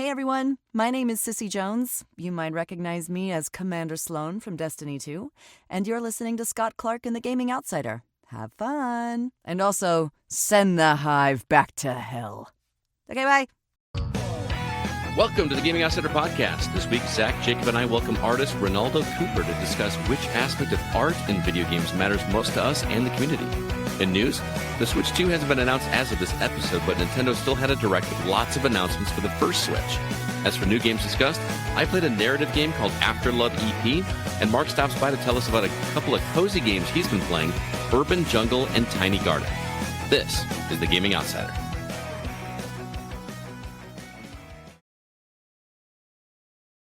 Hey everyone, my name is Sissy Jones. You might recognize me as Commander Sloan from Destiny 2, and you're listening to Scott Clark in the Gaming Outsider. Have fun! And also, send the hive back to hell. Okay, bye! Welcome to the Gaming Outsider Podcast. This week, Zack, Jacob, and I welcome artist Renaldo Cooper to discuss which aspect of art in video games matters most to us and the community. In news, the Switch 2 hasn't been announced as of this episode, but Nintendo still had a direct with lots of announcements for the first Switch. As for new games discussed, I played a narrative game called Afterlove EP, and Mark stops by to tell us about a couple of cozy games he's been playing, Urban Jungle and Tiny Garden. This is the Gaming Outsider.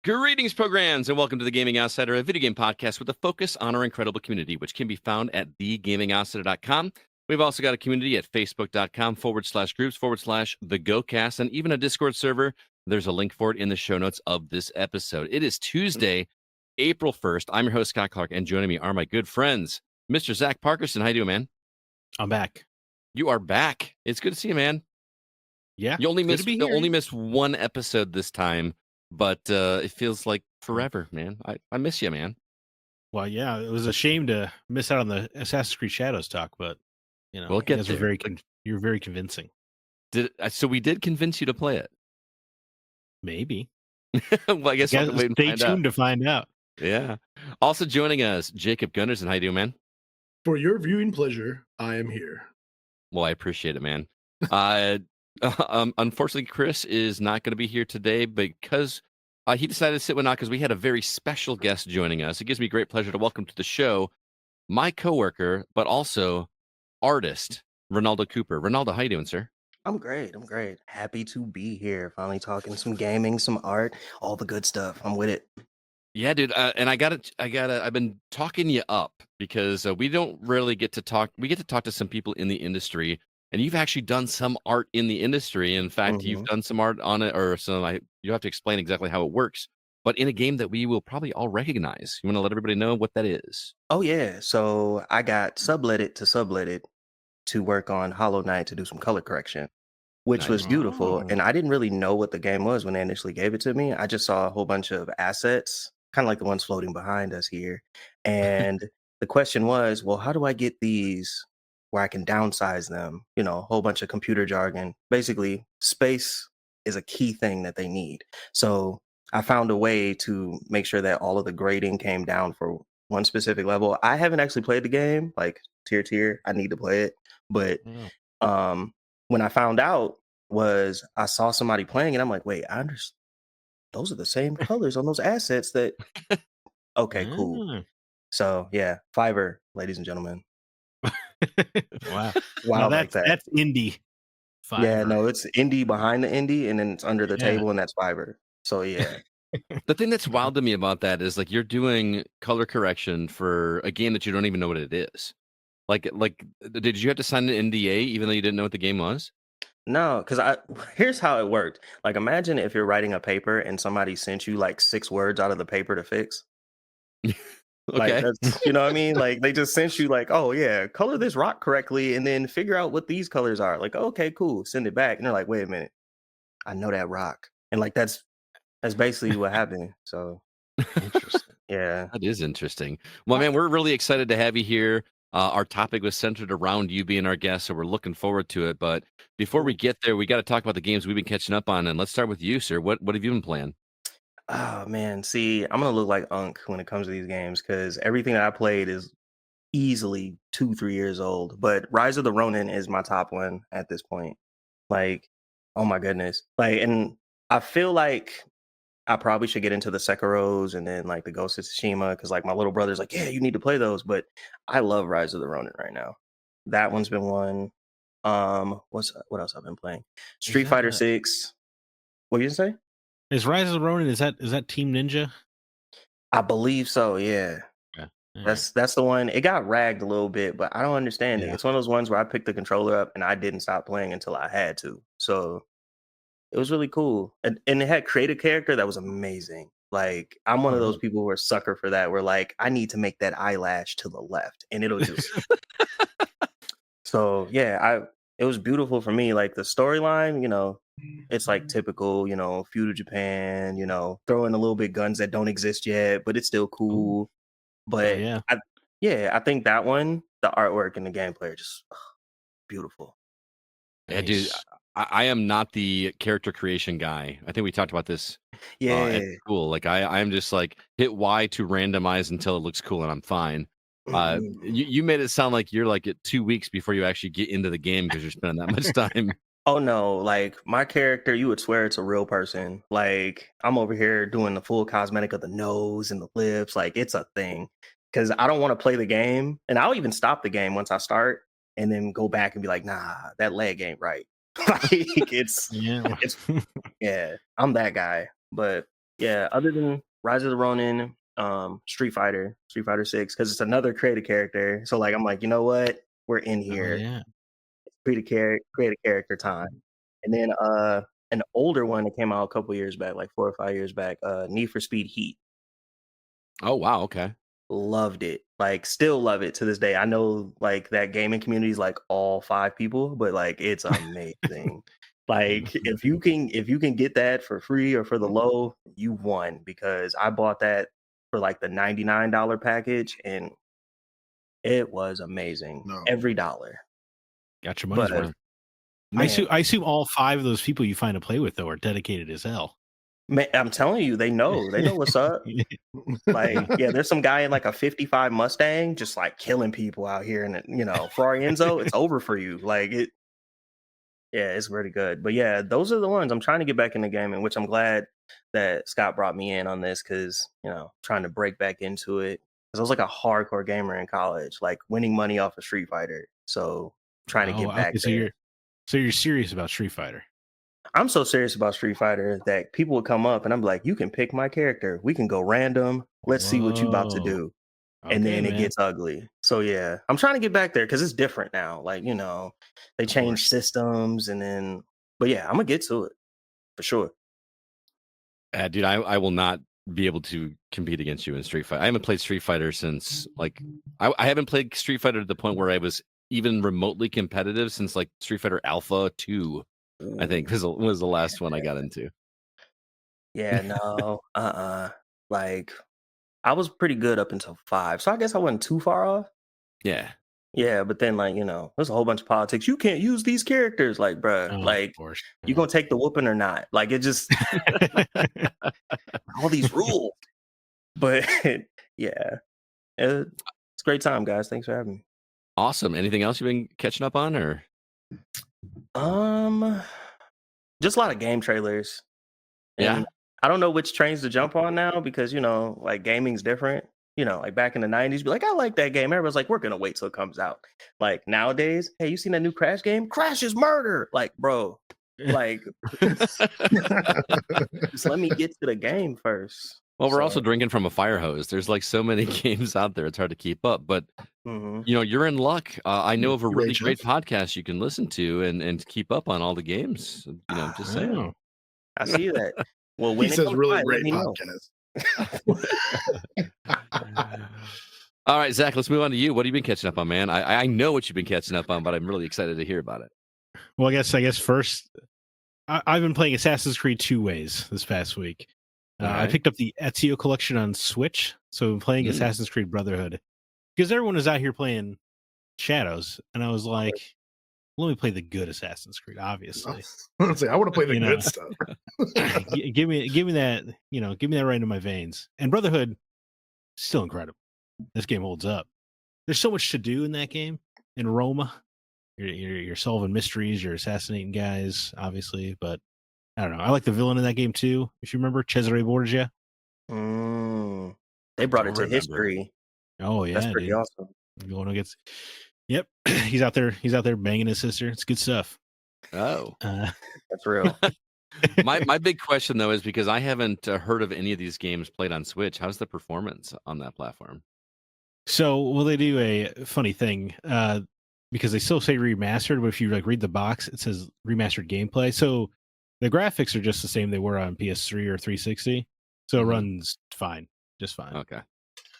Greetings, programs, and welcome to the Gaming Outsider, a video game podcast with a focus on our incredible community, which can be found at thegamingoutsider.com. We've also got a community at facebook.com/groups/thegocast, and even a Discord server. There's a link for it in the show notes of this episode. It is Tuesday, April 1st. I'm your host, Scott Clark, and joining me are my good friends, Mr. Zack Parkerson. How you doing, man? I'm back. You are back. It's good to see you, man. Yeah. You only missed one episode this time. But it feels like forever, man. I miss you, man. Well, yeah, it was a shame to miss out on the Assassin's Creed Shadows talk, but you know, we'll get there. You're very convincing. So we did convince you to play it? Maybe. Well, I guess we'll wait and stay tuned to find out. Yeah. Also joining us, Jacob Gunderson. How you doing, man? For your viewing pleasure, I am here. Well, I appreciate it, man. Unfortunately, Chris is not going to be here today because he decided to sit one out because we had a very special guest joining us. It gives me great pleasure to welcome to the show my coworker, but also artist, Renaldo Cooper. Renaldo, how you doing, sir? I'm great. Happy to be here. Finally talking some gaming, some art, all the good stuff. I'm with it. Yeah, dude. And I've been talking you up because we don't really get to talk. We get to talk to some people in the industry. And you've actually done some art in the industry. In fact, you've done some art on it, or you have to explain exactly how it works. But in a game that we will probably all recognize. You want to let everybody know what that is? Oh, yeah. So I got subletted to work on Hollow Knight to do some color correction, which was beautiful. And I didn't really know what the game was when they initially gave it to me. I just saw a whole bunch of assets, kind of like the ones floating behind us here. And the question was, well, how do I get these where I can downsize them, a whole bunch of computer jargon. Basically, space is a key thing that they need. So I found a way to make sure that all of the grading came down for one specific level. I haven't actually played the game, like tier. I need to play it. But when I found out was I saw somebody playing and I'm like, wait, I understand. Those are the same colors on those assets that, okay, cool. So yeah, Fiverr, ladies and gentlemen. Wow. Wow, that's indie. Fiverr. Yeah, no, it's indie behind the indie, and then it's under the table, and that's Fiverr. So yeah. The thing that's wild to me about that is like you're doing color correction for a game that you don't even know what it is. Like, did you have to sign an NDA even though you didn't know what the game was? No, because here's how it worked. Like, imagine if you're writing a paper and somebody sent you like 6 words out of the paper to fix. Okay. Like, that's, you know what I mean? Like, they just sent you like, oh yeah, color this rock correctly and then figure out what these colors are. Like, okay, cool, send it back. And they're like, wait a minute, I know that rock. And like that's basically what happened. So interesting. Yeah. That is interesting. Well, man, we're really excited to have you here. Our topic was centered around you being our guest, so we're looking forward to it. But before we get there, we got to talk about the games we've been catching up on. And let's start with you, sir. What have you been playing? Oh man, see, I'm gonna look like Unk when it comes to these games because everything that I played is easily 2-3 years old. But Rise of the Ronin is my top one at this point. Like, oh my goodness. Like, and I feel like I probably should get into the Sekiros and then like the Ghost of Tsushima because like my little brother's like, yeah, you need to play those. But I love Rise of the Ronin right now. That one's been one. What else I've been playing? Street Fighter 6. What you say? Is Rise of the Ronin, is that Team Ninja? I believe so, yeah. That's the one. It got ragged a little bit, but I don't understand it. It's one of those ones where I picked the controller up and I didn't stop playing until I had to. So it was really cool. And it had created character that was amazing. Like, I'm one of those people who are sucker for that, where like I need to make that eyelash to the left and it'll just So yeah, it was beautiful for me. Like the storyline, It's like typical, feudal Japan, throw in a little bit guns that don't exist yet, but it's still Ooh. cool. Oh But yeah. I think that one, the artwork and the gameplay are just beautiful. Yeah, dude, Nice. I am not the character creation guy. I think we talked about this Yeah. at school. Like I'm just like hit Y to randomize until it looks cool and I'm fine. Mhm. You made it sound like you're like at 2 weeks before you actually get into the game because you're spending that much time. Oh no, like my character, you would swear it's a real person. Like I'm over here doing the full cosmetic of the nose and the lips, like it's a thing. Cause I don't want to play the game, and I'll even stop the game once I start and then go back and be like, nah, that leg ain't right. Like Yeah. it's yeah, I'm that guy. But yeah, other than Rise of the Ronin, Street Fighter 6, because it's another creative character. So like I'm like, you know what? We're in Oh here. yeah. Create a character time. And then an older one that came out a couple years back, like 4 or 5 years back, Need for Speed Heat. Oh wow, okay. Loved it. Like still love it to this day. I know like that gaming community is like all 5 people, but like it's amazing. Like if you can get that for free or for the low, you won, because I bought that for like the $99 package and it was amazing. No. Every dollar. Got your money's But worth. man, I assume all 5 of those people you find to play with though are dedicated as hell. man, I'm telling you, they know what's up. Like, yeah, there's some guy in like a 55 Mustang just like killing people out here, and Ferrari Enzo, it's over for you. Like yeah, it's really good. But yeah, those are the ones I'm trying to get back in the game, in which I'm glad that Scott brought me in on this, because trying to break back into it, because I was like a hardcore gamer in college, like winning money off of Street Fighter. So trying to Oh, get back okay. there. So you're serious about Street Fighter. I'm so serious about Street Fighter that people would come up and I'm like, you can pick my character. We can go random. Let's see what you about to Whoa. do. And Okay, then it man. gets ugly. So yeah, I'm trying to get back there because it's different now. Like, they change course. systems, but yeah, I'm gonna get to it for sure. Dude, I will not be able to compete against you in Street Fighter. I haven't played Street Fighter since like I haven't played Street Fighter to the point where I was even remotely competitive since like Street Fighter Alpha 2, I think was the last one I got into. Yeah, no, like I was pretty good up until 5, so I guess I wasn't too far off. Yeah. Yeah, but then like, there's a whole bunch of politics. You can't use these characters, like, bruh, Oh, like of course. you gonna take the whooping or not? Like it just all these rules. But yeah, it's a great time, guys. Thanks for having me. Awesome. Anything else you've been catching up on, or Just a lot of game trailers. Yeah. And I don't know which trains to jump on now, because like gaming's different. Like back in the 90s, be like, I like that game. Everyone's like, we're gonna wait till it comes out. Like nowadays, hey, you seen that new Crash game? Crash is murder. Like, bro, like just let me get to the game first. Well, we're also So, drinking from a fire hose. There's like so many games out there; it's hard to keep up. But mhm. you're in luck. I know of a really UHF. great podcast you can listen to and keep up on all the games. Just saying. Oh. I see that. Well, He when it says comes really by, let great me know. podcast. All right, Zach, let's move on to you. What have you been catching up on, man? I know what you've been catching up on, but I'm really excited to hear about it. Well, I guess first, I've been playing Assassin's Creed 2 Ways this past week. I Alright. picked up the Ezio collection on Switch, so I'm playing Assassin's Creed Brotherhood, because everyone is out here playing Shadows, and I was like, let me play the good Assassin's Creed, obviously. I want to play the You know. good stuff. give me that, give me that right into my veins. And Brotherhood, still incredible. This game holds up. There's so much to do in that game. In Roma, you're solving mysteries, you're assassinating guys, obviously, but I don't know. I like the villain in that game too. If you remember, Cesare Borgia. They brought it don't to remember. history. Oh yeah, That's pretty dude. awesome. Going against. Yep, he's out there banging his sister. It's good stuff. Oh, That's real. my big question though is because I haven't heard of any of these games played on Switch. How's the performance on that platform? So, will they do a funny thing? Because they still say remastered, but if you like read the box, it says remastered gameplay. So the graphics are just the same they were on PS3 or 360. So it runs fine, just fine. Okay.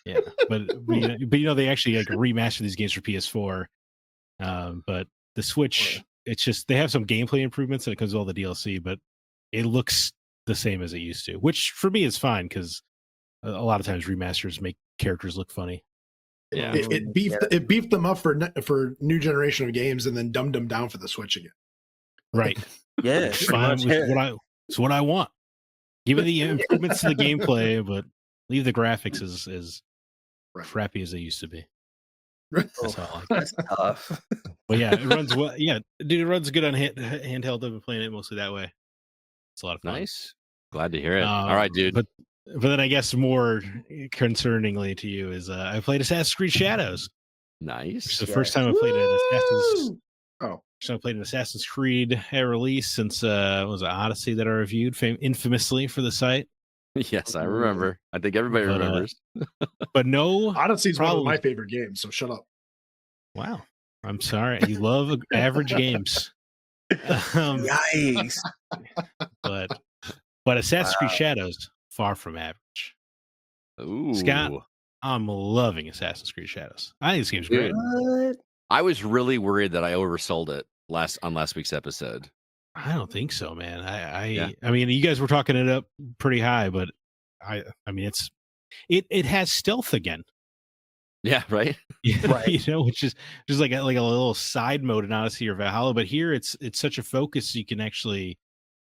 Yeah, but they actually like remaster these games for PS4. But the Switch it's just they have some gameplay improvements and it comes with all the DLC, but it looks the same as it used to, which for me is fine because a lot of times remasters make characters look funny. Yeah. It beefed them up for new generation of games and then dumbed them down for the Switch again. Right. Yeah, It's pretty fine. much, It's yeah. what I want. Give me the improvements to the gameplay, but leave the graphics as Right. crappy as they used to be. Right. That's all I like. That's tough. But yeah, it runs well. Yeah, dude, it runs good on handheld. I've been playing it mostly that way. It's a lot of fun. Nice. Glad to hear it. All right, dude. But then I guess more concerningly to you is I played Assassin's Creed Shadows. Nice. It's the first time I played an Assassin's. Oh, So I played an Assassin's Creed release since was it Odyssey that I reviewed infamously for the site. Yes, I remember. I think everybody But, remembers. But no, Odyssey is one of problem. my favorite games. So shut up. Wow, I'm sorry. You love average games, Yikes. but Assassin's Creed Shadows far from average. Ooh. Scott, I'm loving Assassin's Creed Shadows. I think this game's great. What? I was really worried that I oversold it on last week's episode. I don't think so, man. Yeah. I mean, you guys were talking it up pretty high, but I mean, it has stealth again. Yeah, right? Right. You know, which is just like a little side mode in Odyssey or Valhalla. But here it's such a focus. You can actually,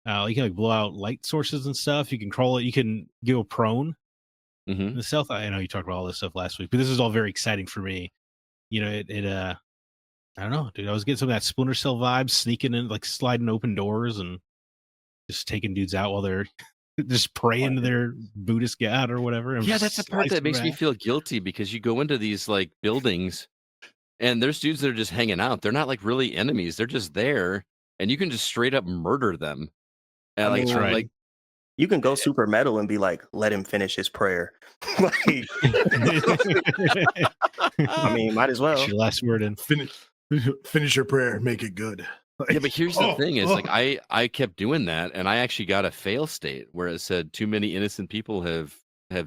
you can like blow out light sources and stuff. You can crawl it. You can go prone. Mm-hmm. The stealth. I know you talked about all this stuff last week, but this is all very exciting for me. You know, I don't know, dude. I was getting some of that Splinter Cell vibes, sneaking in, like sliding open doors and just taking dudes out while they're just praying to their Buddhist god or whatever. Yeah, that's the part that makes me feel guilty because you go into these like buildings and there's dudes that are just hanging out. They're not like really enemies. They're just there and you can just straight up murder them. And I mean, right. like You can go super metal and be like, let him finish his prayer. Like, I mean, might as well. That's your last word in. Finish your prayer, make it good. yeah, but here's the thing: is like I kept doing that, and I actually got a fail state where it said too many innocent people have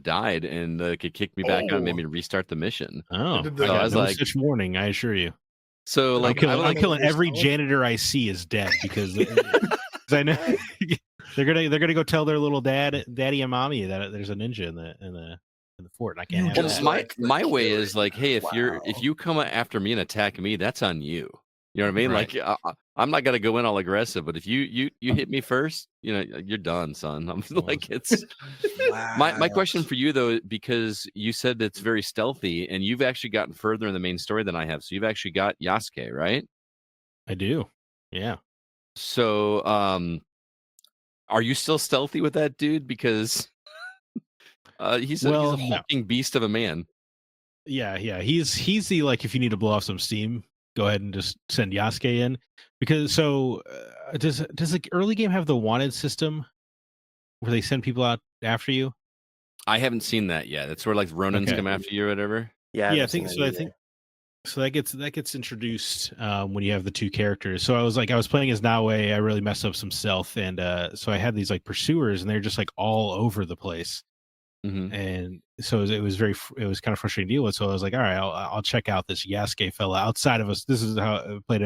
died, and it kicked me back out and made me restart the mission. Oh, So I I got was no like- such warning. I assure you. So like I'm killing every janitor I see is dead because I know they're gonna go tell their little daddy and mommy that there's a ninja in the fort. And I can't have Well, that. my way is like, hey, if Wow. you come after me and attack me, that's on you. You know what I mean? Right. Like I'm not gonna go in all aggressive, but if you hit me first, you know, you're done, son. I'm like it's my question for you though, because you said it's very stealthy, and you've actually gotten further in the main story than I have. So you've actually got Yasuke, right? I do. Yeah. So are you still stealthy with that dude? Because he's a Well, no. hulking beast of a man. Yeah. He's the like if you need to blow off some steam, go ahead and just send Yasuke in because does the early game have the wanted system where they send people out after you? I haven't seen that yet. It's where like Ronins Okay. come after you or whatever. Yeah, I think so. I think so. That gets introduced when you have the two characters. So I was playing as Naue. I really messed up some stealth, and so I had these like pursuers, and they're just like all over the place. Mm-hmm. And so it was kind of frustrating to deal with. So I was like, all right, I'll check out this Yasuke fella outside of us. This is how I played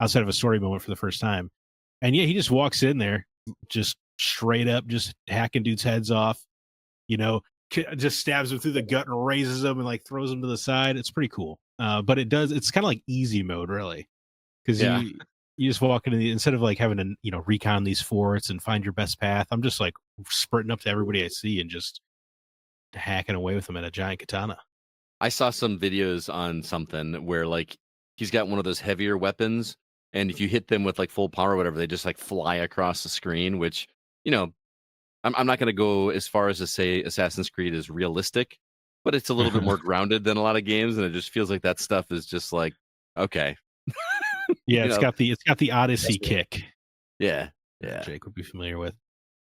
outside of a story moment for the first time. And yeah, he just walks in there, just straight up, just hacking dudes' heads off. You know, just stabs him through the gut and raises him and like throws him to the side. It's pretty cool. But it's kind of like easy mode, really, because Yeah. you just walk into instead of like having to recon these forts and find your best path. I'm just like spurting up to everybody I see and just hacking away with them at a giant katana. I saw some videos on something where like he's got one of those heavier weapons, and if you hit them with like full power or whatever, they just like fly across the screen, which, you know, I'm not going to go as far as to say Assassin's Creed is realistic, but it's a little bit more grounded than a lot of games, and it just feels like that stuff is just like, okay. Yeah, You it's know, got the Odyssey That's kick. Yeah. Jake would be familiar with.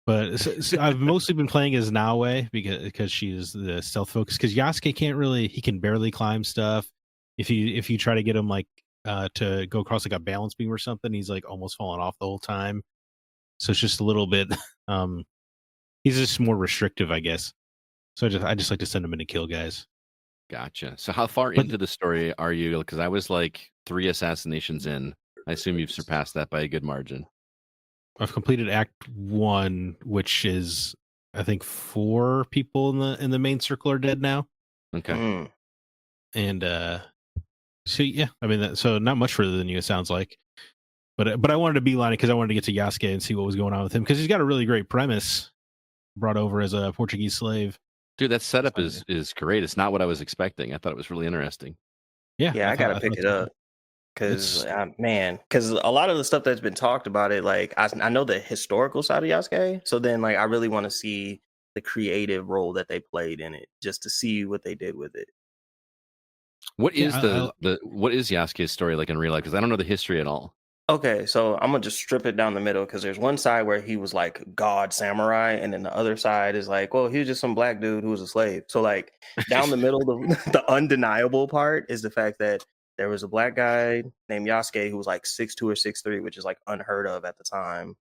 But so I've mostly been playing as Naue because she is the stealth focus. Because Yasuke he can barely climb stuff. If you try to get him like to go across like a balance beam or something, he's like almost falling off the whole time. So it's just a little bit. He's just more restrictive, I guess. So I just like to send him in to kill guys. Gotcha. So how far into the story are you? Because I was like 3 assassinations in. I assume you've surpassed that by a good margin. I've completed Act 1, which is I think 4 people in the main circle are dead now. Okay. Mm. And so yeah, I mean, so not much further than you, it sounds like. But I wanted to beeline it because I wanted to get to Yasuke and see what was going on with him, because he's got a really great premise, brought over as a Portuguese slave. Dude, that setup is great. It's not what I was expecting. I thought it was really interesting. Yeah, Yeah, I gotta pick it up because man, because a lot of the stuff that's been talked about it, like I know the historical side of Yasuke, so then like I really want to see the creative role that they played in it, just to see what they did with it. What is what is Yasuke's story like in real life? Because I don't know the history at all. Okay, so I'm gonna just strip it down the middle because there's one side where he was like God samurai, and then the other side is like, well, he was just some black dude who was a slave. So like down the middle, the undeniable part is the fact that there was a black guy named Yasuke who was like 6'2" or 6'3", which is like unheard of at the time.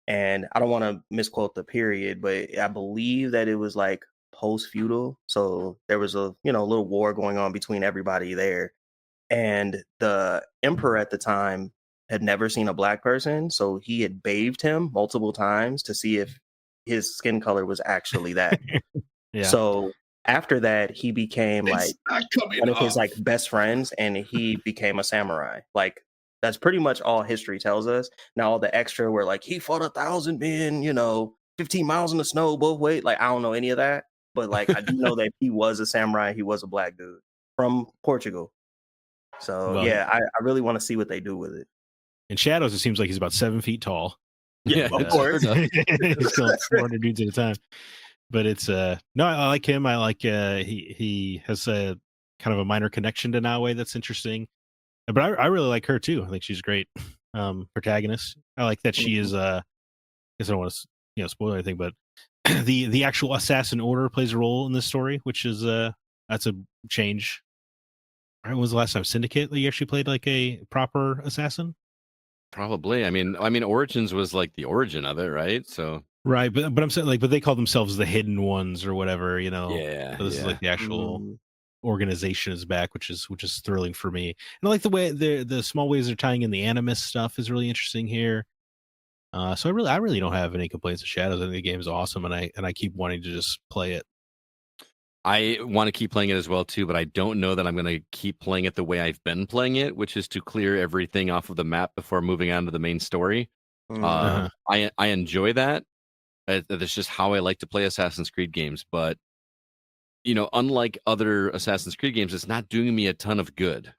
And I don't want to misquote the period, but I believe that it was like post-feudal. So there was a little war going on between everybody there. And the emperor at the time had never seen a black person, so he had bathed him multiple times to see if his skin color was actually that. Yeah. So after that, he became like one of his like best friends, and he became a samurai. Like that's pretty much all history tells us. Now all the extra were like he fought 1,000 men, 15 miles in the snow both ways. Like I don't know any of that, but like I do know that he was a samurai. He was a black dude from Portugal. So yeah, I really want to see what they do with it. In Shadows, it seems like he's about 7 feet tall. Yeah, of course. He's killing 400 dudes at a time. But it's no, I like him. I like he has a kind of a minor connection to Naue that's interesting. But I really like her too. I think she's a great protagonist. I like that she is I guess I don't want to spoil anything, but the actual assassin order plays a role in this story, which is that's a change. When was the last time Syndicate that you actually played like a proper assassin? Probably. I mean, Origins was like the origin of it, right? So right, but I'm saying but they call themselves the Hidden Ones or whatever, Yeah. So this is like the actual organization is back, which is thrilling for me. And I like the way the small ways they're tying in the Animus stuff is really interesting here. So I really don't have any complaints of Shadows. I think the game is awesome, and I keep wanting to just play it. I want to keep playing it as well too, but I don't know that I'm going to keep playing it the way I've been playing it, which is to clear everything off of the map before moving on to the main story. I enjoy that. That's just how I like to play Assassin's Creed games. But unlike other Assassin's Creed games, it's not doing me a ton of good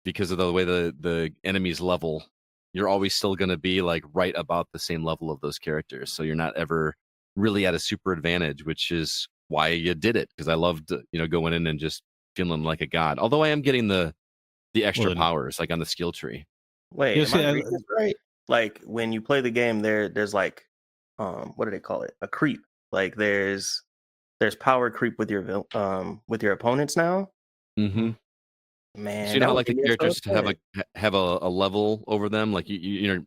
because of the way the enemies level. You're always still going to be like right about the same level of those characters, so you're not ever really at a super advantage, which is why you did it, because I loved going in and just feeling like a god. Although I am getting the extra powers like on the skill tree. Wait, am I reading this right? Like when you play the game, there's like what do they call it? A creep. Like there's power creep with your opponents now. Mm-hmm. Man, so you know how like the characters have a level over them. Like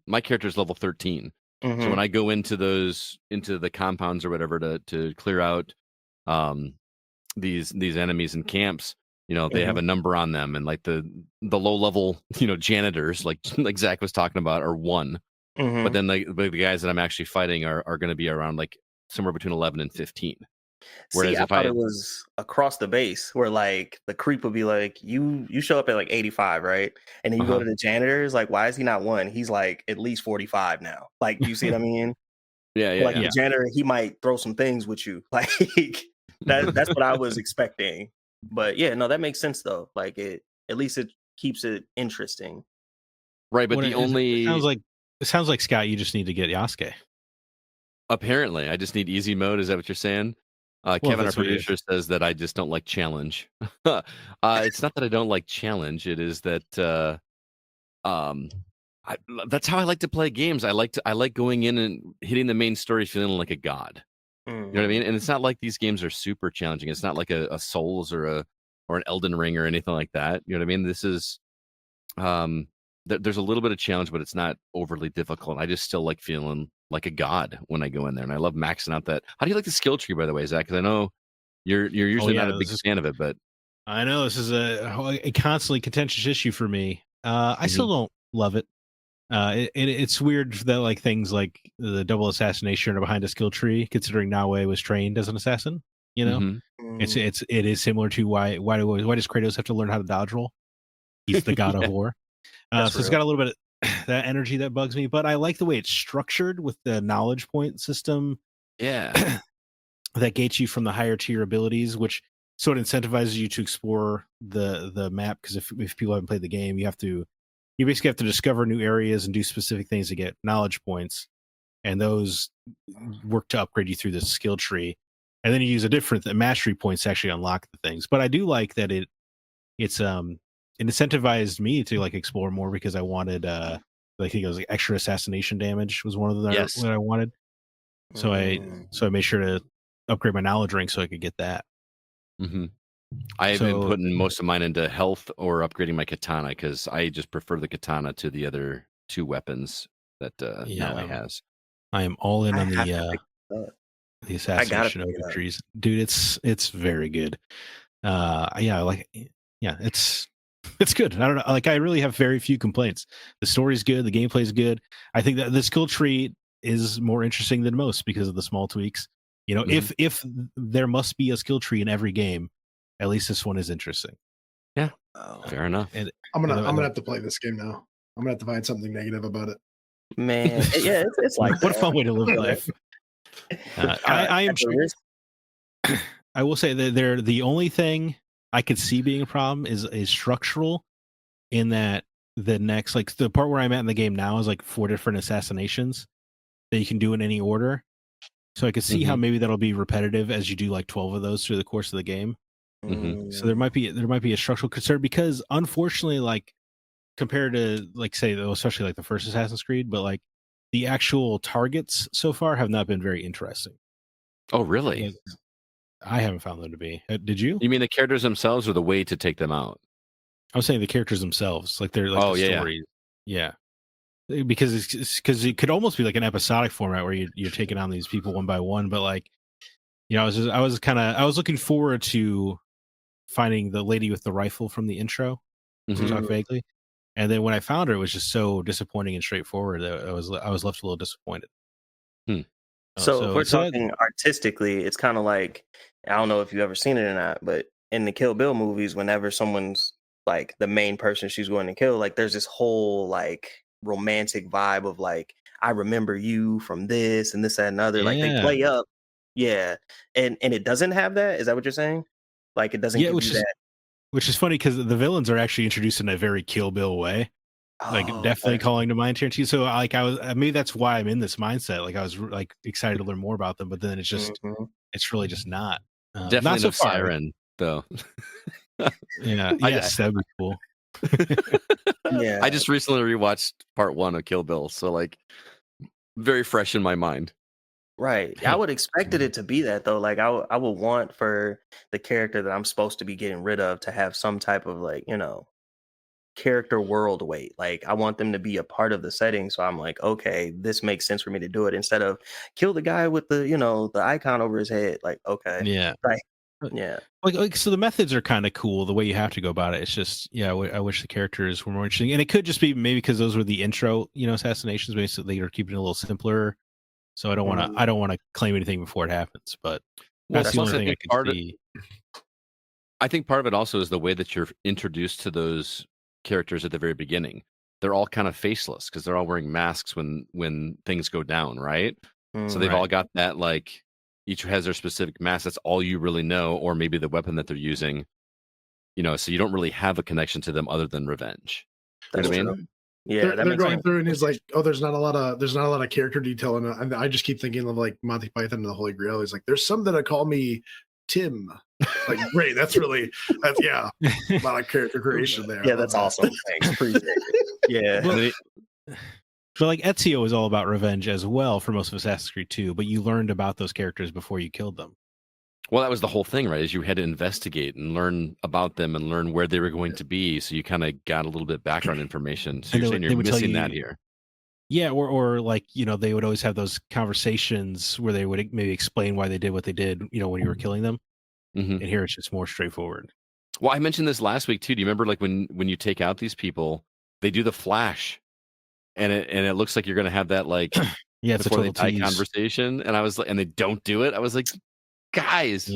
my character is level 13. So when I go into the compounds or whatever to clear out these enemies and camps, they have a number on them, and like the low level janitors like Zack was talking about are 1, but then the guys that I'm actually fighting are going to be around like somewhere between 11 and 15. Whereas I thought it was across the base where like the creep would be like you show up at like 85, right? And then you go to the janitors, like why is he not 1? He's like at least 45 now. Like you see what I mean? Yeah. The janitor, he might throw some things with you. Like that's what I was expecting. But yeah, no, that makes sense though. Like at least it keeps it interesting. Right, but it sounds like Scott, you just need to get Yasuke. Apparently, I just need easy mode. Is that what you're saying? Kevin, our producer, says that I just don't like challenge. It's not that I don't like challenge. It is that that's how I like to play games. I like going in and hitting the main story feeling like a god. You know what I mean? And it's not like these games are super challenging. It's not like a Souls or an Elden Ring or anything like that. You know what I mean? This is there's a little bit of challenge, but it's not overly difficult. I just still like feeling like a god when I go in there, and I love maxing out that. How do you like the skill tree, by the way, Zach? Because I know you're usually not a big fan of it, but I know this is a constantly contentious issue for me. I still don't love it. It's weird that like things like the double assassination are behind a skill tree, considering Naue was trained as an assassin. You know, it is similar to why does Kratos have to learn how to dodge roll? He's the god of war. So it's got a little bit of that energy that bugs me, but I like the way it's structured with the knowledge point system. Yeah. That gates you from the higher tier abilities, which sort of incentivizes you to explore the map. Because if people haven't played the game, you basically have to discover new areas and do specific things to get knowledge points, and those work to upgrade you through this skill tree. And then you use a mastery points to actually unlock the things. But I do like that it incentivized me to like explore more because I wanted I think it was like extra assassination damage was one of them that I wanted. So I made sure to upgrade my knowledge rank so I could get that. I've been putting most of mine into health or upgrading my katana because I just prefer the katana to the other two weapons that Naue has. I am all in on the assassination trees, dude. It's very good. It's good. I don't know. Like I really have very few complaints. The story's good. The gameplay's good. I think that the skill tree is more interesting than most because of the small tweaks. You know, if there must be a skill tree in every game, at least this one is interesting. Yeah, fair enough. And I'm gonna have to play this game now. I'm gonna have to find something negative about it. Man, yeah, it's like what a fun way to live life. I am. I will say that they're the only thing I could see being a problem is structural, in that the next, like the part where I'm at in the game now is like 4 different assassinations that you can do in any order. So I could see how maybe that'll be repetitive as you do like 12 of those through the course of the game. So there might be a structural concern because unfortunately, like compared to like say especially like the first Assassin's Creed, but like the actual targets so far have not been very interesting. Oh, really? Like, I haven't found them to be. Did you? You mean the characters themselves or the way to take them out? I was saying the characters themselves, like they're like the stories. Yeah. Because it could almost be like an episodic format where you're taking on these people one by one, but like, you know, I was looking forward to finding the lady with the rifle from the intro, to talk vaguely, and then when I found her, it was just so disappointing and straightforward that I was left a little disappointed. So if we're talking artistically, it's kind of like, I don't know if you've ever seen it or not, but in the Kill Bill movies, whenever someone's like the main person she's going to kill, like there's this whole like romantic vibe of like, I remember you from this and this, that, and other. Like they play up. Yeah. And it doesn't have that. Is that what you're saying? Like it doesn't give you that. Which is funny because the villains are actually introduced in a very Kill Bill way. Like definitely calling to mind Tarantino. So like maybe that's why I'm in this mindset. Like I was like excited to learn more about them, but then it's just it's really just not. Definitely not so no far. Siren though. Yeah, yes, that'd be cool. Yeah, I just recently rewatched part 1 of Kill Bill, so like very fresh in my mind. Right. I would expected it to be that though. Like I would want for the character that I'm supposed to be getting rid of to have some type of like, you know, character world weight. Like I want them to be a part of the setting. So I'm like, okay, this makes sense for me to do it instead of kill the guy with the, you know, the icon over his head. Like, okay. Yeah. Right. Yeah. Like so the methods are kind of cool, the way you have to go about it. It's just, I wish the characters were more interesting. And it could just be maybe because those were the intro, you know, assassinations, maybe so they are keeping it a little simpler. So I don't want to claim anything before it happens, but that's the only thing I could see. I think part of it also is the way that you're introduced to those characters at the very beginning. They're all kind of faceless because they're all wearing masks when things go down, right? So they've all got that, like each has their specific mask. That's all you really know, or maybe the weapon that they're using. You know, so you don't really have a connection to them other than revenge. That's you know what I mean? mean? Yeah, they're going through, and he's like, "Oh, there's not a lot of character detail," and I just keep thinking of like Monty Python and the Holy Grail. He's like, "There's some that call me Tim." Like, great, that's a lot of character creation there. Yeah, that's awesome. Thanks, appreciate it. Yeah, but like Ezio is all about revenge as well for most of Assassin's Creed 2, but you learned about those characters before you killed them. Well, that was the whole thing, right? Is you had to investigate and learn about them and learn where they were going to be. So you kind of got a little bit background information. So you're saying you're missing that here. Yeah, or like, you know, they would always have those conversations where they would maybe explain why they did what they did, you know, when you were killing them. And here it's just more straightforward. Well, I mentioned this last week too. Do you remember like when you take out these people, they do the flash and it looks like you're going to have that like Yeah, it's a before they total die tease. conversation, and I was like, and they don't do it. I was like, guys,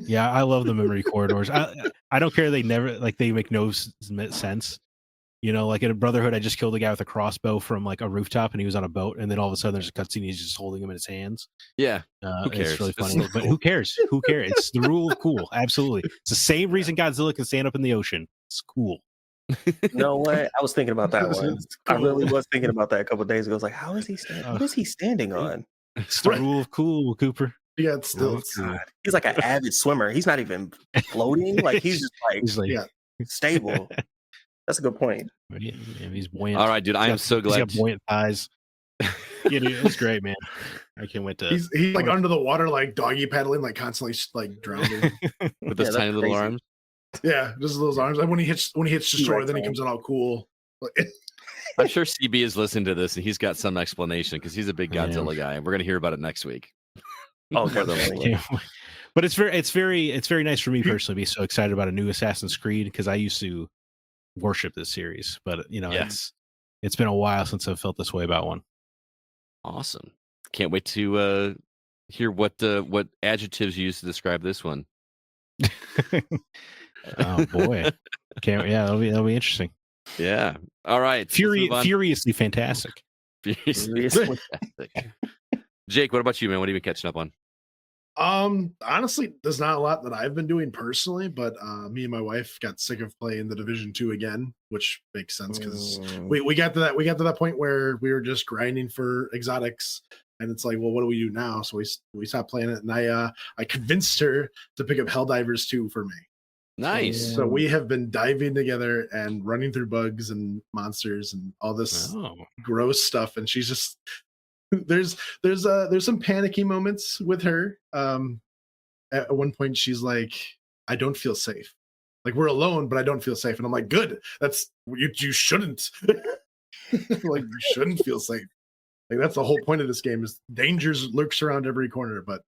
Yeah, I love the memory corridors. I don't care. They never like they make no sense. You know, like in a Brotherhood, I just killed a guy with a crossbow from like a rooftop, and he was on a boat, and then all of a sudden there's a cutscene. He's just holding him in his hands. yeah, who cares? It's really It's funny, so but cool. who cares? Who cares? It's the rule of cool. Absolutely, it's the same reason Godzilla can stand up in the ocean. It's cool. You know what? I was thinking about that one. It's I cool. really was thinking about that a couple of days ago. I was like, how is he standing? What is he standing on? It's the rule of cool, Cooper. Yeah, it's still Rule of cool. God. He's like an avid swimmer. He's not even floating. Like he's just like He's like, yeah. stable. That's a good point. yeah, he's buoyant. All right, dude, I am so He's glad. got buoyant thighs. Yeah, dude, it's great, man. I can't wait to. He's like under the water, like doggy paddling, like constantly like drowning. With those that's tiny little crazy. arms. Yeah, just those arms. Like when he hits destroyer, then he T-Rex comes out all cool. I'm sure CB is listening to this, and he's got some explanation because he's a big Yeah. Godzilla guy, and we're going to hear about it next week. Oh, More than definitely. likely. But it's very nice for me personally to be so excited about a new Assassin's Creed because I used to worship this series, but you know, Yeah. it's been a while since I've felt this way about one. Awesome. Can't wait to hear what adjectives you use to describe this one. Oh boy, that'll be interesting. Yeah. All right. let's move on. Furiously fantastic. Furiously fantastic. Jake, what about you, man? What have you been catching up on? Honestly, there's not a lot that I've been doing personally, but me and my wife got sick of playing the Division 2 again, which makes sense because we got to that point where we were just grinding for exotics, and it's like, well, what do we do now? So we stopped playing it, and I convinced her to pick up Helldivers 2 for me. Nice. So we have been diving together and running through bugs and monsters and all this gross stuff, and she's just there's some panicky moments with her. At one point she's like, I don't feel safe. Like we're alone, but I don't feel safe. And I'm like, good. That's you shouldn't. Like you shouldn't feel safe. Like that's the whole point of this game is dangers lurks around every corner, but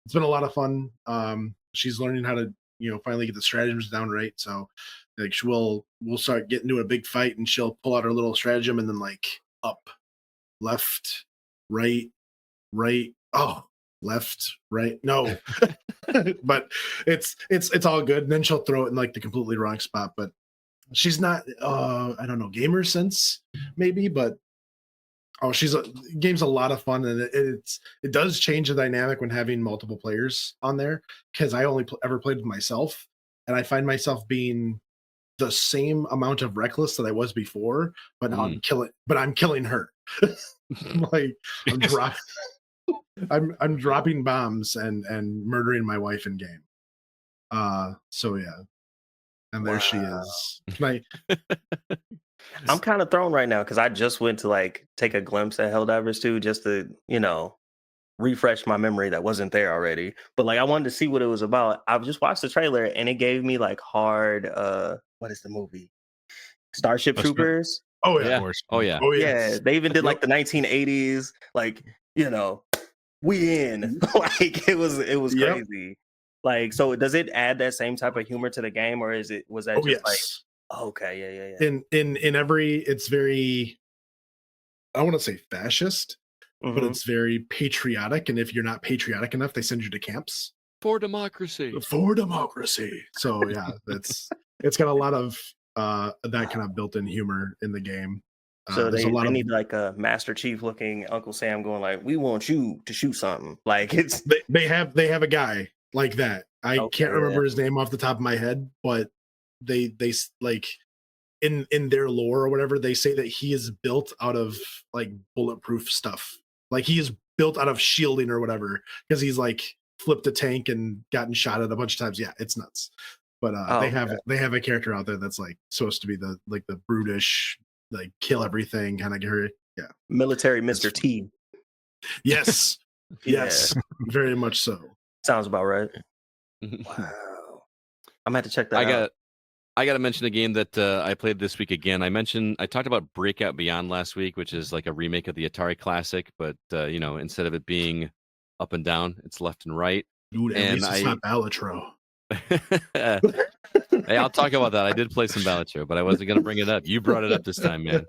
it's been a lot of fun. She's learning how to, finally get the stratagems down right. So like we'll start getting into a big fight and she'll pull out her little stratagem and then like up, left, right, left, right. No. But it's all good. And then she'll throw it in like the completely wrong spot. But she's not I don't know, gamer sense maybe, but game's a lot of fun, and it does change the dynamic when having multiple players on there, because I only ever played with myself, and I find myself being the same amount of reckless that I was before, but now I'm killing her. Like I'm dropping bombs and murdering my wife in game. So yeah. And there she is. I'm kind of thrown right now because I just went to like take a glimpse at Helldivers 2 just to, refresh my memory that wasn't there already. But like I wanted to see what it was about. I just watched the trailer and it gave me like hard what is the movie? Starship Troopers. Oh yeah. Yeah. Of course. Oh yeah. Oh Yeah, yes. they even did like the 1980s, like, we in. Like it was Yep. crazy. Like, so does it add that same type of humor to the game, or was that just like okay, yeah. In every, it's very, I want to say fascist, but it's very patriotic. And if you're not patriotic enough, they send you to camps For democracy. for democracy. So yeah, it's got a lot of that kind of built-in humor in the game. So there's they a lot of need like a Master Chief looking Uncle Sam going like, we want you to shoot something. Like it's they have a guy like that. I can't remember yeah. his name off the top of my head, but they like in their lore or whatever, they say that he is built out of like bulletproof stuff. Like he is built out of shielding or whatever, because he's like flipped a tank and gotten shot at a bunch of times. Yeah, it's nuts. But they have a character out there that's like supposed to be the brutish, like kill everything kind of guy. Yeah. military Mr. T. Yes. Yeah. Yes. Very much so. Sounds about right. Wow. I'm gonna have to check that out. I got to mention a game that I played this week again. I talked about Breakout Beyond last week, which is like a remake of the Atari classic, but instead of it being up and down, it's left and right. Dude, at And least it's not Balatro. Hey, I'll talk about that. I did play some Balatro, but I wasn't going to bring it up. You brought it up this time, man.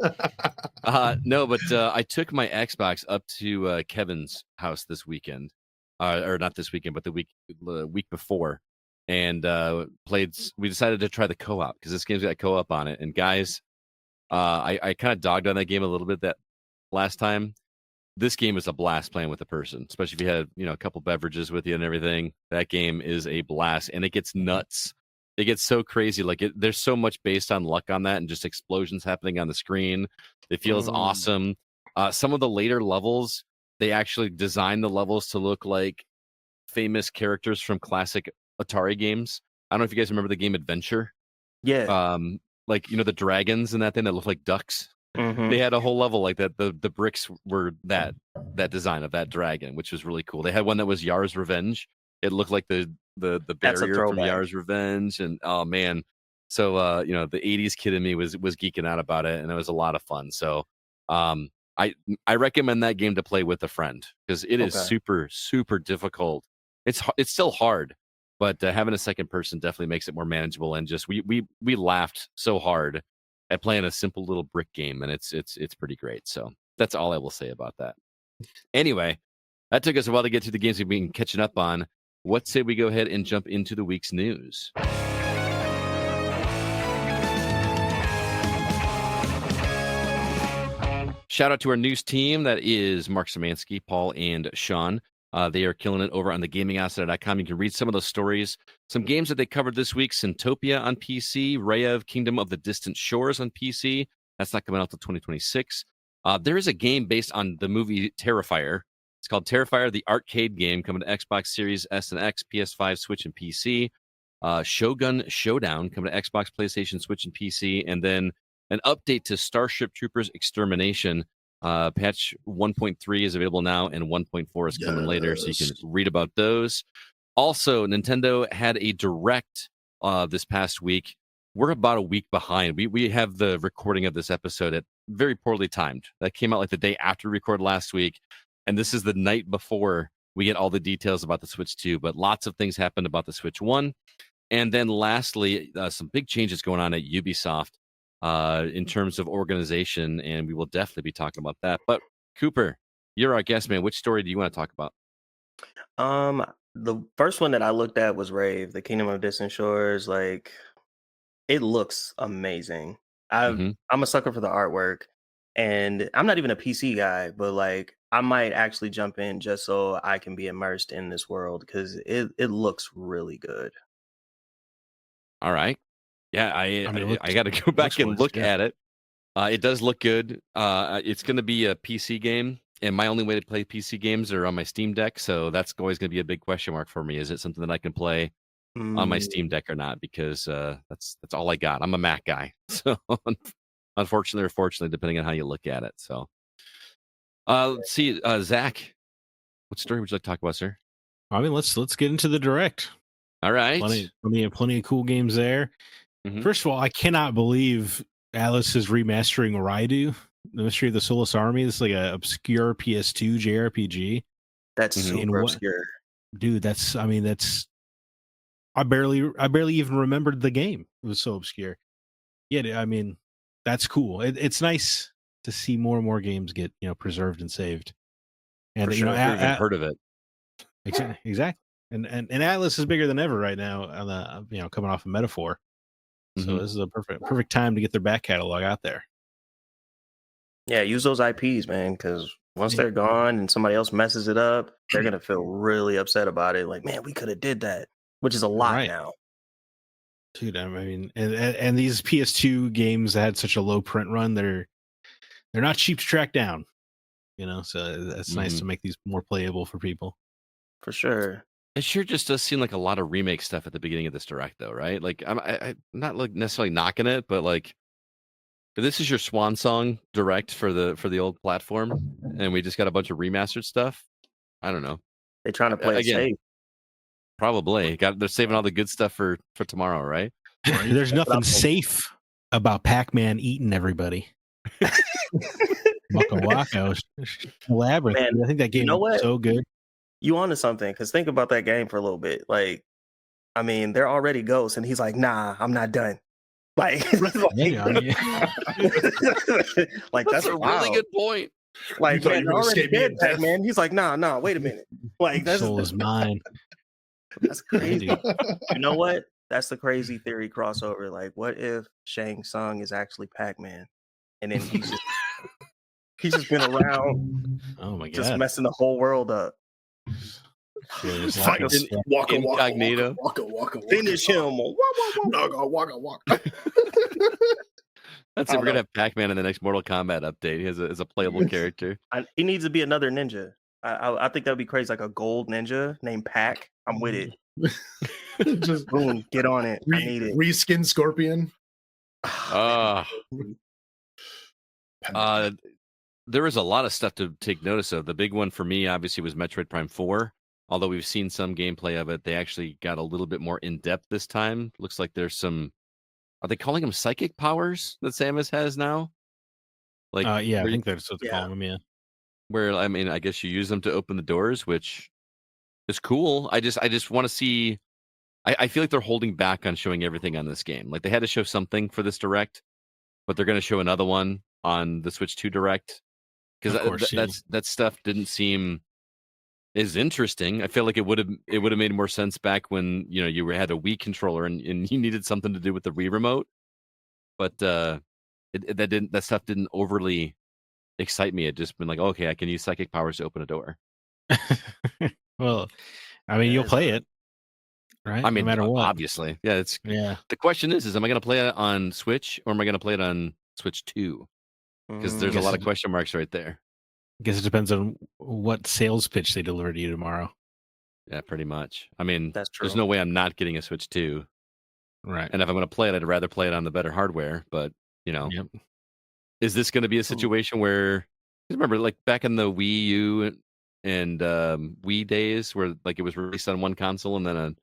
No, but I took my Xbox up to Kevin's house this weekend, or not this weekend, but the week before, and played. We decided to try the co-op because this game's got co-op on it. And guys, I kind of dogged on that game a little bit that last time. This game is a blast playing with a person, especially if you had a couple beverages with you and everything. That game is a blast, and it gets nuts. It gets so crazy. Like there's so much based on luck on that, and just explosions happening on the screen. It feels awesome. Some of the later levels, they actually designed the levels to look like famous characters from classic Atari games. I don't know if you guys remember the game Adventure. Yeah. Like the dragons and that thing that look like ducks. Mhm. They had a whole level like that. The bricks were that design of that dragon, which was really cool. They had one that was Yar's Revenge. It looked like the That's a barrier from throwback. Yar's Revenge, and oh man, so the '80s kid in me was geeking out about it, and it was a lot of fun. So I recommend that game to play with a friend because it is Okay. super difficult. It's still hard, but having a second person definitely makes it more manageable. And just we laughed so hard at playing a simple little brick game, and it's pretty great. So that's all I will say about that. Anyway, that took us a while to get to the games we've been catching up on. What say we go ahead and jump into the week's news? Shout out to our news team. That is Mark Szymanski, Paul, and Sean. They are killing it over on thegamingoutsiders.com. You can read some of those stories. Some games that they covered this week: Syntopia on PC, Reyev, Kingdom of the Distant Shores on PC. That's not coming out until 2026. There is a game based on the movie Terrifier. It's called Terrifier, the arcade game, coming to Xbox Series S and X, PS5, Switch, and PC. Shogun Showdown, coming to Xbox, PlayStation, Switch, and PC. And then an update to Starship Troopers Extermination. Patch 1.3 is available now, and 1.4 is coming later, so you can read about those. Also, Nintendo had a direct this past week. We're about a week behind. We have the recording of this episode at very poorly timed. That came out like the day after we recorded last week, and this is the night before we get all the details about the Switch 2. But lots of things happened about the Switch 1. And then lastly, some big changes going on at Ubisoft in terms of organization, and we will definitely be talking about that. But Cooper, you're our guest, man. Which story do you want to talk about? The first one that I looked at was Rave, the Kingdom of Distant Shores. Like, it looks amazing. Mhm. I'm a sucker for the artwork, and I'm not even a PC guy, but like I might actually jump in just so I can be immersed in this world because it looks really good. All right. Yeah, I mean, I got to go back and works, look yeah. at it. It does look good. It's going to be a PC game, and my only way to play PC games are on my Steam Deck, so that's always going to be a big question mark for me. Is it something that I can play on my Steam Mm, Deck or not? Because that's all I got. I'm a Mac guy, so unfortunately or fortunately, depending on how you look at it. So, let's see, Zach, what story would you like to talk about, sir? I mean, let's get into the direct. All right. Plenty of cool games there. Mhm. First of all, I cannot believe Alice is remastering Raidu, The Mystery of the Soulless Army. This is like an obscure PS2 JRPG. that's Mhm. In super what, obscure. dude? I barely even remembered the game. It was so obscure. Yeah, I mean, that's cool. It's nice to see more and more games get preserved and saved. And For you know, sure. Never even heard of it. exactly. And Atlas is bigger than ever right now. On the coming off of Metaphor. So Mhm. this is a perfect time to get their back catalog out there. Yeah, use those IPs, man, because once Yeah. they're gone and somebody else messes it up, they're gonna feel really upset about it. Like, man, we could have did that, which is a lot Right. now. Dude, I mean, and these PS2 games that had such a low print run, they're not cheap to track down. So it's nice Mhm. to make these more playable for people. For sure. It sure just does seem like a lot of remake stuff at the beginning of this direct, though, right? Like, I'm not like necessarily knocking it, but like, this is your swan song direct for the old platform, and we just got a bunch of remastered stuff. I don't know. They're trying to play it Again, safe. probably they're saving all the good stuff for tomorrow, right? Right? There's That's what nothing I'm thinking. safe about Pac-Man eating everybody. Waka Waka, Labyrinth. Man, I think that you game know is what? so good. You onto something, because think about that game for a little bit. Like, I mean, they're already ghosts, and he's like, "Nah, I'm not done." Like, Yeah, I mean, like That's a wild. really good point. Like, thought man, you they're would already escape me dead, in death? Pac-Man. He's like, nah, wait a minute. Like, that's soul is mine. that's crazy. dude. You know what? That's the crazy theory crossover. Like, what if Shang Tsung is actually Pac-Man, and then he's just been around, Oh my just god. messing the whole world up. Really just Fight. locking stuff. Waka, Incognito. waka. Finish him. Waka. That's I it. don't We're gonna know. have Pac-Man in the next Mortal Kombat update. He has a playable character. He needs to be another ninja. I think that would be crazy, like a gold ninja named Pac. I'm with it. Just Boom, get on it. I need it. reskin Scorpion. Uh, there is a lot of stuff to take notice of. The big one for me, obviously, was Metroid Prime 4. Although we've seen some gameplay of it, they actually got a little bit more in-depth this time. Looks like there's some... Are they calling them psychic powers that Samus has now? Like, Yeah, I where, think that's what they're calling them, yeah. where, I mean, I guess you use them to open the doors, which is cool. I just want to see... I feel like they're holding back on showing everything on this game. Like, they had to show something for this Direct, but they're going to show another one on the Switch 2 Direct. Because that stuff didn't seem as interesting. I feel like it would have made more sense back when you had a Wii controller and you needed something to do with the Wii remote. But that stuff didn't overly excite me. It just been like, okay, I can use psychic powers to open a door. Well, I mean, you'll play it, right? I mean, no matter what. obviously, yeah. The question is am I going to play it on Switch or am I going to play it on Switch 2? Because there's a lot of question marks right there. I guess it depends on what sales pitch they deliver to you tomorrow. Yeah, pretty much. I mean, That's true. There's no way I'm not getting a Switch 2. Right. And if I'm going to play it, I'd rather play it on the better hardware. But, Yep. Is this going to be a situation where, remember, like back in the Wii U and Wii days where like it was released on one console and then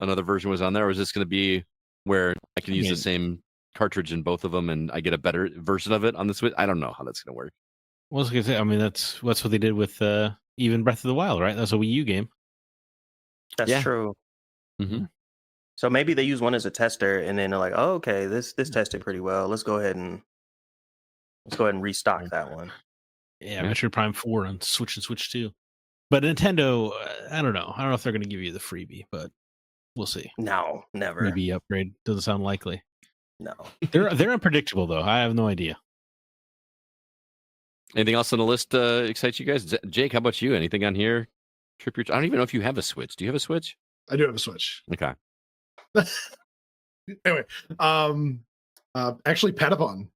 another version was on there? Or is this going to be where I can use the same cartridge in both of them and I get a better version of it on the Switch? I don't know how that's going to work. Well, I was gonna say, I mean, that's what they did with even Breath of the Wild, right? That's a Wii U game. That's true. Mm-hmm. So maybe they use one as a tester, and then they're like, "Oh, okay, this tested pretty well. Let's go ahead and restock that one." Yeah, Metroid Prime 4 on Switch and Switch 2. But Nintendo, I don't know. I don't know if they're going to give you the freebie, but we'll see. No, never. Maybe upgrade doesn't sound likely. No, they're unpredictable though. I have no idea. Anything else on the list excites you guys? Jake, how about you? Anything on here? I don't even know if you have a Switch. Do you have a Switch? I do have a Switch. Okay. Anyway, actually, Patapon.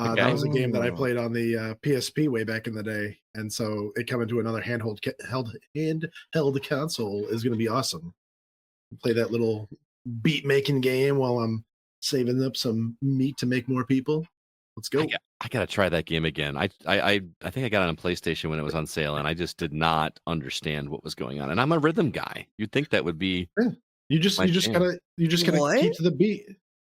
That was a game that I played on the PSP way back in the day, and so it coming to another handheld console is going to be awesome. Play that little beat making game while I'm saving up some meat to make more people. Let's go. I gotta try that game again. I think I got it on PlayStation when it was on sale, and I just did not understand what was going on. And I'm a rhythm guy. You'd think that would be you just gotta keep to the beat.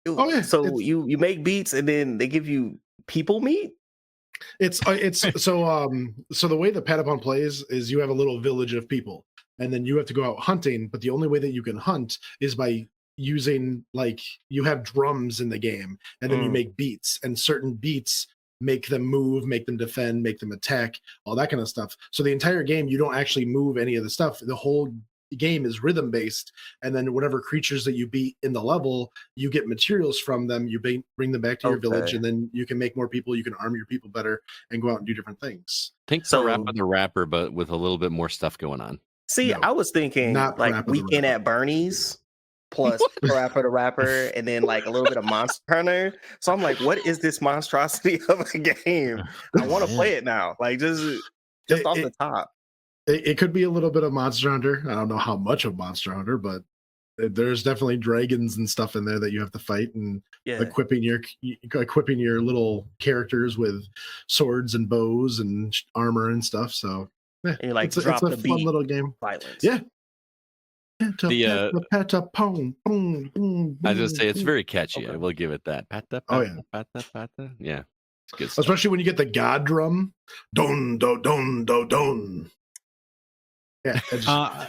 Oh yeah. So you make beats and then they give you people meat? It's so the way the Patapon plays is you have a little village of people, and then you have to go out hunting. But the only way that you can hunt is by using, like, you have drums in the game, and then you make beats, and certain beats make them move, make them defend, make them attack, all that kind of stuff. So the entire game, you don't actually move any of the stuff. The whole game is rhythm based, and then whatever creatures that you beat in the level, you get materials from them, you bring them back to your village, and then you can make more people, you can arm your people better and go out and do different things. Think so, Parappa the Rapper, but with a little bit more stuff going on. See, I was thinking not like Weekend at Bernie's plus Parappa the Rapper, and then like a little bit of Monster Hunter. So I'm like, what is this monstrosity of a game? I want to play it now, like just off the top. It could be a little bit of Monster Hunter. I don't know how much of Monster Hunter, but there's definitely dragons and stuff in there that you have to fight, and equipping your little characters with swords and bows and armor and stuff. So and you like it's a fun little game. Violence. Yeah. I was gonna say it's very catchy. Okay. I will give it that. Pata, yeah. It's good stuff. Especially when you get the god drum. Don do don do don. Yeah,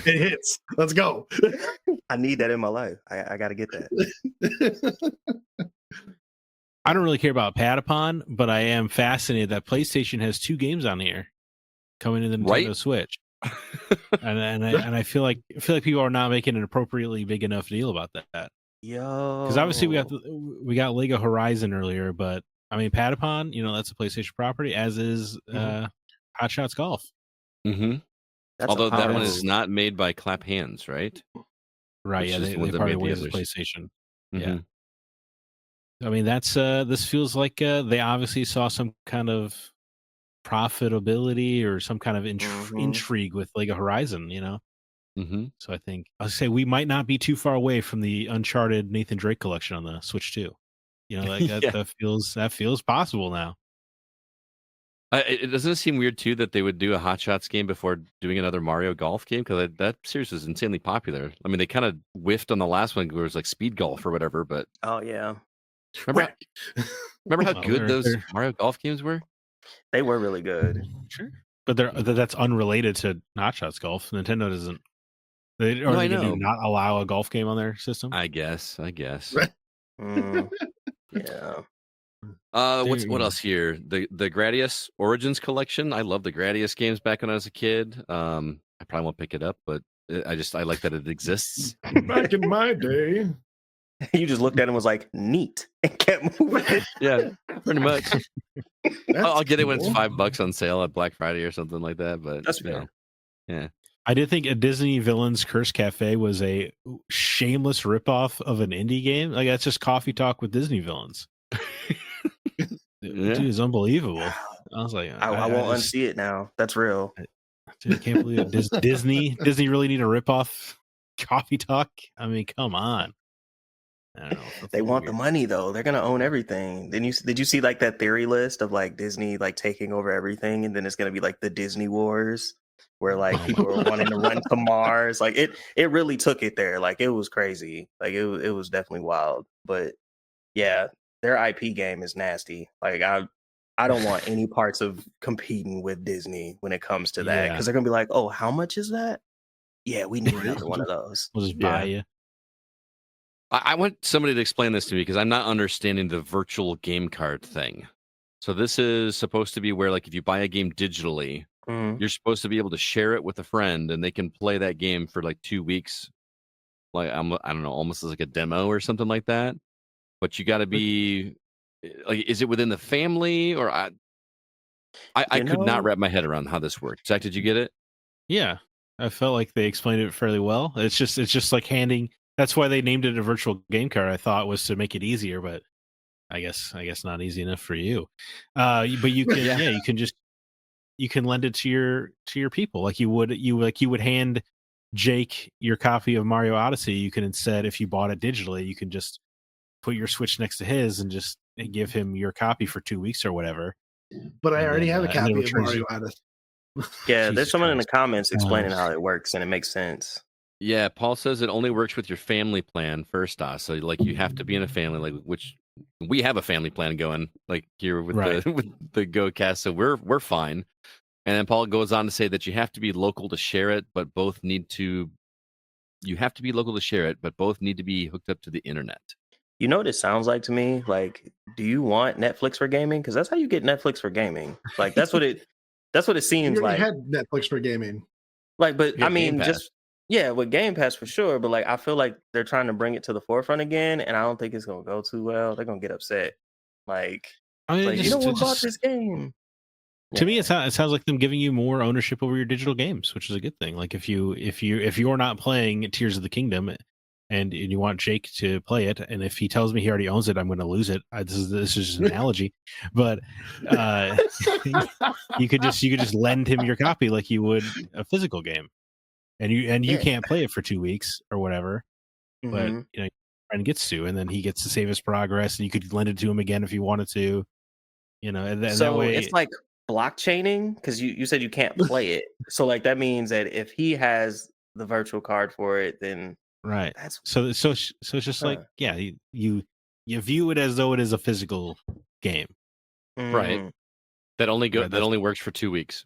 it hits. Let's go. I need that in my life. I got to get that. I don't really care about Patapon, but I am fascinated that PlayStation has 2 games on here coming to the Nintendo Right? Switch, and I feel like people are not making an appropriately big enough deal about that. Because obviously we got Lego Horizon earlier, but I mean Patapon, that's a PlayStation property, as is Hot Shots Golf. Mm-hmm. That's Although a that power one move. is not made by Clap Hands, right? Right? Which Yeah, is they the ones that parted made the ways with others. PlayStation. Mhm. Yeah. I mean, that's this feels like they obviously saw some kind of profitability or some kind of intrigue with Lego Horizon, Mm-hmm. So I think I'll say we might not be too far away from the Uncharted Nathan Drake collection on the Switch 2. Yeah. That feels possible now. Doesn't it seem weird too that they would do a Hot Shots game before doing another Mario Golf game? Because that series was insanely popular. I mean, they kind of whiffed on the last one where it was like Speed Golf or whatever. But Oh yeah, remember how Well, good those they're- Mario Golf games were? they were really good. Sure, but that's unrelated to Hot Shots Golf. Nintendo doesn't. Are No, they I going to know. not allow a golf game on their system? I guess. Mm, yeah. What else here? The Gradius Origins collection. I love the Gradius games back when I was a kid. I probably won't pick it up, but I like that it exists. Back in my day. You just looked at it and was like, neat, and kept moving. Yeah, pretty much. I'll get it when it's cool. $5 on sale at Black Friday or something like that. But That's fair. Yeah. I did think a Disney Villains Curse Cafe was a shameless ripoff of an indie game. Like that's just coffee talk with Disney villains. Dude, it's unbelievable. I was like, I won't unsee it now. That's real. Dude, I can't believe it. Disney really need to rip off coffee talk. I mean, come on. I don't know. They want the money though. They're gonna own everything. Did you see like that theory list of like Disney like taking over everything, and then it's gonna be like the Disney Wars, where like people are wanting to run to Mars. Like it really took it there. Like it was crazy. Like it was definitely wild. But yeah, their IP game is nasty. Like I don't want any parts of competing with Disney when it comes to that, because they're gonna be like, oh, how much is that? Yeah, we need another one of those. We'll just buy you. I want somebody to explain this to me because I'm not understanding the virtual game card thing. So this is supposed to be where, like, if you buy a game digitally, you're supposed to be able to share it with a friend, and they can play that game for like 2 weeks. Like I don't know, almost as like a demo or something like that. But you got to be like, is it within the family or I could not wrap my head around how this worked. Zach, did you get it? Yeah, I felt like they explained it fairly well. It's just like handing. That's why they named it a virtual game card. I thought was to make it easier, but I guess not easy enough for you. But you can you can lend it to your people like you would hand Jake your copy of Mario Odyssey. You can instead, if you bought it digitally, you can just put your Switch next to his and just give him your copy for 2 weeks or whatever. But I already have a copy of Mario Odyssey. Yeah, there's someone in the comments explaining how it works, and it makes sense. Yeah, Paul says it only works with your family plan first off. So like you have to be in a family, like, which we have a family plan going like here with the GoCast, so we're fine. And then Paul goes on to say that you have to be local to share it, but both need to be hooked up to the internet. You know what it sounds like to me? Like, do you want Netflix for gaming? Because that's how you get Netflix for gaming. Like that's what it seems like. You had Netflix for gaming. Like, but I mean, just with Game Pass for sure. But like, I feel like they're trying to bring it to the forefront again, and I don't think it's gonna go too well. They're gonna get upset. Like, I mean, you know what bought this game? To me, it sounds like them giving you more ownership over your digital games, which is a good thing. Like if you're not playing Tears of the Kingdom and you want Jake to play it, and if he tells me he already owns it, I'm going to lose it. This is just an analogy, but you could just lend him your copy like you would a physical game, and you can't play it for 2 weeks or whatever, but your friend gets to, and then he gets to save his progress, and you could lend it to him again if you wanted to, and that way it's like blockchaining, because you said you can't play it, so like that means that if he has the virtual card for it, then right. So it's just like you view it as though it is a physical game, right? That only works for 2 weeks.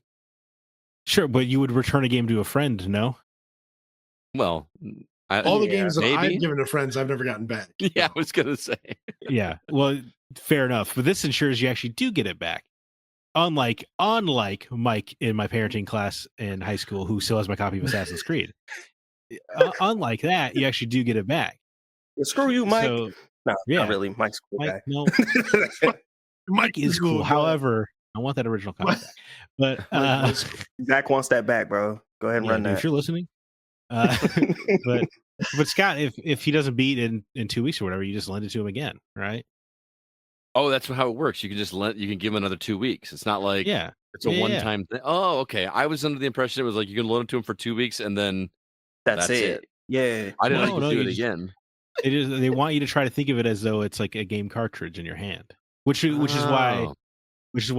Sure, but you would return a game to a friend, no? Well, All the games that maybe? I've given to friends, I've never gotten back. Yeah, I was gonna say. Yeah, well, fair enough. But this ensures you actually do get it back. Unlike Mike in my parenting class in high school, who still has my copy of Assassin's Creed. Unlike that, you actually do get it back. Screw you, Mike. So, no, yeah. not really. Mike's cool Mike, guy. no, Mike is cool. However, I want that original copy back. But Zack wants that back, bro. Go ahead and run that. If you're listening. But Scott, if he doesn't beat in 2 weeks or whatever, you just lend it to him again, right? Oh, that's how it works. You can just you can give him another 2 weeks. It's not like it's a one-time thing. Oh, okay. I was under the impression it was like you can loan it to him for 2 weeks and then that's it. Yeah, I didn't know you could do it again. It is. They want you to try to think of it as though it's like a game cartridge in your hand, which is why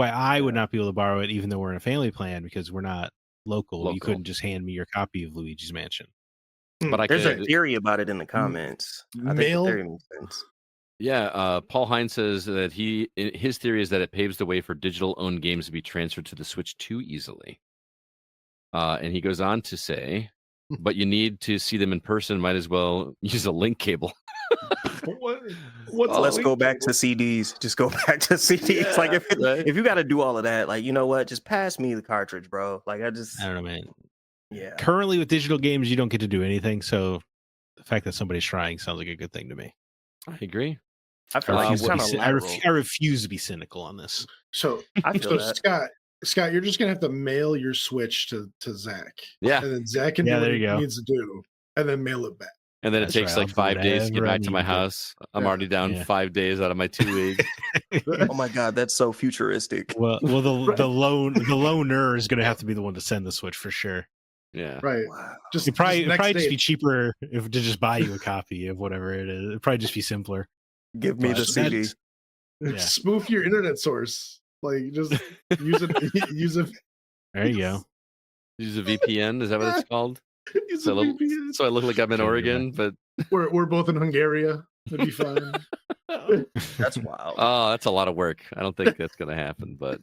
I would not be able to borrow it, even though we're in a family plan, because we're not local. You couldn't just hand me your copy of Luigi's Mansion. But there's a theory about it in the comments. I think the theory makes sense. Yeah, Paul Hines says that his theory is that it paves the way for digital-owned games to be transferred to the Switch too easily. And he goes on to say, but you need to see them in person. Might as well use a link cable. Let's go back to CDs. Just go back to CDs. Yeah, like if you got to do all of that, like, you know what? Just pass me the cartridge, bro. Like I don't know, man. Yeah. Currently with digital games, you don't get to do anything. So the fact that somebody's trying sounds like a good thing to me. I agree. I feel like I refuse to be cynical on this. So Scott, you're just gonna have to mail your Switch to Zach. Yeah, and then Zach can do what he needs to do, and then mail it back. And then it takes like 5 days to get back to my house. I'm already down 5 days out of my 2 weeks. Oh my god, that's so futuristic. Well, the loaner is gonna have to be the one to send the Switch for sure. Yeah, right. Wow. It'd probably just be cheaper to just buy you a copy of whatever it is. It'd probably just be simpler. Give me the CD. Spoof your internet source. Like just use it. There you go. Use a VPN. Is that what it's called? So I look like I'm in Oregon, but we're both in Hungary. That'd be fine. That's wild. Oh, that's a lot of work. I don't think that's gonna happen, but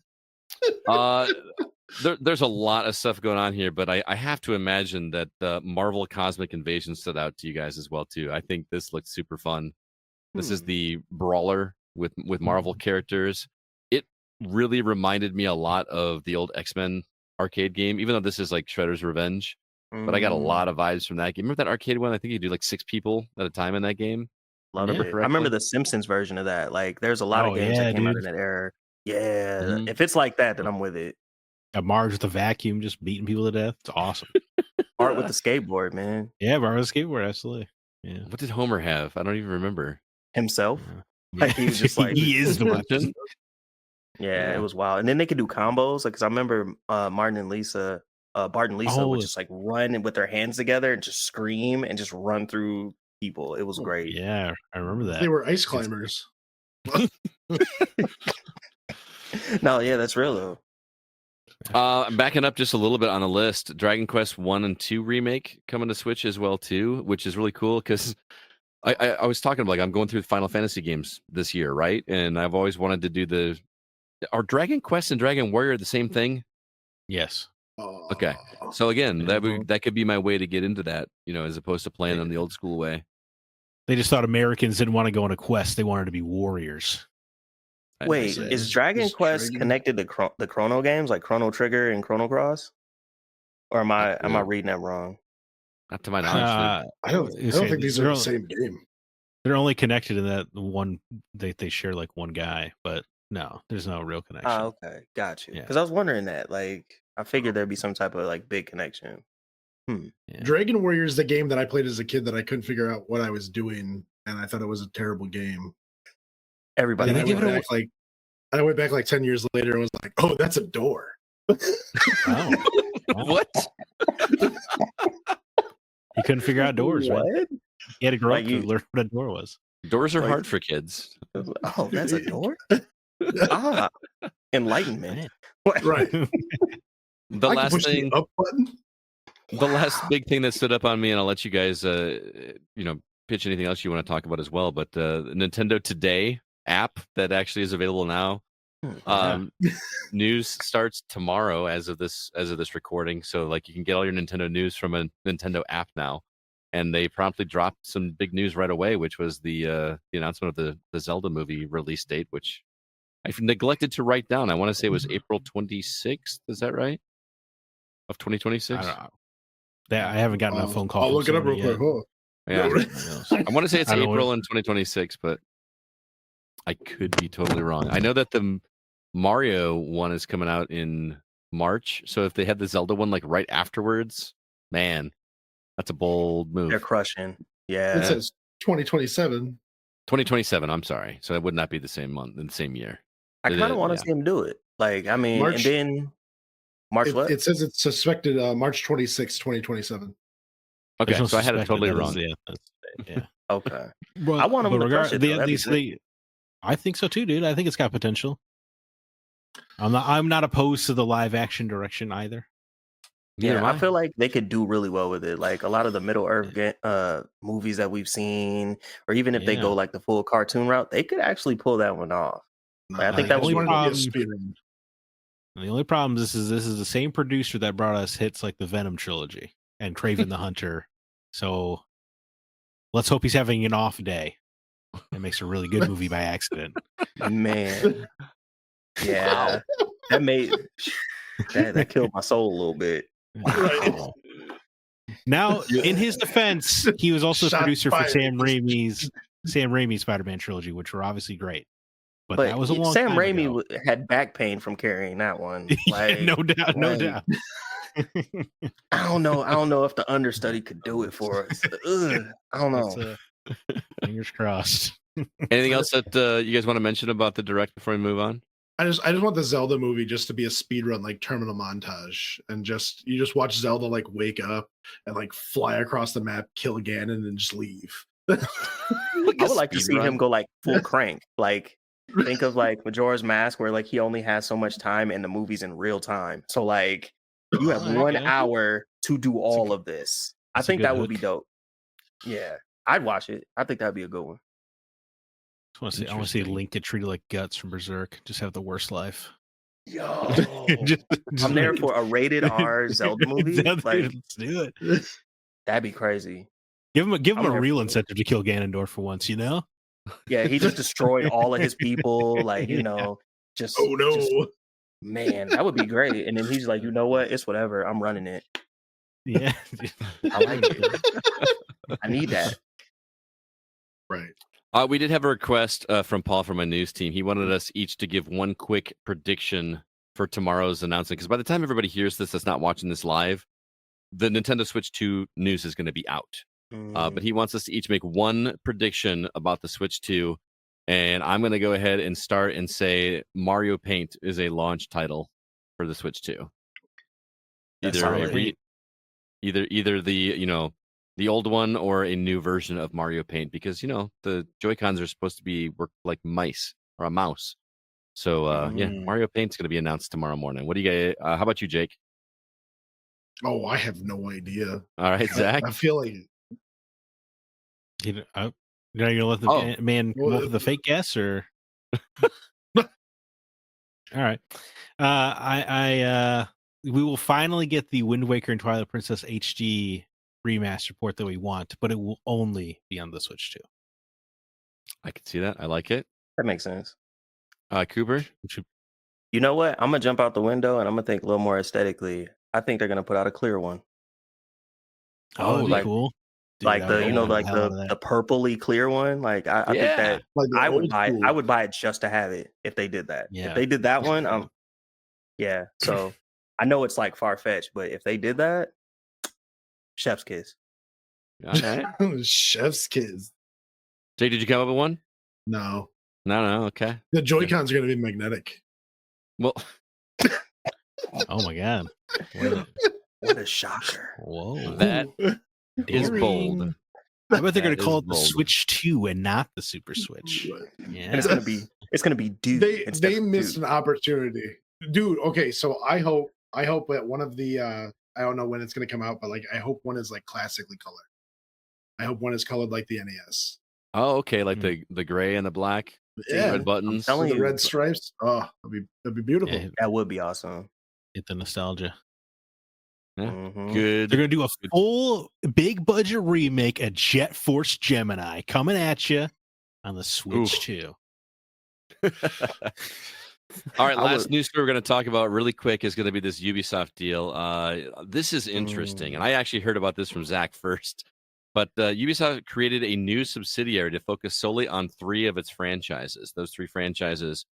there's a lot of stuff going on here. But I have to imagine that the Marvel Cosmic Invasion stood out to you guys as well too. I think this looks super fun. This is the brawler with Marvel characters. It really reminded me a lot of the old X-Men arcade game, even though this is like Shredder's Revenge. But I got a lot of vibes from that game. Remember that arcade one? I think you do like 6 people at a time in that game. I remember the Simpsons version of that. Like, there's a lot of games that came out in that era. Yeah, if it's like that, then I'm with it. Got Marge with a vacuum, just beating people to death. It's awesome. Bart with the skateboard, man. Yeah, Bart with the skateboard, absolutely. Yeah. What did Homer have? I don't even remember. Himself. Yeah. Like, he was just like he is the weapon. Yeah, it was wild. And then they could do combos, like, because I remember Bart and Lisa would just like run with their hands together and just scream and just run through people. It was great. Yeah, I remember that. They were ice climbers. No, yeah, that's real though. Backing up just a little bit on the list, Dragon Quest 1 and 2 remake coming to Switch as well too, which is really cool because I was talking about, like, I'm going through the Final Fantasy games this year, right? And I've always wanted to do are Dragon Quest and Dragon Warrior the same thing? Yes. Okay. So again, that could be my way to get into that, as opposed to playing on the old school way. They just thought Americans didn't want to go on a quest; they wanted to be warriors. Wait, is Dragon Quest connected to the Chrono games, like Chrono Trigger and Chrono Cross? Or am I reading that wrong? Not to my knowledge. I don't think these are the same game. They're only connected in that one. They share like one guy, but no, there's no real connection. Oh, okay, got you. Because I was wondering that. Like, I figured there'd be some type of like big connection. Yeah. Dragon Warrior is the game that I played as a kid that I couldn't figure out what I was doing, and I thought it was a terrible game. Everybody. I went back like 10 years later and was like, "Oh, that's a door." Oh. What? He couldn't figure out doors, what? Right? He had to grow up to learn what a door was. Doors are hard for kids. Oh, that's a door? Enlightenment. Right. The last thing, the up button. The last big thing that stood up on me, and I'll let you guys, pitch anything else you want to talk about as well. But the Nintendo Today app that actually is available now. News starts tomorrow as of this recording. So like you can get all your Nintendo news from a Nintendo app now. And they promptly dropped some big news right away, which was the announcement of the Zelda movie release date, which I've neglected to write down. I want to say it was April 26th. Is that right? Of 2026? I don't know. I haven't gotten a phone call. I'll look it up real quick. Huh? Yeah. I want to say it's April in 2026, but I could be totally wrong. I know that the Mario one is coming out in March. So if they had the Zelda one like right afterwards, man, that's a bold move. They're crushing. Yeah. It says 2027. 2027. I'm sorry. So it would not be the same month in the same year. I kind of want to see him do it. Like, I mean, March, and then March what? It says it's suspected March 26, 2027. Okay, so I had it totally wrong. Yeah. Okay. Well, I want them to crush it. I think so too, dude. I think it's got potential. I'm not opposed to the live action direction either. Yeah, I feel like they could do really well with it. Like a lot of the Middle Earth movies that we've seen, or even if they go like the full cartoon route, they could actually pull that one off. Like, I think that was the only problem. This is the same producer that brought us hits like the Venom trilogy and Kraven the Hunter. So let's hope he's having an off day. It makes a really good movie by accident. Man, yeah, that killed my soul a little bit. Wow. Now, in his defense, he was also the producer for Sam Raimi's Spider-Man trilogy, which were obviously great. But that was a long Sam time Raimi ago. had back pain from carrying that one. Like, no doubt. I don't know if the understudy could do it for us. I don't know. Fingers crossed. Anything else that you guys want to mention about the direct before we move on? I just want the Zelda movie just to be a speedrun like terminal montage, and you just watch Zelda like wake up and like fly across the map, kill Ganon, and just leave. I would like to see him go like full crank. Like think of like Majora's Mask, where like he only has so much time and the movie's in real time. So like you have 1 hour to do all of this. I think that would be dope. Yeah, I'd watch it. I think that'd be a good one. I want to see Link get treated like Guts from Berserk. Just have the worst life. Yo, I'm there for a rated R Zelda movie. Like, let's do it. That'd be crazy. Give him a real incentive to kill Ganondorf for once, you know? Yeah, he just destroyed all of his people. Like, you know, just man, that would be great. And then he's like, you know what? It's whatever. I'm running it. Yeah, I like it. I need that. Right. We did have a request from Paul from my news team. He wanted us each to give one quick prediction for tomorrow's announcement. Because by the time everybody hears this that's not watching this live, the Nintendo Switch 2 news is going to be out. But he wants us to each make one prediction about the Switch 2. And I'm going to go ahead and start and say Mario Paint is a launch title for the Switch 2. Either the the old one or a new version of Mario Paint, because the Joy-Cons are supposed to work like mice or a mouse. So Mario Paint's going to be announced tomorrow morning. What do you guys? How about you, Jake? Oh, I have no idea. All right, Zach. I feel like you're not gonna let the man come up with a fake guess, or all right. We will finally get the Wind Waker and Twilight Princess HD remaster port that we want, but it will only be on the Switch 2. I can see that. I like it. That makes sense. Cooper? You know what? I'm going to jump out the window and I'm going to think a little more aesthetically. I think they're going to put out a clear one. Oh, that'd be cool. Dude, like the purpley clear one. Like I think that like I would buy it just to have it if they did that. Yeah. If they did that one, yeah. So I know it's like far-fetched, but if they did that, chef's kiss. Okay. Chef's kiss. Jake, did you come up with one? No. Okay. The Joy-Cons are going to be magnetic. Well. Oh my god! What a shocker! Whoa, that is bold. I bet they're going to call it the Switch 2 and not the Super Switch. Yeah, and it's going to be dude. They missed an opportunity, dude. Okay, so I hope that one of the I don't know when it's going to come out, but like I hope one is like classically colored. I hope one is colored like the NES. Oh, okay, like the gray and the black. Yeah, red buttons. telling with the you, red stripes. Oh, that'd be beautiful. Yeah, that would be awesome. hit the nostalgia. Yeah. Mhm. Good. They're gonna do a full big budget remake of Jet Force Gemini coming at you on the Switch too. All right, I last would- news story we're going to talk about really quick is going to be this Ubisoft deal. This is interesting, and I actually heard about this from Zack first. But Ubisoft created a new subsidiary to focus solely on 3 of its franchises. Those 3 franchises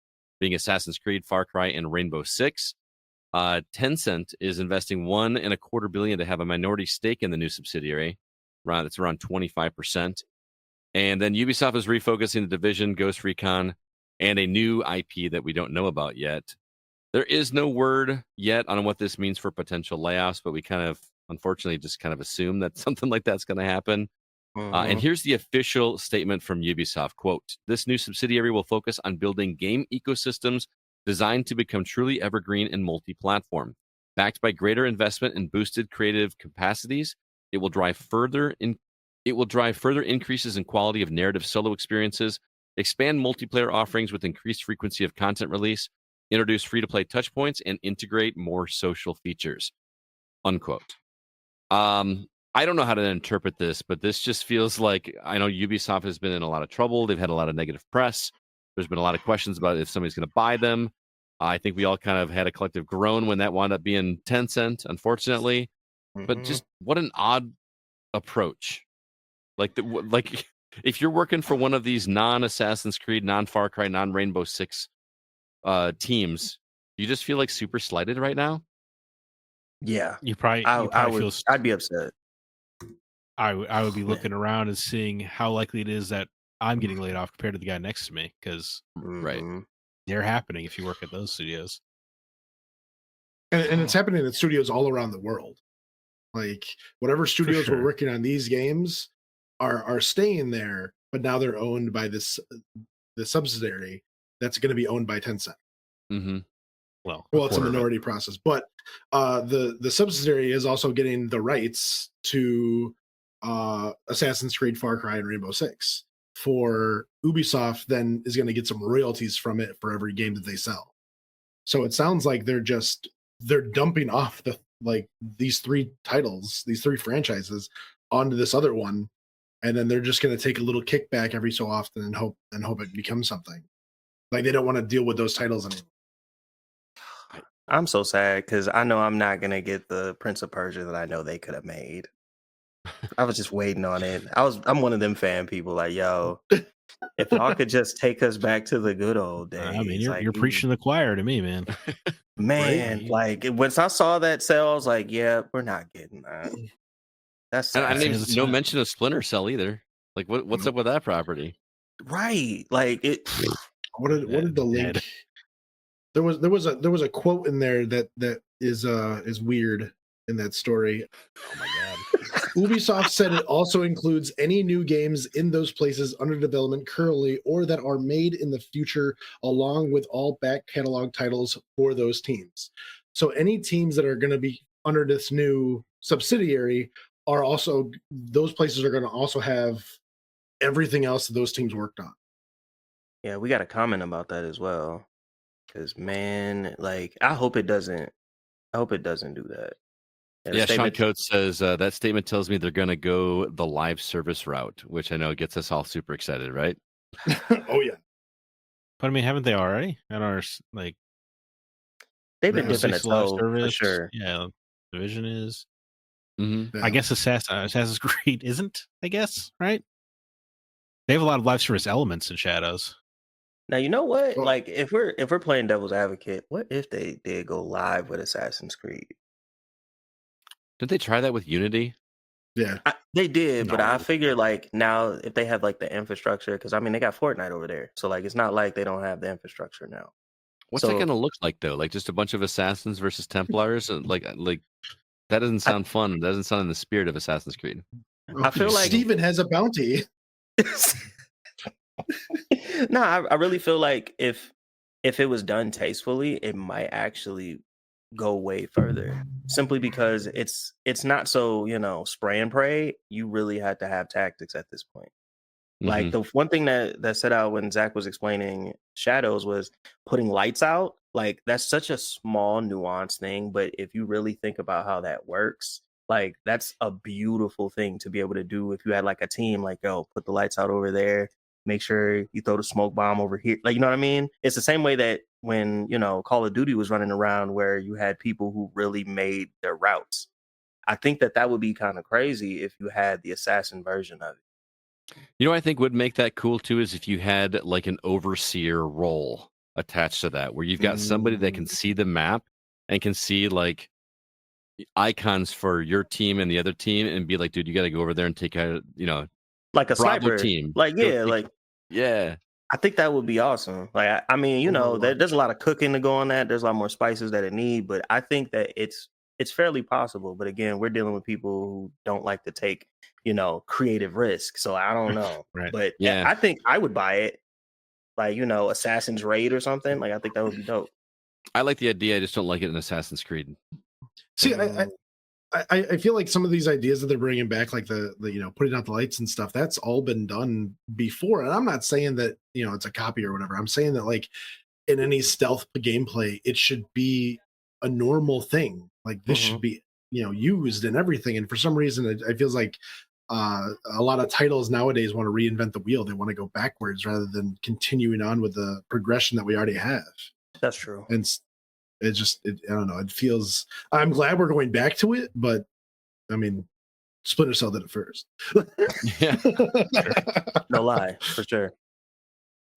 being Assassin's Creed, Far Cry, and Rainbow Six. Tencent is investing $1.25 billion to have a minority stake in the new subsidiary. It's around 25%. And then Ubisoft is refocusing the division, Ghost Recon, and a new IP that we don't know about yet. There is no word yet on what this means for potential layoffs, but we kind of, unfortunately, just kind of assume that something like that's going to happen. And here's the official statement from Ubisoft. Quote, "This new subsidiary will focus on building game ecosystems designed to become truly evergreen and multi-platform. Backed by greater investment and boosted creative capacities, it will drive further increases in quality of narrative solo experiences, expand multiplayer offerings with increased frequency of content release, introduce free-to-play touchpoints, and integrate more social features." Unquote. I don't know how to interpret this, but this just feels like, I know Ubisoft has been in a lot of trouble. They've had a lot of negative press. There's been a lot of questions about if somebody's going to buy them. I think we all kind of had a collective groan when that wound up being Tencent, unfortunately. But just what an odd approach. Like if you're working for one of these non-Assassin's Creed, non-Far Cry, non-Rainbow Six teams, you just feel like super slighted right now. Yeah, You probably I'd be upset. I would be looking around and seeing how likely it is that I'm getting laid off compared to the guy next to me, because Right. they're happening if you work at those studios. And it's happening at studios all around the world. Like whatever studios were sure. working on these games are staying there, but now they're owned by the subsidiary that's going to be owned by Tencent. Mm-hmm. Well, It's a minority process, but the subsidiary is also getting the rights to Assassin's Creed, Far Cry, and Rainbow Six. For Ubisoft, then is going to get some royalties from it for every game that they sell. So it sounds like they're dumping off these 3 titles, these 3 franchises onto this other one, and then they're just going to take a little kickback every so often and hope it becomes something. Like they don't want to deal with those titles anymore. I'm so sad because I know I'm not gonna get the Prince of Persia that I know they could have made. I was just waiting on it. I'm one of them fan people. Like, yo, if y'all could just take us back to the good old days. I mean, like, you're preaching the choir to me, man. man. Right? Like once I saw that sale, I was like, yeah, we're not getting that. That's And I sad. didn't even no mention of Splinter Cell either. Like, what's up with that property? Right. Like it. What did the link? There was a quote in there that is weird in that story. Oh my god. Ubisoft said it also includes any new games in those places under development currently or that are made in the future, along with all back catalog titles for those teams. So any teams that are going to be under this new subsidiary are also, those places are going to also have everything else that those teams worked on. Yeah, we got a comment about that as well. Because man, like I hope it doesn't do that. Yeah, Sean Coates says that statement tells me they're going to go the live service route, which I know gets us all super excited, right? Oh yeah, but I mean, haven't they already? And our like they've been dipping a toe for sure. Yeah, Division is. Mm-hmm. Yeah. I guess Assassin's Creed isn't. I guess right. They have a lot of live service elements in Shadows. Now you know what? Well, like if we're playing devil's advocate, what if they did go live with Assassin's Creed? Did they try that with Unity? Yeah, they did, but I No. figure like now if they have like the infrastructure, because I mean they got Fortnite over there, so like it's not like they don't have the infrastructure now. What's that going to look like though? Like just a bunch of assassins versus Templars? Like that doesn't sound fun. It doesn't sound in the spirit of Assassin's Creed. I feel like Steven has a bounty. No, I really feel like if it was done tastefully, it might actually go way further. Simply because it's not so spray and pray. You really had to have tactics at this point. Like Mhm. the one thing that stood out when Zach was explaining shadows was putting lights out. Like that's such a small nuanced thing, but if you really think about how that works, like that's a beautiful thing to be able to do. If you had like a team, like yo, put the lights out over there, make sure you throw the smoke bomb over here. Like you know what I mean? It's the same way that when Call of Duty was running around, where you had people who really made their routes. I think that would be kind of crazy if you had the assassin version of it. You know what I think would make that cool too is if you had like an overseer role attached to that, where you've got somebody that can Mm. see the map and can see like icons for your team and the other team and be like, dude, you got to go over there and take out, Like a Bravo sniper. team. Like, Go yeah, take, like yeah. I think that would be awesome. Like, I mean, Overwatch. there's a lot of cooking to go on that. There's a lot more spices that it need, but I think that it's fairly possible. But again, we're dealing with people who don't like to take, creative risk. So I don't know. Right. But Yeah. I think I would buy it. Like, Assassin's Raid or something. Like, I think that would be dope. I like the idea. I just don't like it in Assassin's Creed. See, Mm. I feel like some of these ideas that they're bringing back, like the putting out the lights and stuff, that's all been done before. And I'm not saying that it's a copy or whatever. I'm saying that like in any stealth gameplay, it should be a normal thing. Like this should be used in everything. And for some reason, it feels like a lot of titles nowadays want to reinvent the wheel. They want to go backwards rather than continuing on with the progression that we already have. That's true. And I don't know. It feels. I'm glad we're going back to it, but I mean, Splinter Cell did it first. Yeah. No lie, for sure.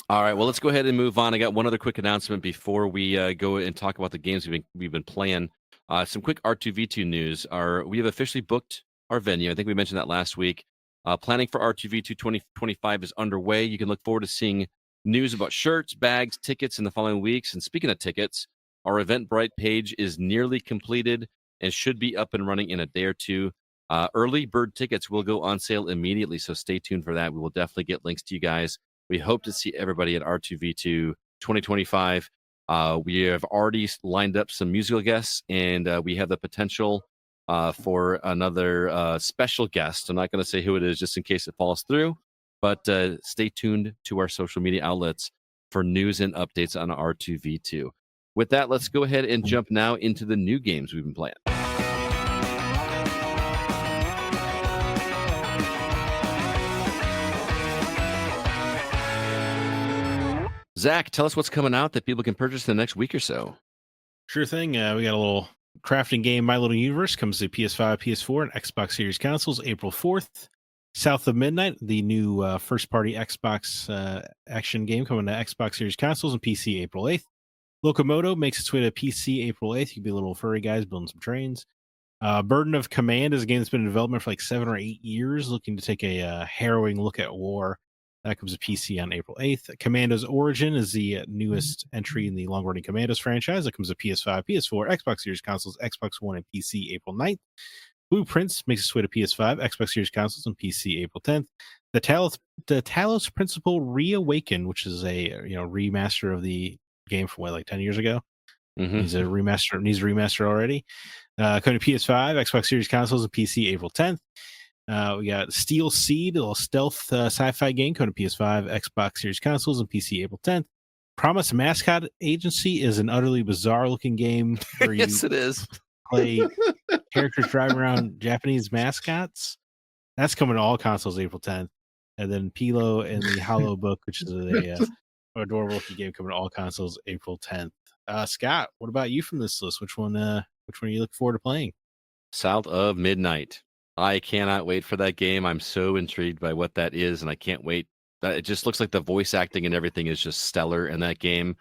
All right. Well, let's go ahead and move on. I got one other quick announcement before we go and talk about the games we've been playing. Some quick R2V2 news. We have officially booked our venue. I think we mentioned that last week. Planning for R2V2 2025 is underway. You can look forward to seeing news about shirts, bags, tickets in the following weeks. And speaking of tickets, our Eventbrite page is nearly completed and should be up and running in a day or two. Early bird tickets will go on sale immediately, so stay tuned for that. We will definitely get links to you guys. We hope to see everybody at R2V2 2025. We have already lined up some musical guests, and we have the potential for another special guest. I'm not going to say who it is just in case it falls through, but stay tuned to our social media outlets for news and updates on R2V2. With that, let's go ahead and jump now into the new games we've been playing. Zach, tell us what's coming out that people can purchase in the next week or so. Sure thing. We got a little crafting game, My Little Universe, comes to PS5, PS4, and Xbox Series consoles April 4th. South of Midnight, the new first-party Xbox action game, coming to Xbox Series consoles and PC April 8th. Locomoto makes its way to PC April 8th. You can be little furry guys building some trains. Burden of Command is a game that's been in development for like 7 or 8 years, looking to take a harrowing look at war. That comes to PC on April 8th. Commandos Origin is the newest entry in the long-running Commandos franchise. That comes to PS5, PS4, Xbox Series consoles, Xbox One, and PC April 9th. Blueprints makes its way to PS5, Xbox Series consoles, and PC April 10th. The Talos Principle Reawakened, which is a remaster of the game from like 10 years ago. Mm-hmm. Needs a remaster already. Coming to PS5, Xbox Series consoles, and PC April 10th. We got Steel Seed, a little stealth sci-fi game coming to PS5, Xbox Series consoles, and PC April 10th. Promise Mascot Agency is an utterly bizarre-looking game where you Yes, it is. play characters driving around Japanese mascots. That's coming to all consoles April 10th. And then Pilo and the Hollow Book, which is a adorable looking game, coming to all consoles April 10th. Scott, what about you from this list? Which one are you looking forward to playing? South of Midnight. I cannot wait for that game. I'm so intrigued by what that is, and I can't wait. It just looks like the voice acting and everything is just stellar in that game.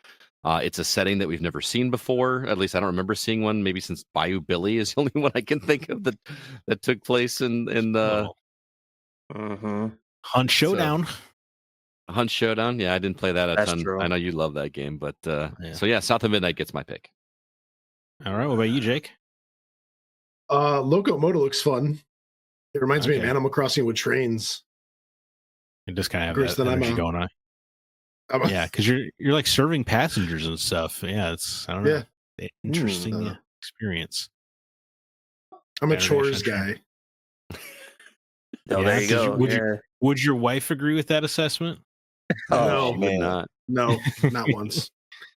It's a setting that we've never seen before. At least I don't remember seeing one. Maybe since Bayou Billy is the only one I can think of that took place in the Hunt Showdown. Hunt Showdown. Yeah, I didn't play that a That's ton. true. I know you love that game, but so yeah, South of Midnight gets my pick. All right, what about you, Jake? Locomoto looks fun. It reminds me of Animal Crossing with trains. It just kind of have that energy going on. Yeah, because you're like serving passengers and stuff. Yeah, it's I don't know. Interesting experience. I'm a chores guy. Oh, there you go. Would your wife agree with that assessment? Oh, She would not. No, not once.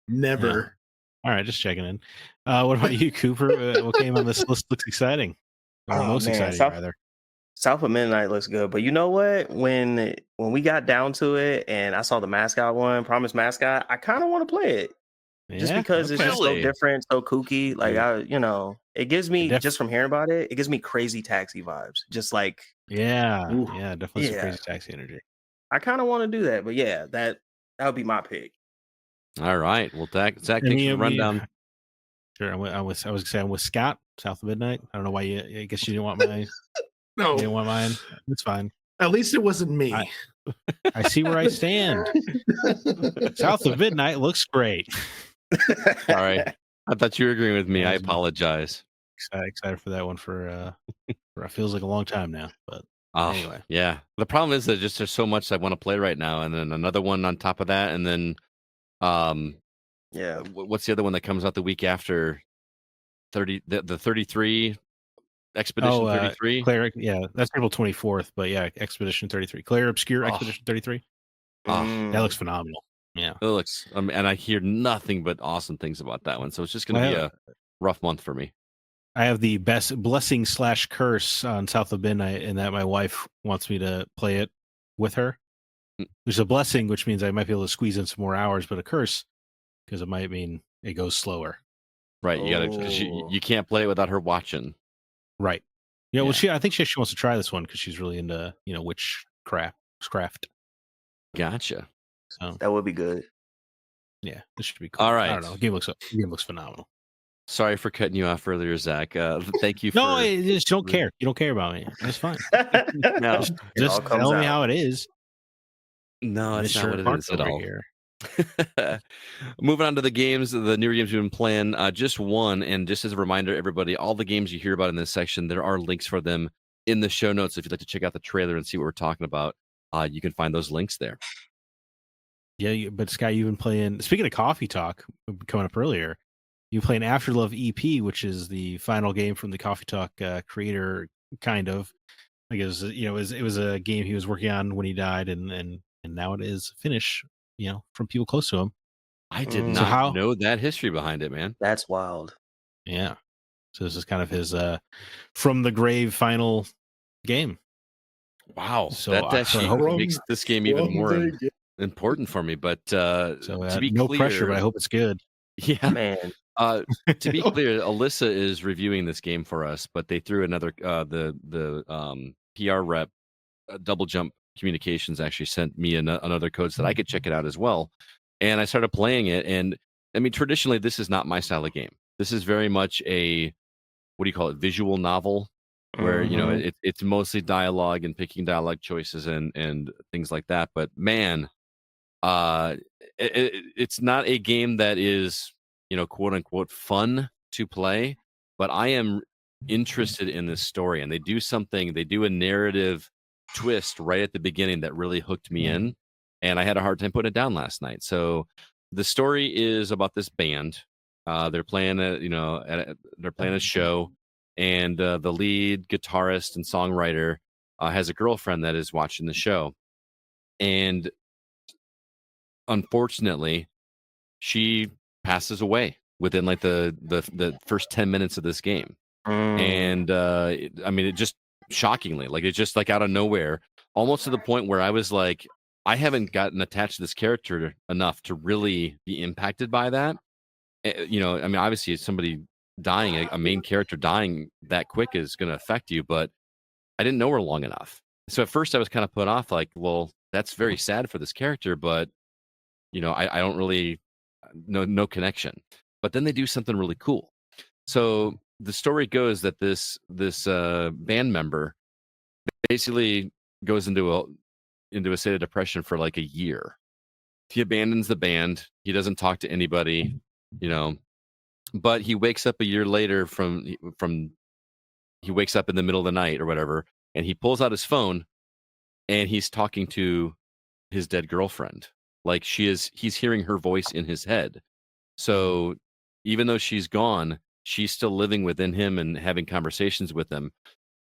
Never. All right, just checking in. What about you, Cooper? What game on this list looks exciting? Or most exciting, rather. South of Midnight looks good, but you know what? When we got down to it and I saw the mascot one, Promise Mascot, I kind of want to play it. Just because it's just so different, so kooky. Like it gives me just from hearing about it, it gives me Crazy Taxi vibes. Just like definitely some Crazy Taxi energy. I kind of want to do that, but yeah, that would be my pick. All right, well, Zach, thanks for the rundown. Sure, I was gonna say I'm with Scott, South of Midnight. I don't know why I guess you didn't want my. No, you didn't want mine. It's fine. At least it wasn't me. I see where I stand. South of Midnight looks great. All right, I thought you were agreeing with me. I apologize. Excited for that one for it feels like a long time now, but anyway. Yeah, the problem is that just there's so much I want to play right now, and then another one on top of that, and then what's the other one that comes out the week after? The 33 Expedition 33. Claire, that's April 24th, but Expedition 33. Claire Obscure Expedition 33. That looks phenomenal. Yeah, it looks. And I hear nothing but awesome things about that one. So it's just going to be a rough month for me. I have the best blessing / curse on South of Midnight, and that my wife wants me to play it with her. There's a blessing, which means I might be able to squeeze in some more hours, but a curse because it might mean it goes slower. Right, you got to. You can't play it without her watching. Right. Yeah. Well, I think she wants to try this one because she's really into witchcraft. Gotcha. So that would be good. Yeah, this should be cool. All right. I don't know. The game looks phenomenal. Sorry for cutting you off earlier, Zach. Thank you. No, I just don't care. You don't care about me. That's fine. No, just tell me how it is. No, it's not what it is at all. Here. Moving on to the games, the newer games we've been playing. Just one, and just as a reminder, everybody, all the games you hear about in this section, there are links for them in the show notes. If you'd like to check out the trailer and see what we're talking about, you can find those links there. Yeah, but Sky, you've been playing. Speaking of Coffee Talk, coming up earlier, you've been playing Afterlove EP, which is the final game from the Coffee Talk creator. Kind of, I guess it was a game he was working on when he died, and now it is finished. From people close to him. I did not know that history behind it, man. That's wild. Yeah. So this is kind of his from the grave final game. Wow. So that actually makes this game even more important for me. But to be no clear, pressure, but I hope it's good. Yeah, man. To be clear, Alyssa is reviewing this game for us, but they threw another the PR rep, Double Jump Communications, actually sent me another code so that I could check it out as well. And I started playing it. And I mean, traditionally, this is not my style of game. This is very much a, what do you call it, visual novel, where, it's mostly dialogue and picking dialogue choices and things like that. But man, it's not a game that is, quote unquote, fun to play. But I am interested in this story. And they do a narrative twist right at the beginning that really hooked me in, and I had a hard time putting it down last night. So the story is about this band. They're playing a show, and the lead guitarist and songwriter has a girlfriend that is watching the show, and unfortunately she passes away within like the first 10 minutes of this game. And I mean, it just shockingly, like, it's just like out of nowhere, almost to the point where I was like, I haven't gotten attached to this character enough to really be impacted by that. I mean, obviously somebody dying, a main character dying that quick is going to affect you, but I didn't know her long enough. So at first I was kind of put off, like, well, that's very sad for this character, but I don't really no connection. But then they do something really cool. So the story goes that this band member basically goes into a state of depression for like a year. He abandons the band. He doesn't talk to anybody, but he wakes up a year later he wakes up in the middle of the night or whatever, and he pulls out his phone and he's talking to his dead girlfriend. Like he's hearing her voice in his head. So even though she's gone, she's still living within him and having conversations with him.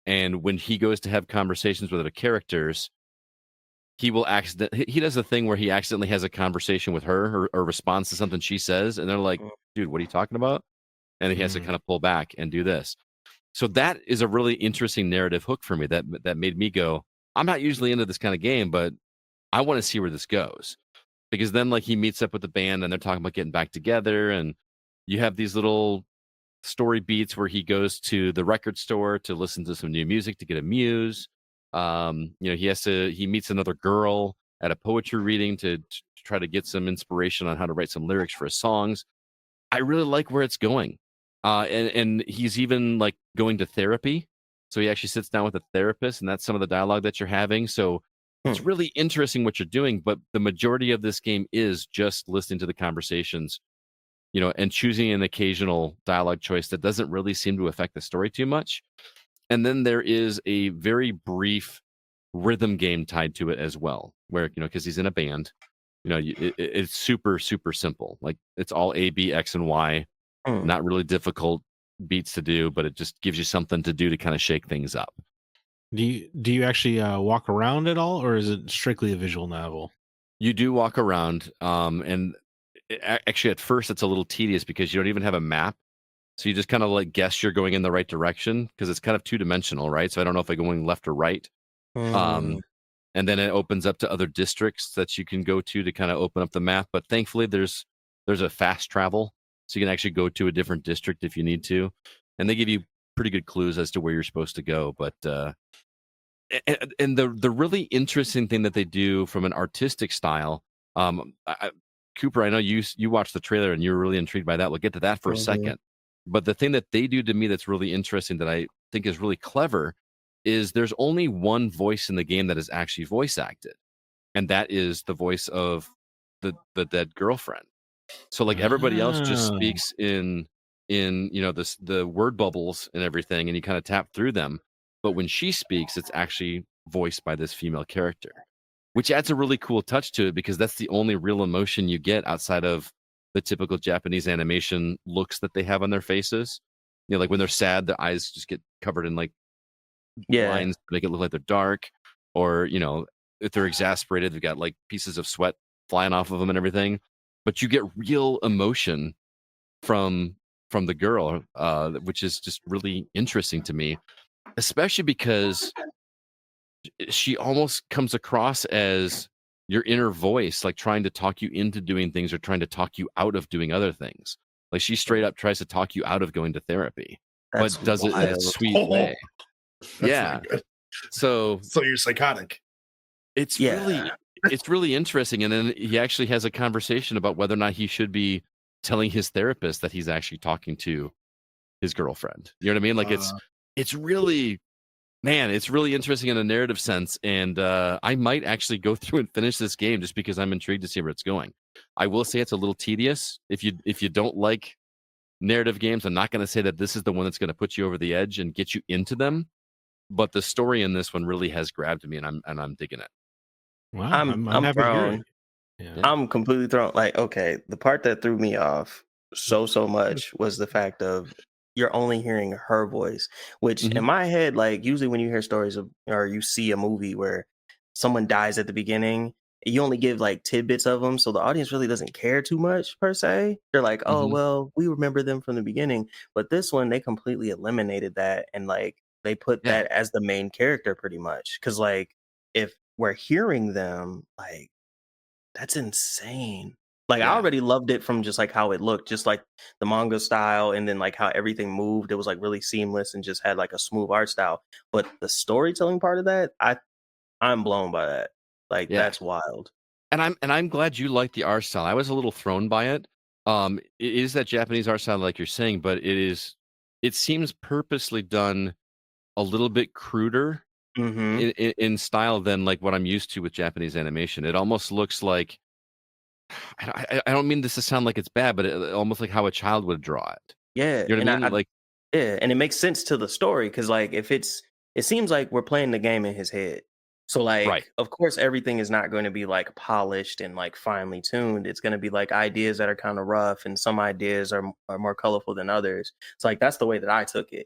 And when he goes to have conversations with other characters, he does a thing where he accidentally has a conversation with her or responds to something she says, and they're like, dude, what are you talking about? And he has to kind of pull back and do this. So that is a really interesting narrative hook for me that made me go, I'm not usually into this kind of game, but I want to see where this goes. Because then like he meets up with the band and they're talking about getting back together, and you have these little story beats where he goes to the record store to listen to some new music to get a muse. He meets another girl at a poetry reading to try to get some inspiration on how to write some lyrics for his songs. I really like where it's going. And he's even like going to therapy. So he actually sits down with a therapist, and that's some of the dialogue that you're having. So it's really interesting what you're doing, but the majority of this game is just listening to the conversations, and choosing an occasional dialogue choice that doesn't really seem to affect the story too much. And then there is a very brief rhythm game tied to it as well, where, because he's in a band, it's super, super simple. Like it's all A, B, X, and Y. Not really difficult beats to do, but it just gives you something to do to kind of shake things up. Do you actually walk around at all, or is it strictly a visual novel? You do walk around, and actually at first it's a little tedious because you don't even have a map. So you just kind of like guess you're going in the right direction because it's kind of two-dimensional, right? So I don't know if I'm going left or right. And then it opens up to other districts that you can go to kind of open up the map. But thankfully there's a fast travel. So you can actually go to a different district if you need to. And they give you pretty good clues as to where you're supposed to go. But and the really interesting thing that they do from an artistic style, Cooper, I know you watched the trailer and you were really intrigued by that. We'll get to that for a second. But the thing that they do to me that's really interesting that I think is really clever is there's only one voice in the game that is actually voice acted. And that is the voice of the dead girlfriend. So like everybody else just speaks in the word bubbles and everything, and you kind of tap through them. But when she speaks, it's actually voiced by this female character, which adds a really cool touch to it because that's the only real emotion you get outside of the typical Japanese animation looks that they have on their faces. Like when they're sad, their eyes just get covered in like lines to make it look like they're dark, or if they're exasperated, they've got like pieces of sweat flying off of them and everything. But you get real emotion from the girl, which is just really interesting to me, especially because she almost comes across as your inner voice, like trying to talk you into doing things or trying to talk you out of doing other things. Like she straight up tries to talk you out of going to therapy, but does it in a sweet way. Yeah. So you're psychotic. It's really interesting. And then he actually has a conversation about whether or not he should be telling his therapist that he's actually talking to his girlfriend. You know what I mean? Like it's really, man, it's really interesting in a narrative sense. And I might actually go through and finish this game just because I'm intrigued to see where it's going. I will say it's a little tedious. If you don't like narrative games, I'm not going to say that this is the one that's going to put you over the edge and get you into them. But the story in this one really has grabbed me, and I'm digging it. Wow, I'm happy to hear it. Yeah. I'm completely thrown. Like, okay, the part that threw me off so much was the fact of you're only hearing her voice, which in my head, like usually when you hear stories of or you see a movie where someone dies at the beginning, you only give like tidbits of them, so the audience really doesn't care too much per se. They're like, oh well, we remember them from the beginning, but this one they completely eliminated that and like they put that as the main character pretty much because like if we're hearing them, like that's insane. Like I already loved it from just like how it looked, just like the manga style, and then like how everything moved. It was like really seamless and just had like a smooth art style. But the storytelling part of that, I'm blown by that. Like that's wild. And I'm glad you like the art style. I was a little thrown by it. It is that Japanese art style, like you're saying, but it seems purposely done a little bit cruder in style than like what I'm used to with Japanese animation. It almost looks like I don't mean this to sound like it's bad, but almost like how a child would draw it. Yeah, you know what I mean? And it makes sense to the story because like if it seems like we're playing the game in his head. So like, of course, everything is not going to be like polished and like finely tuned. It's going to be like ideas that are kind of rough, and some ideas are more colorful than others. So like that's the way that I took it.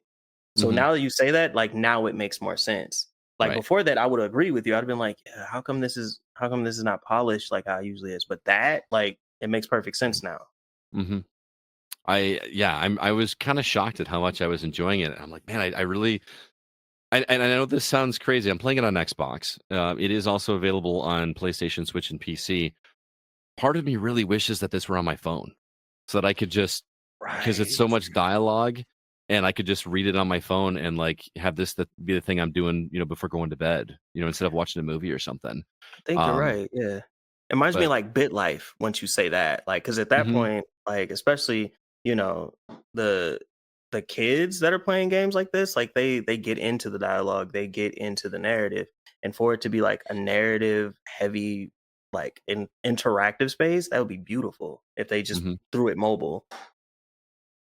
So Mhm. now that you say that, like now it makes more sense. Like Right. before that, I would agree with you. I'd have been like, yeah, how come this is not polished like how it usually is? But that, like, it makes perfect sense now. Mhm. I was kind of shocked at how much I was enjoying it. I'm like, man, I really, and I know this sounds crazy. I'm playing it on Xbox. It is also available on PlayStation, Switch, and PC. Part of me really wishes that this were on my phone, so that I could just, because it's Right. so much dialogue, and I could just read it on my phone and like have this that be the thing I'm doing, before going to bed, instead of watching a movie or something. I think you're Um, right. Yeah. It reminds me of but like Bit Life once you say that. Like, because at that mhm, point, like, especially, you know, the the kids that are playing games like this, like they get into the dialogue, they get into the narrative. And for it to be like a narrative heavy, like interactive space, that would be beautiful if they just mhm. threw it mobile.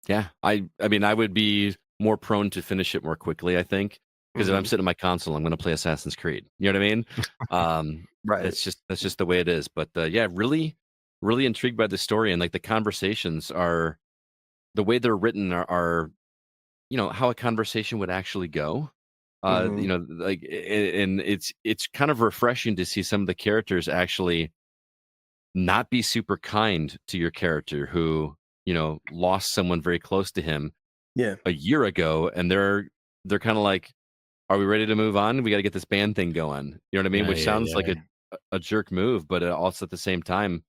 Yeah, I mean, I would be more prone to finish it more quickly, I think, because if I'm Hmm. sitting at my console, I'm going to play Assassin's Creed. You know what I mean? Right. That's just the way it is. But yeah, really, really intrigued by the story, and like the conversations are the way they're written are how a conversation would actually go. Hmm. Like, and it's kind of refreshing to see some of the characters actually not be super kind to your character who lost someone very close to him Yeah. a year ago, and they're kind of like, are we ready to move on? We got to get this band thing going. You know what I mean? Yeah, Which yeah, sounds like yeah. a jerk move, but also at the same time,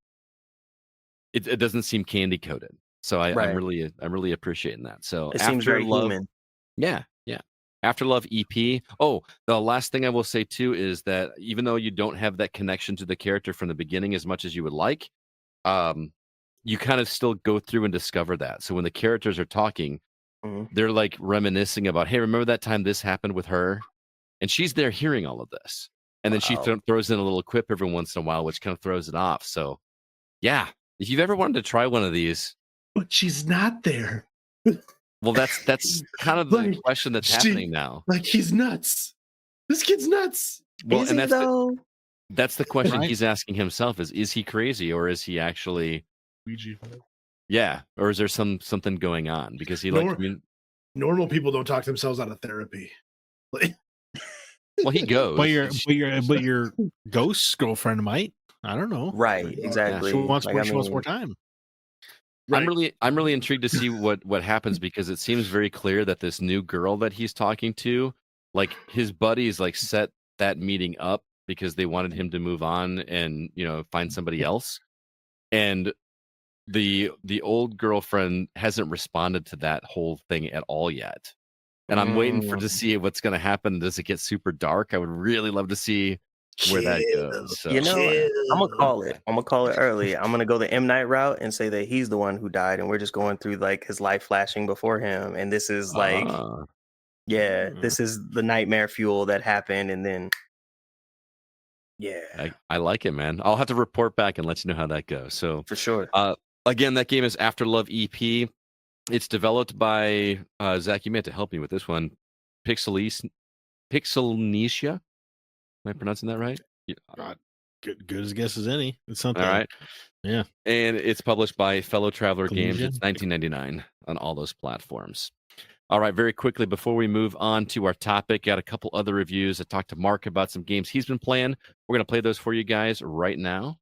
it doesn't seem candy coated. So Right. I'm really appreciating that. So It seems After very Love, human. yeah, yeah. After Love EP. Oh, the last thing I will say too is that even though you don't have that connection to the character from the beginning as much as you would like, um, you kind of still go through and discover that. So when the characters are talking, Hmm. they're like reminiscing about, hey, remember that time this happened with her? And she's there hearing all of this. And then she Wow. throws in a little quip every once in a while, which kind of throws it off. So, yeah, if you've ever wanted to try one of these, But she's not there. well, that's kind of the Like question that's she, happening now. like he's nuts. This kid's nuts. Well, Is and he though? that's the question Right. he's asking himself: is he crazy, or is he actually, Ouija. yeah, or is there something going on? Because he like Nor, normal people don't talk themselves out of therapy. Like, well, he But goes. your ghost girlfriend might. I don't know. Right. Like, Exactly. she wants Like, more. I She wants more mean, time. right. I'm really intrigued to see what happens, because it seems very clear that this new girl that he's talking to, like his buddies, like set that meeting up because they wanted him to move on and find somebody else, and the old girlfriend hasn't responded to that whole thing at all yet, and I'm waiting for to mm, see what's going to happen. Does it get super dark? I would really love to see where that goes. you So know, I'm gonna Chill. call it. I'm gonna call it early. I'm gonna go the M Night route and say that he's the one who died, and we're just going through like his life flashing before him, and this is like, ah, yeah, Mm. this is the nightmare fuel that happened, and then yeah, I like it, man. I'll have to report back and let you know how that goes. So for sure. again, that game is After Love EP. It's developed by Zach. You may have to help me with this one. Pixelnesia. Am I pronouncing that right? Yeah. God, good as guess as any. It's All something. right. Yeah. And it's published by Fellow Traveler Games. Collusion? It's $19.99 on all those platforms. All right, very quickly before we move on to our topic, got a couple other reviews. I talked to Mark about some games he's been playing. We're going to play those for you guys right now.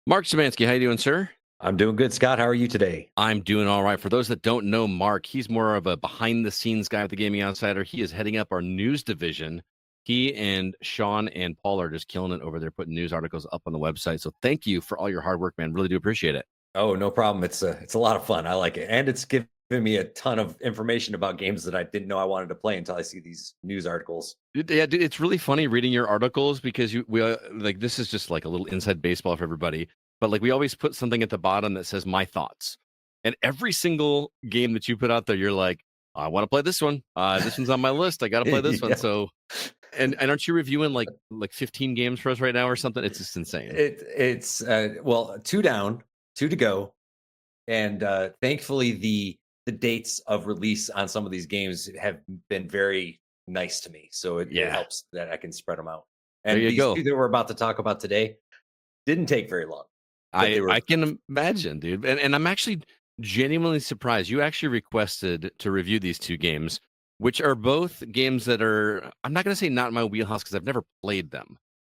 Mark Szymanski, how you doing, sir? I'm doing good, Scott. How are you today? I'm doing all right. For those that don't know Mark, he's more of a behind-the-scenes guy with the Gaming Outsider. He is heading up our news division. He and Sean and Paul are just killing it over there, putting news articles up on the website. So thank you for all your hard work, man. Really do appreciate it. Oh, no problem. It's a lot of fun. I like it, and it's given me a ton of information about games that I didn't know I wanted to play until I see these news articles. Yeah, dude, it's really funny reading your articles because we like, this is just like a little inside baseball for everybody. But like, we always put something at the bottom that says my thoughts, and every single game that you put out there, you're like, I want to play this one. This one's on my list. I got to play this one. Yeah. So, and aren't you reviewing like 15 games for us right now or something? It's just insane. It's well, 2 down, 2 to go, and thankfully the dates of release on some of these games have been very nice to me. So it Yeah. helps that I can spread them out. There And you these go. 2 that we're about to talk about today didn't take very long. But they were I can imagine, dude. And I'm actually genuinely surprised. You actually requested to review these 2 games. which are both games that are, I'm not going to say not in my wheelhouse because I've never played them,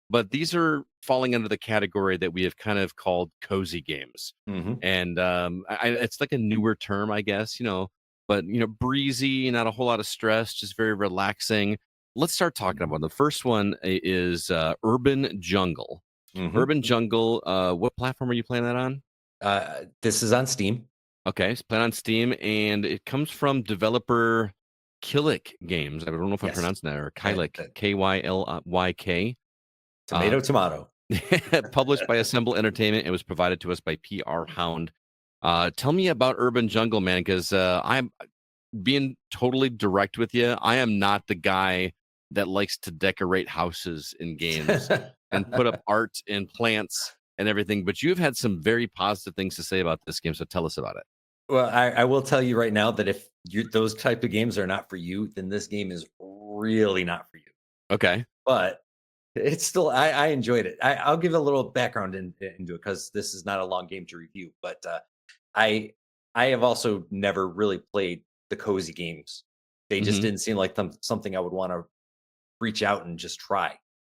but these are falling under the category that we have kind of called cozy games. Mm-hmm. And it's like a newer term, I guess, but, breezy, not a whole lot of stress, just very relaxing. Let's start talking about them. The first one is Urban Jungle. Mm-hmm. Urban Jungle, what platform are you playing that on? This is on Steam. Okay, it's playing on Steam, and it comes from developer Killik Games. I don't know if I'm Yes. pronouncing that, or Kylik, Kylyk. Tomato. Published by Assemble Entertainment. It was provided to us by PR Hound. Tell me about Urban Jungle, man, because I'm being totally direct with you. I am not the guy that likes to decorate houses in games and put up art and plants and everything, but you've had some very positive things to say about this game, so tell us about it. Well, I will tell you right now that if those type of games are not for you, then this game is really not for you. Okay. But it's still, I enjoyed it. I'll give a little background into it because this is not a long game to review. But I have also never really played the cozy games. They just didn't seem like something I would want to reach out and just try.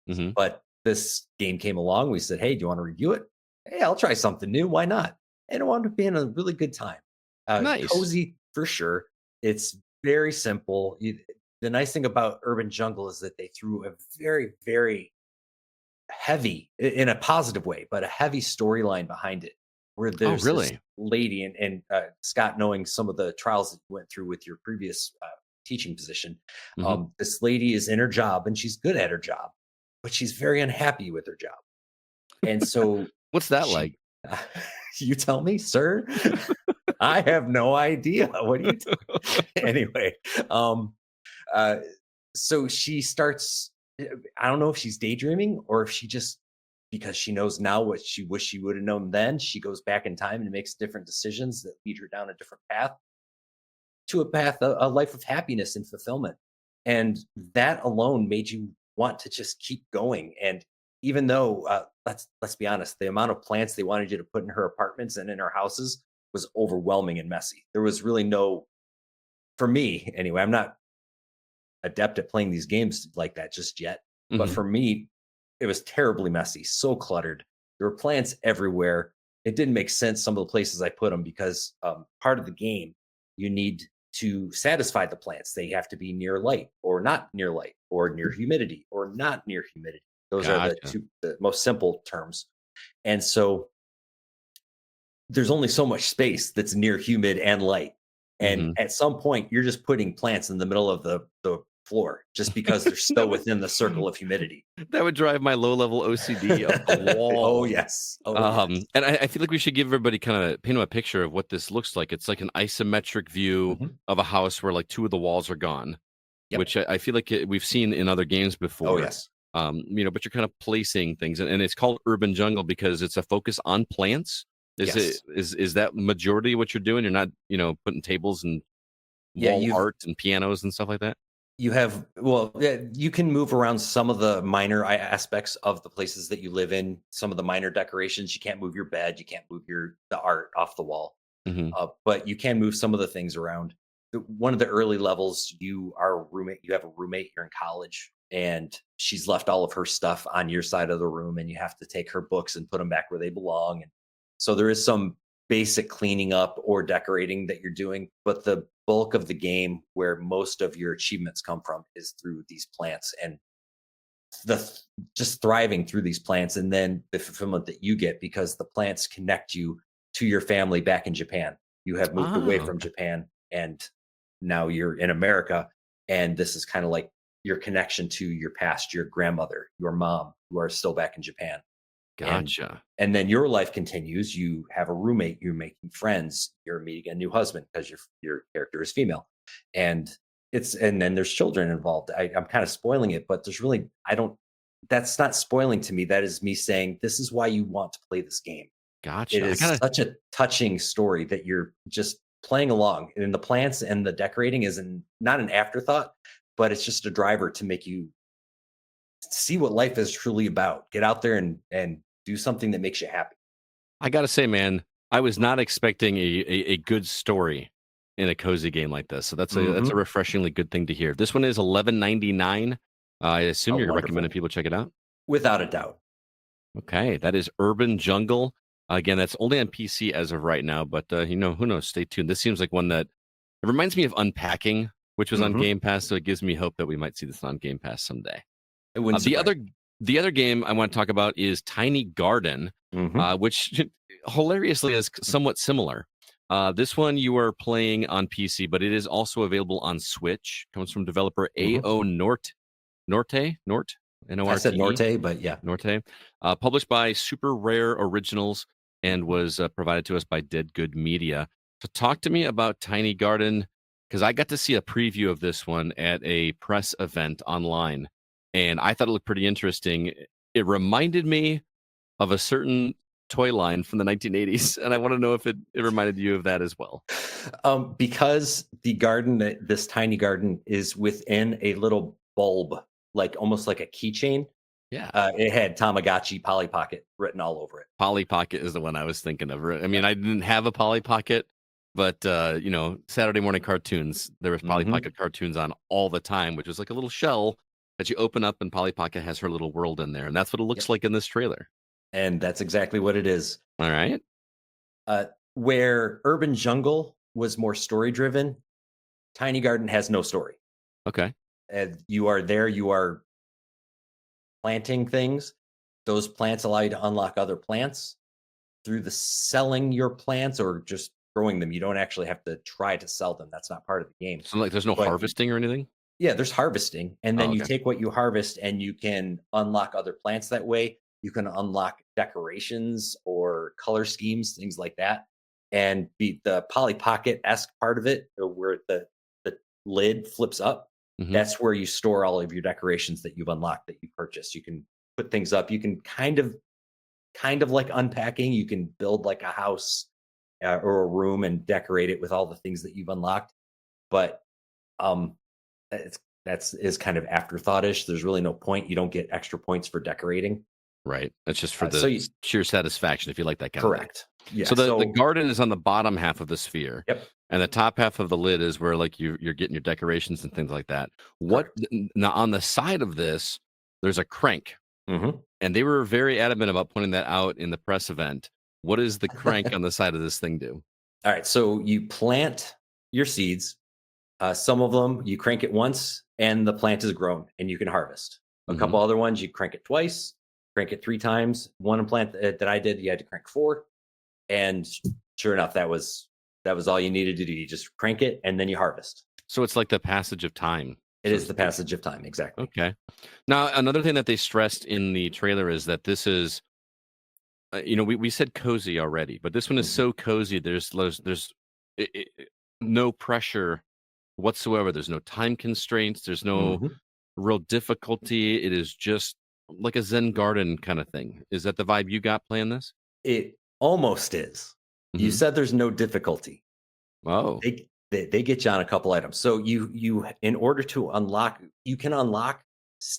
But this game came along. We said, hey, do you want to review it? Hey, I'll try something new. Why not? And it wound up being a really good time. Nice. Cozy for sure. It's very simple. The nice thing about Urban Jungle is that they threw a very, very heavy, in a positive way, but a heavy storyline behind it. Where there's this lady and Scott, knowing some of the trials that you went through with your previous teaching position, this lady is in her job and she's good at her job, but she's very unhappy with her job. And so, what's that like? You tell me, sir. I have no idea. What are you doing? Anyway, so she starts. I don't know if she's daydreaming or if she just, because she knows now what she wished she would have known then, she goes back in time and makes different decisions that lead her down a different path, to a life of happiness and fulfillment. And that alone made you want to just keep going. And even though, let's be honest, the amount of plants they wanted you to put in her apartments and in her houses was overwhelming and messy. There was really no, for me anyway, I'm not adept at playing these games like that just yet. But for me, it was terribly messy, so cluttered. There were plants everywhere. It didn't make sense, some of the places I put them, because part of the game, you need to satisfy the plants. They have to be near light or not near light, or near humidity or not near humidity. Those are the most simple terms. And so there's only so much space that's near humid and light. And at some point, you're just putting plants in the middle of the floor just because they're still within the circle of humidity. That would drive my low-level OCD up the wall. Oh, yes. And I feel like we should give everybody kind of paint them a picture of what this looks like. It's like an isometric view of a house where like two of the walls are gone, which I feel like we've seen in other games before. Oh, yes. But you're kind of placing things, and it's called Urban Jungle because it's a focus on plants. Is that majority of what you're doing? You're not, putting tables and wall art and pianos and stuff like that? You have, you can move around some of the minor aspects of the places that you live in, some of the minor decorations. You can't move your bed. You can't move the art off the wall. But you can move some of the things around. One of the early levels, you have a roommate, you're in college, and she's left all of her stuff on your side of the room, and you have to take her books and put them back where they belong. And so there is some basic cleaning up or decorating that you're doing, but the bulk of the game, where most of your achievements come from, is through these plants and just thriving through these plants, and then the fulfillment that you get because the plants connect you to your family back in Japan. You have moved away from Japan, and now you're in America, and this is kind of like your connection to your past, your grandmother, your mom, who are still back in Japan. Gotcha. And then your life continues. You have a roommate, you're making friends, you're meeting a new husband because your character is female. And then there's children involved. I'm kind of spoiling it, but that's not spoiling to me. That is me saying, this is why you want to play this game. Gotcha. It is such a touching story that you're just playing along. And the plants and the decorating is not an afterthought, but it's just a driver to make you see what life is truly about. Get out there and do something that makes you happy. I gotta say, man, I was not expecting a good story in a cozy game like this. So that's a refreshingly good thing to hear. This one is $11.99. I assume you're recommending people check it out? Without a doubt. Okay, that is Urban Jungle. Again, that's only on PC as of right now, but who knows? Stay tuned. This seems like one that it reminds me of Unpacking, which was on Game Pass, so it gives me hope that we might see this on Game Pass someday. It wouldn't the other game I want to talk about is Tiny Garden, which hilariously is somewhat similar. This one you are playing on PC, but it is also available on Switch. Comes from developer AO Norte. Norte? I said Norte, but yeah. Norte. Published by Super Rare Originals and was provided to us by Dead Good Media. So talk to me about Tiny Garden, because I got to see a preview of this one at a press event online, and I thought it looked pretty interesting. It reminded me of a certain toy line from the 1980s, and I want to know if it reminded you of that as well. Because the garden, this tiny garden, is within a little bulb, like almost like a keychain. Yeah. It had Tamagotchi Polly Pocket written all over it. Polly Pocket is the one I was thinking of. I mean, I didn't have a Polly Pocket, but Saturday morning cartoons, there was Polly Pocket cartoons on all the time, which was like a little shell that you open up, and Polly Pocket has her little world in there, and that's what it looks like in this trailer. And that's exactly what it is. All right. Where Urban Jungle was more story driven, Tiny Garden has no story. Okay. And you are there, you are planting things. Those plants allow you to unlock other plants through the selling your plants or just growing them. You don't actually have to try to sell them. That's not part of the game. So like there's no harvesting or anything? Yeah, there's harvesting. And then you take what you harvest and you can unlock other plants that way. You can unlock decorations or color schemes, things like that. And the Polly Pocket-esque part of it, where the lid flips up, that's where you store all of your decorations that you've unlocked, that you purchased. You can put things up. You can kind of like Unpacking. You can build like a house or a room and decorate it with all the things that you've unlocked. But that's kind of afterthought-ish. There's really no point. You don't get extra points for decorating. Right. That's just for the sheer satisfaction, if you like that kind of thing. Correct. Yeah. So the garden is on the bottom half of the sphere. Yep. And the top half of the lid is where like you're getting your decorations and things like that. Now on the side of this, there's a crank. And they were very adamant about pointing that out in the press event. What does the crank on the side of this thing do? All right. So you plant your seeds. Some of them you crank it once and the plant is grown and you can harvest. A couple other ones you crank it twice, crank it 3 times. One plant that I did, you had to crank 4. And sure enough, that was all you needed to do. You just crank it and then you harvest. So it's like the passage of time. It is the passage of time, exactly. Okay. Now, another thing that they stressed in the trailer is that this is, we said cozy already, but this one is so cozy. There's no pressure whatsoever. There's no time constraints. There's no real difficulty. It is just like a Zen garden kind of thing. Is that the vibe you got playing this? It almost is. You said there's no difficulty. Oh. They get you on a couple items. So you in order to unlock, you can unlock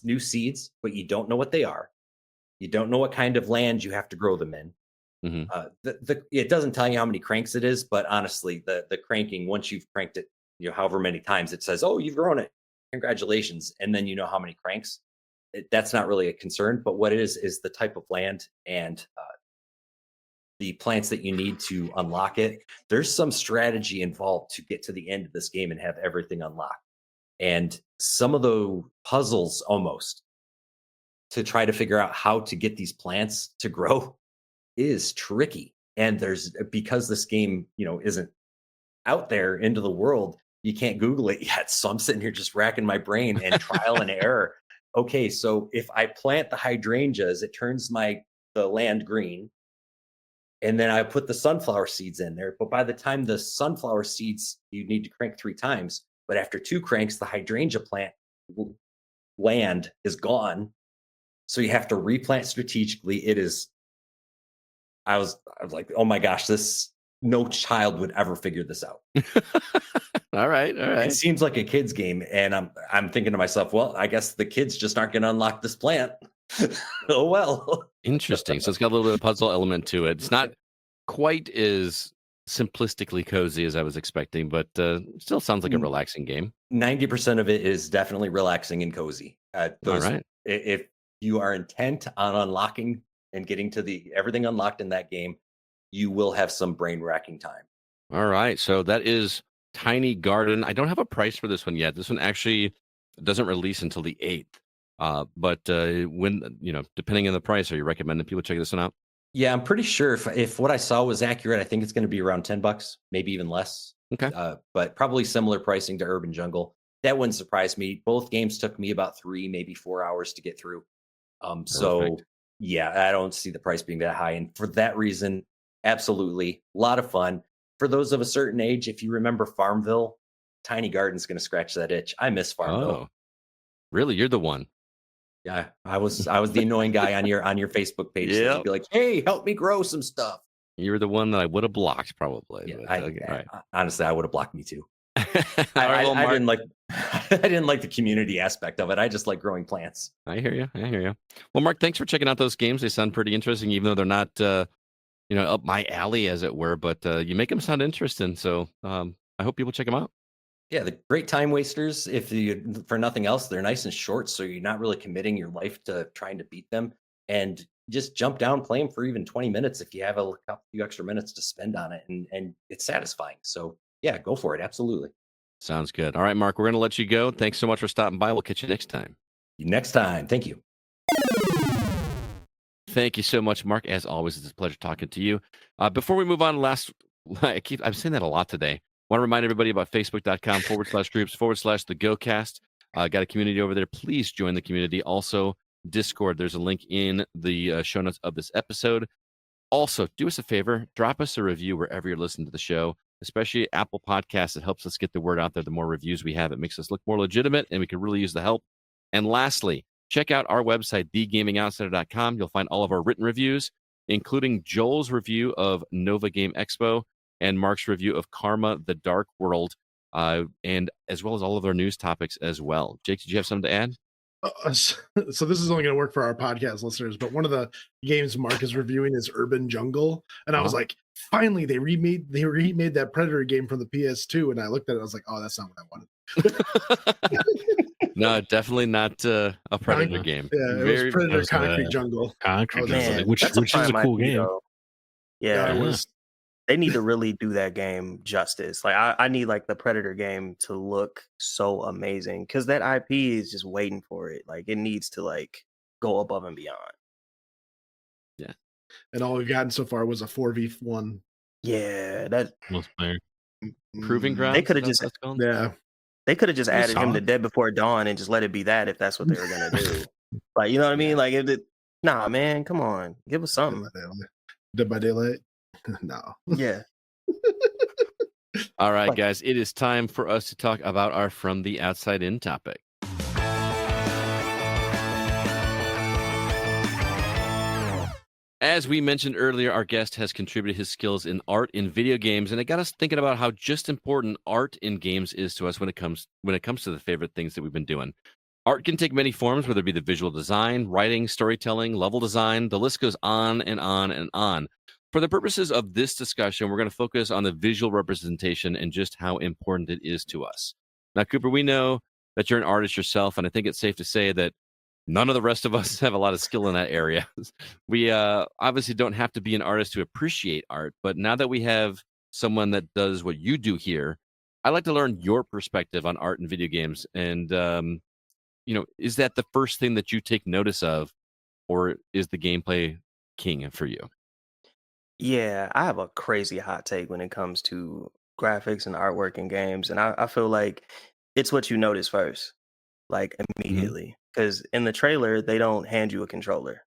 new seeds, but you don't know what they are. You don't know what kind of land you have to grow them in. It doesn't tell you how many cranks it is, but honestly, the cranking, once you've cranked it, however many times, it says, "Oh, you've grown it. Congratulations!" And then you know how many cranks. That's not really a concern, but what it is the type of land and the plants that you need to unlock it. There's some strategy involved to get to the end of this game and have everything unlocked. And some of the puzzles almost to try to figure out how to get these plants to grow is tricky. And because this game, isn't out there into the world, you can't Google it yet. So I'm sitting here just racking my brain and trial and error. Okay, so if I plant the hydrangeas, it turns the land green. And then I put the sunflower seeds in there. But by the time the sunflower seeds, you need to crank 3 times. But after 2 cranks, the hydrangea plant land is gone. So you have to replant strategically. I was like, oh my gosh, no child would ever figure this out. All right. It seems like a kid's game. And I'm thinking to myself, well, I guess the kids just aren't going to unlock this plant. Oh, well. Interesting. So it's got a little bit of puzzle element to it. It's not quite as simplistically cozy as I was expecting, but still sounds like a relaxing game. 90% of it is definitely relaxing and cozy. All right. If you are intent on unlocking and getting to everything unlocked in that game, you will have some brain racking time. All right. So that is Tiny Garden. I don't have a price for this one yet. This one actually doesn't release until the 8th. But when, depending on the price, are you recommending people check this one out? Yeah, I'm pretty sure if what I saw was accurate, I think it's going to be around $10, maybe even less. Okay. But probably similar pricing to Urban Jungle. That wouldn't surprise me. Both games took me about 3, maybe 4 hours to get through. So yeah, I don't see the price being that high. And for that reason, absolutely a lot of fun. For those of a certain age, if you remember Farmville, Tiny Garden's going to scratch that itch. I miss Farmville. Oh, really? You're the one. Yeah, I was the annoying guy on your Facebook page. Yep. You'd be like, "Hey, help me grow some stuff." You were the one that I would have blocked, probably. Yeah, But, okay, all right. honestly, I would have blocked me too. All right, well, I Mark, didn't like I didn't like the community aspect of it. I just like growing plants. I hear you. Well, Mark, thanks for checking out those games. They sound pretty interesting, even though they're not, up my alley, as it were. But you make them sound interesting. So I hope people check them out. Yeah, the great time wasters. If you, for nothing else, they're nice and short, so you're not really committing your life to trying to beat them. And just jump down, play them for even 20 minutes if you have a few extra minutes to spend on it, and it's satisfying. So yeah, go for it. Absolutely. Sounds good. All right, Mark, we're going to let you go. Thanks so much for stopping by. We'll catch you next time. Next time. Thank you. Thank you so much, Mark. As always, it's a pleasure talking to you. Before we move on, I'm saying that a lot today. Want to remind everybody about facebook.com/groups/the GoCast. Got a community over there. Please join the community. Also, Discord. There's a link in the show notes of this episode. Also, do us a favor. Drop us a review wherever you're listening to the show, especially Apple Podcasts. It helps us get the word out there. The more reviews we have, it makes us look more legitimate, and we can really use the help. And lastly, check out our website, thegamingoutsider.com. You'll find all of our written reviews, including Joel's review of Nova Game Expo and Mark's review of Karma: The Dark World, and as well as all of our news topics as well. Jake, did you have something to add? So this is only going to work for our podcast listeners, but one of the games Mark is reviewing is Urban Jungle, and I was like, finally, they remade that Predator game from the PS2, and I looked at it, I was like, oh, that's not what I wanted. No, definitely not a Predator game. Yeah, it was Predator Concrete Jungle. Concrete Man, Jungle, which is a cool game. Yeah, it was. They need to really do that game justice. Like I need like the Predator game to look so amazing because that IP is just waiting for it. Like it needs to like go above and beyond. Yeah. And all we've gotten so far was a 4v1. Yeah, that Multiplayer. Proving ground. They could have just They could have just added him to Dead Before Dawn and just let it be that if that's what they were gonna do. Like you know what I mean? Like nah, man, come on, give us something. Dead by Daylight. No. Yeah. All right, guys, it is time for us to talk about our From the Outside In topic. As we mentioned earlier, our guest has contributed his skills in art in video games, and it got us thinking about how just important art in games is to us when it comes to the favorite things that we've been doing. Art can take many forms, whether it be the visual design, writing, storytelling, level design. The list goes on and on and on. For the purposes of this discussion, we're going to focus on the visual representation and just how important it is to us. Now, Cooper, we know that you're an artist yourself, and I think it's safe to say that none of the rest of us have a lot of skill in that area. We obviously don't have to be an artist to appreciate art, but now that we have someone that does what you do here, I'd like to learn your perspective on art in video games. And, is that the first thing that you take notice of, or is the gameplay king for you? Yeah, I have a crazy hot take when it comes to graphics and artwork in games. And I feel like it's what you notice first, like immediately. Because in the trailer, they don't hand you a controller.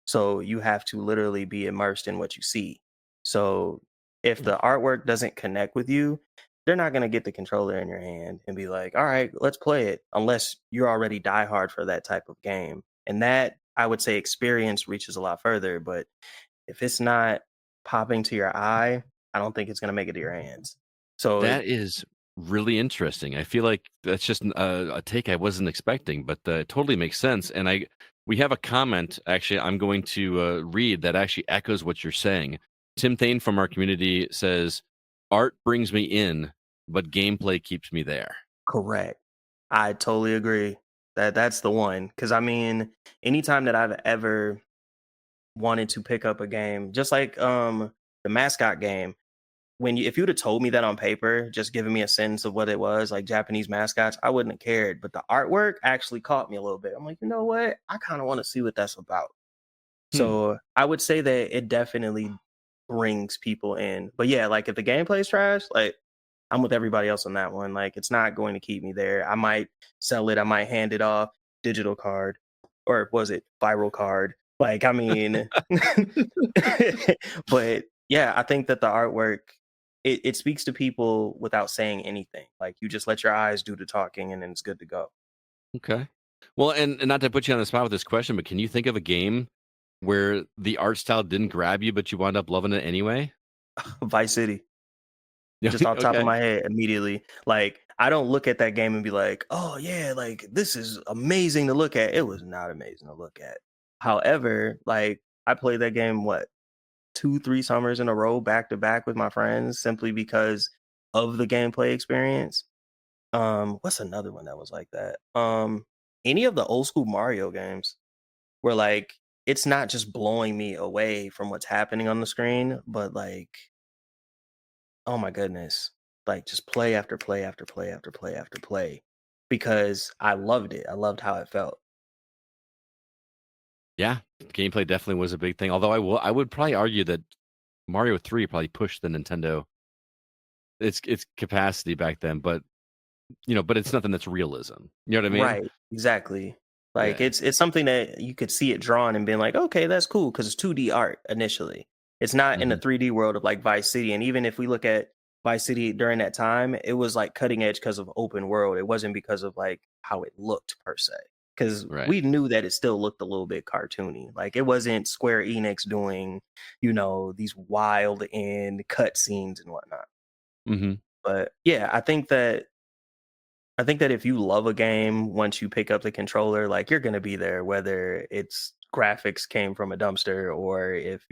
So you have to literally be immersed in what you see. So if the artwork doesn't connect with you, they're not going to get the controller in your hand and be like, all right, let's play it, unless you're already diehard for that type of game. And that, I would say, experience reaches a lot further. But if it's not popping to your eye, I don't think it's going to make it to your hands. So that is really interesting. I feel like that's just a take I wasn't expecting, but it totally makes sense. And we have a comment, actually, I'm going to read that actually echoes what you're saying. Tim Thane from our community says, art brings me in, but gameplay keeps me there. Correct. I totally agree. That's the one. Because I mean, anytime that I've ever wanted to pick up a game, just like the mascot game, if you'd have told me that on paper, just giving me a sense of what it was, like Japanese mascots, I wouldn't have cared. But the artwork actually caught me a little bit. I'm like, you know what? I kind of want to see what that's about. So I would say that it definitely brings people in. But yeah, like if the gameplay's trash, like I'm with everybody else on that one. Like it's not going to keep me there. I might sell it. I might hand it off, digital card, or was it viral card? Like, I mean, but yeah, I think that the artwork, it speaks to people without saying anything. Like you just let your eyes do the talking and then it's good to go. Okay. Well, and not to put you on the spot with this question, but can you think of a game where the art style didn't grab you, but you wound up loving it anyway? Vice City. Just off the top of my head immediately. Like, I don't look at that game and be like, oh yeah, like this is amazing to look at. It was not amazing to look at. However, like I played that game, 2-3 summers in a row back to back with my friends simply because of the gameplay experience. What's another one that was like that? Any of the old school Mario games where like it's not just blowing me away from what's happening on the screen, but like, oh my goodness, like just play after play after play after play after play because I loved it. I loved how it felt. Yeah, gameplay definitely was a big thing. Although I would probably argue that Mario 3 probably pushed the Nintendo its capacity back then, but but it's nothing that's realism. You know what I mean? Right, exactly. Like Yeah. it's something that you could see it drawn and being like, okay, that's cool because it's 2D art initially. It's not in the 3D world of like Vice City. And even if we look at Vice City during that time, it was like cutting edge because of open world. It wasn't because of like how it looked per se. Because Right. we knew that it still looked a little bit cartoony. Like it wasn't Square Enix doing, these wild end cut scenes and whatnot. Mm-hmm. But yeah, I think that if you love a game, once you pick up the controller, like you're gonna be there, whether it's graphics came from a dumpster or if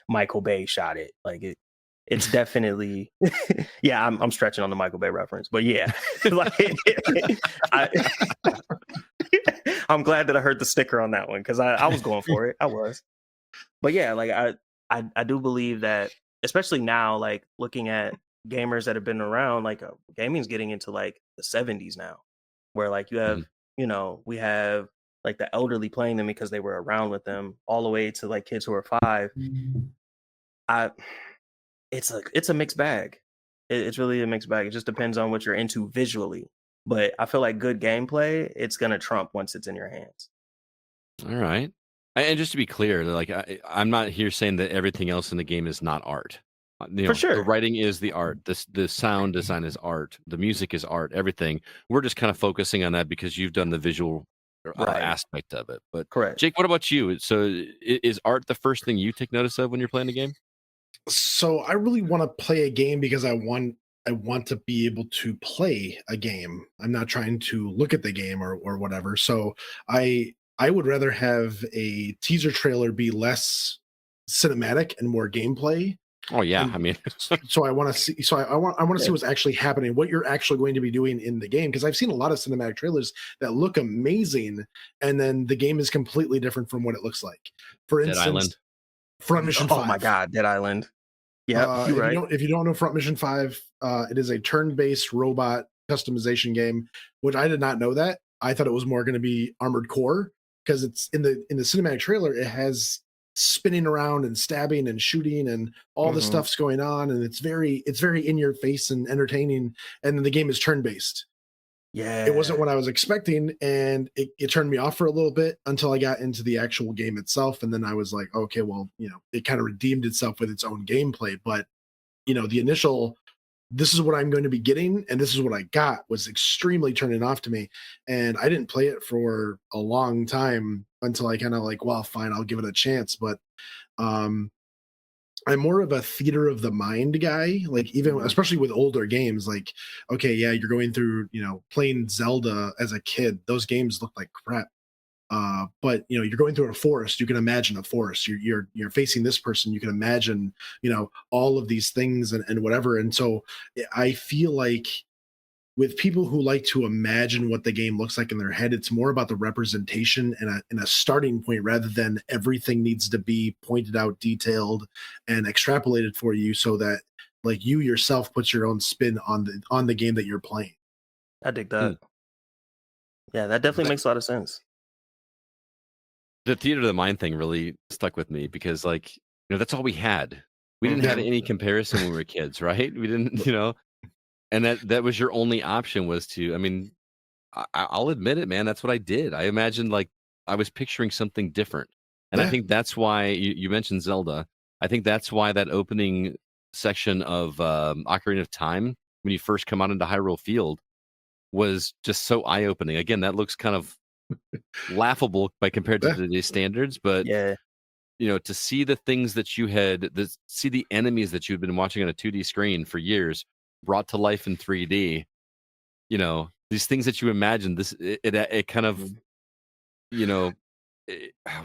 Michael Bay shot it. Like it's definitely yeah. I'm stretching on the Michael Bay reference, but yeah, like I'm glad that I heard the sticker on that one because I was going for it. I was, but yeah, like I do believe that, especially now, like looking at gamers that have been around, like gaming's getting into like the 70s now, where like you have, we have like the elderly playing them because they were around with them, all the way to like kids who are 5. It's a mixed bag. It's really a mixed bag. It just depends on what you're into visually. But I feel like good gameplay, it's gonna trump once it's in your hands. All right. And just to be clear, like I'm not here saying that everything else in the game is not art. For sure. The writing is the art. The sound design is art. The music is art. Everything. We're just kind of focusing on that because you've done the visual aspect of it. But correct. Jake, what about you? So is art the first thing you take notice of when you're playing a game? So I really want to play a game because I want to be able to play a game. I'm not trying to look at the game or whatever. So I would rather have a teaser trailer be less cinematic and more gameplay. Oh yeah, And I mean, so I want to see. So I want to see what's actually happening, what you're actually going to be doing in the game. Because I've seen a lot of cinematic trailers that look amazing, and then the game is completely different from what it looks like. For Dead instance, Island. Front Mission 5. Oh my God, Dead Island. Yeah, you're right. If you don't know Front Mission 5, it is a turn-based robot customization game, which I did not know that. I thought it was more going to be Armored Core because it's in the cinematic trailer. It has spinning around and stabbing and shooting and all the stuff's going on, and it's very in your face and entertaining. And then the game is turn-based. Yeah, it wasn't what I was expecting, and it turned me off for a little bit until I got into the actual game itself, and then I was like, okay, well, it kind of redeemed itself with its own gameplay. But the initial, this is what I'm going to be getting, and this is what I got, was extremely turning off to me, and I didn't play it for a long time until I kind of like, well, fine, I'll give it a chance. But I'm more of a theater of the mind guy, like even especially with older games, like, okay, yeah, you're going through, playing Zelda as a kid. Those games look like crap. But you know, you're going through a forest. You can imagine a forest. You're facing this person. You can imagine, you know, all of these things and whatever. And so I feel like with people who like to imagine what the game looks like in their head, it's more about the representation and a starting point rather than everything needs to be pointed out, detailed, and extrapolated for you, so that like you yourself puts your own spin on the game that you're playing. I dig that. Yeah, that definitely makes a lot of sense. The theater of the mind thing really stuck with me because, like, you know, that's all we had. We didn't have any comparison when we were kids, right? We didn't, you know, and that was your only option was to. I mean, I'll admit it, man. That's what I did. I imagined like I was picturing something different, and I Yeah. think that's why you mentioned Zelda. I think that's why that opening section of Ocarina of Time, when you first come out into Hyrule Field, was just so eye opening. Again, that looks kind of laughable by compared to Yeah. today's standards, but Yeah, you know, to see the things that you had, see the enemies that you'd been watching on a 2D screen for years brought to life in 3D, you know, these things that you imagined, it kind of, you know,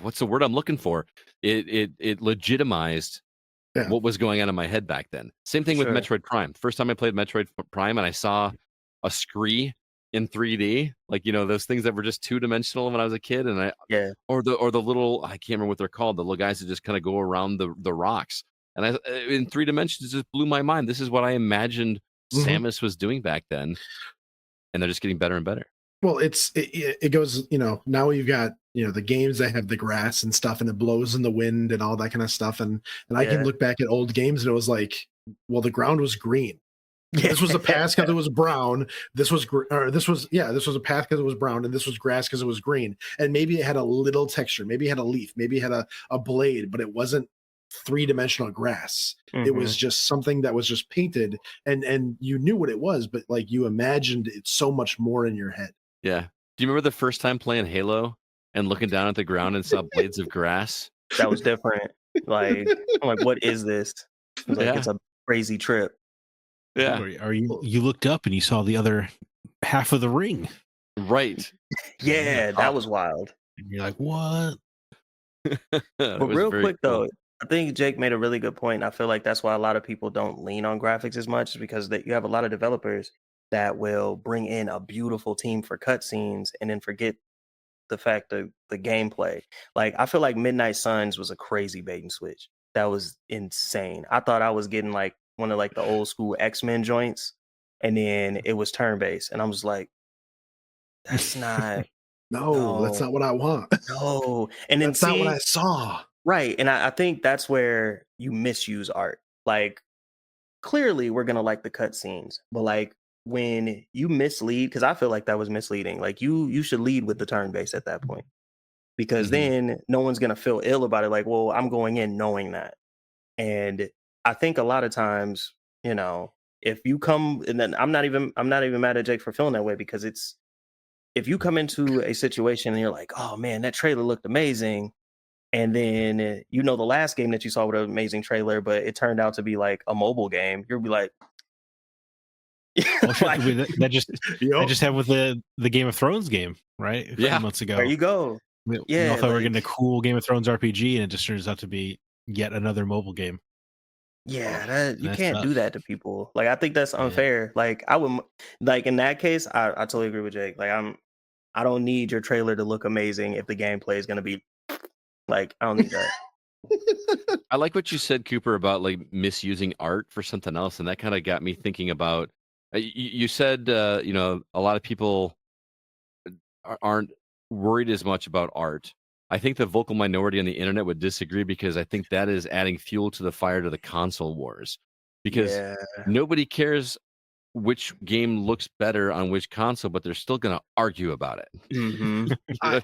what's the word I'm looking for? It legitimized Yeah. what was going on in my head back then. Same thing with Sure. Metroid Prime. First time I played Metroid Prime and I saw a scree in 3D, like, you know, those things that were just two-dimensional when I was a kid, and Yeah. or the little, I can't remember what they're called, the little guys that just kind of go around the rocks, and I in 3 dimensions just blew my mind. This is what I imagined Mhm. Samus was doing back then, and they're just getting better and better. Well, it goes, you know, now you've got, you know, the games that have the grass and stuff and it blows in the wind and all that kind of stuff. And I can Yeah. look back at old games and it was like, well, the ground was green. Yeah. This was a path because it was brown. This was this was a path because it was brown, and this was grass because it was green. And maybe it had a little texture, maybe it had a leaf, maybe it had a blade, but it wasn't three-dimensional grass. It was just something that was just painted, and you knew what it was, but like you imagined it so much more in your head. Yeah. Do you remember the first time playing Halo and looking down at the ground and saw blades of grass? That was different. Like, I'm like, what is this? It was like, Yeah. it's a crazy trip. Yeah. Or you looked up and you saw the other half of the ring. Right. Yeah, that was wild. And you're like, what? That But was real very quick cool. though, I think Jake made a really good point. I feel like that's why a lot of people don't lean on graphics as much, is because you have a lot of developers that will bring in a beautiful team for cutscenes and then forget the fact of the gameplay. Like, I feel like Midnight Suns was a crazy bait and switch. That was insane. I thought I was getting like one of like the old school X-Men joints, and then it was turn-based, and I was like, that's not No, that's no, not what I want. no. And then That's not what see, I saw. right, and I think that's where you misuse art. Like, clearly we're gonna like the cutscenes, but like when you mislead, because I feel like that was misleading. Like you should lead with the turn base at that point, because Mhm. then no one's gonna feel ill about it. Like, well, I'm going in knowing that. And I think a lot of times, you know, if you come, and then I'm not even mad at Jake for feeling that way, because it's, if you come into a situation and you're like, oh man, that trailer looked amazing, and then you know the last game that you saw with an amazing trailer, but it turned out to be like a mobile game, you'll be like, Well, shit, like, that just Yup. happened with the Game of Thrones game, right? A few Yeah. months ago. there you go. We Yeah, all thought we were like- getting a cool Game of Thrones RPG, and it just turns out to be yet another mobile game. Yeah, that you That's can't do tough. that to people. Like, I think that's unfair. Like, I would, like, in that case, I totally agree with Jake. Like, I don't need your trailer to look amazing if the gameplay is gonna be like, I don't need that. I like what you said, Cooper, about like misusing art for something else, and that kind of got me thinking about. You said, you know, a lot of people aren't worried as much about art. I think the vocal minority on the internet would disagree, because I think that is adding fuel to the fire to the console wars, because Yeah, nobody cares which game looks better on which console, but they're still going to argue about it. hmm I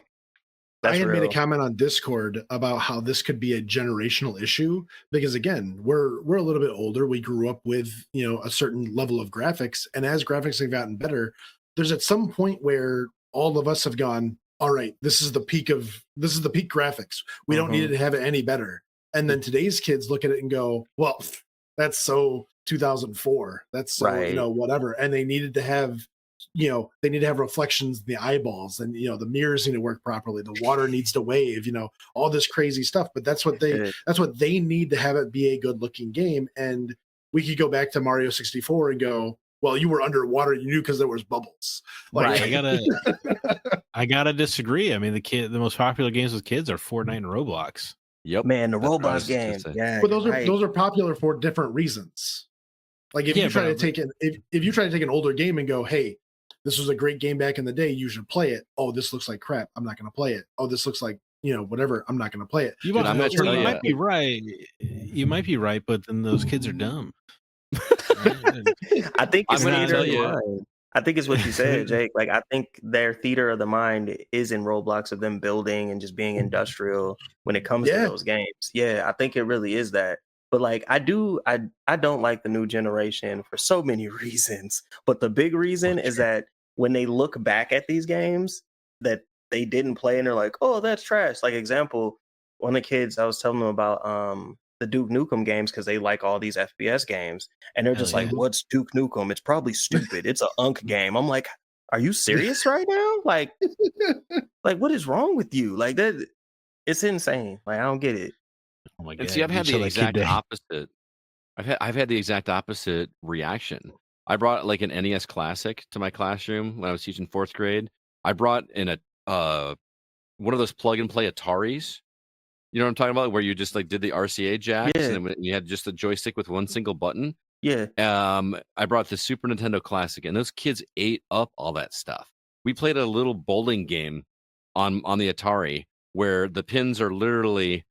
that's had made a real. comment on Discord about how this could be a generational issue because again, we're a little bit older. We grew up with, you know, a certain level of graphics, and as graphics have gotten better, there's at some point where all of us have gone, all right, this is the peak graphics. We don't need it to have it any better. And then today's kids look at it and go, well, that's so 2004. That's so, you Right. know, whatever. And they needed to have they need to have reflections in the eyeballs, and the mirrors need to work properly. The water needs to wave, all this crazy stuff. But that's what they need to have it be a good looking game. And we could go back to Mario 64 and go, well, you were underwater, you knew because there was bubbles. Right. I gotta disagree. I mean, the most popular games with kids are Fortnite and Roblox. Yep. Man, the Roblox game. Yeah. But those are popular for different reasons. Like if you try to take an older game and go, hey, this was a great game back in the day, you should play it. Oh, this looks like crap, I'm not going to play it. Oh, this looks like whatever, I'm not going to play it. You might be right. You might be right, but then those kids are dumb. I think it's theater of the mind. I think it's what you said, Jake. Like, I think their theater of the mind is in Roblox, of them building and just being industrial when it comes to those games. Yeah, I think it really is that. But like, I don't like the new generation for so many reasons. But the big reason is that when they look back at these games that they didn't play and they're like, oh, that's trash. Like, example, one of the kids, I was telling them about the Duke Nukem games because they like all these FPS games. And they're just like, what's Duke Nukem? It's probably stupid. It's an Unk game. I'm like, are you serious right now? Like, what is wrong with you? Like, that, it's insane. Like, I don't get it. Oh my God. And see, I've had the exact opposite. I've had the exact opposite reaction. I brought like an NES Classic to my classroom when I was teaching 4th grade. I brought in one of those plug and play Ataris. You know what I'm talking about? Where you just like did the RCA jacks and then you had just a joystick with one single button. Yeah. I brought the Super Nintendo Classic, and those kids ate up all that stuff. We played a little bowling game on the Atari where the pins are literally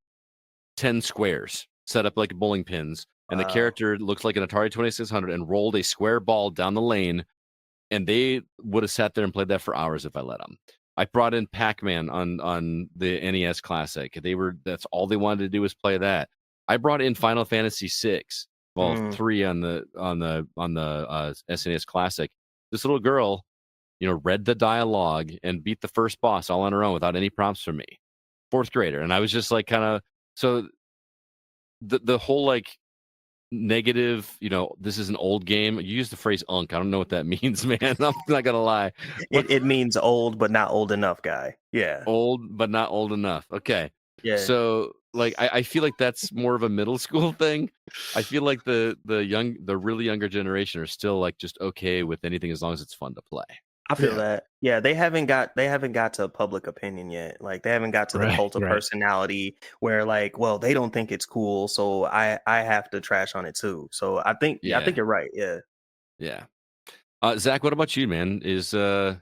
10 squares set up like bowling pins, and the character looks like an Atari 2600 and rolled a square ball down the lane, and they would have sat there and played that for hours if I let them. I brought in Pac-Man on the NES Classic. That's all they wanted to do was play that. I brought in Final Fantasy 6, 3 on the SNES Classic. This little girl, read the dialogue and beat the first boss all on her own without any prompts from me. 4th grader, and I was just like kind of. So the whole like negative, this is an old game. You use the phrase "unk." I don't know what that means, man. I'm not gonna lie. It means old but not old enough, guy. Yeah, old but not old enough. Okay. Yeah. So like, I feel like that's more of a middle school thing. I feel like the really younger generation are still like just okay with anything as long as it's fun to play. I feel that. Yeah, they haven't got to public opinion yet. Like, they haven't got to the cult of personality where like, well, they don't think it's cool, so I have to trash on it too. So I think I think you're right. Yeah. Yeah. Zach, what about you, man? Is art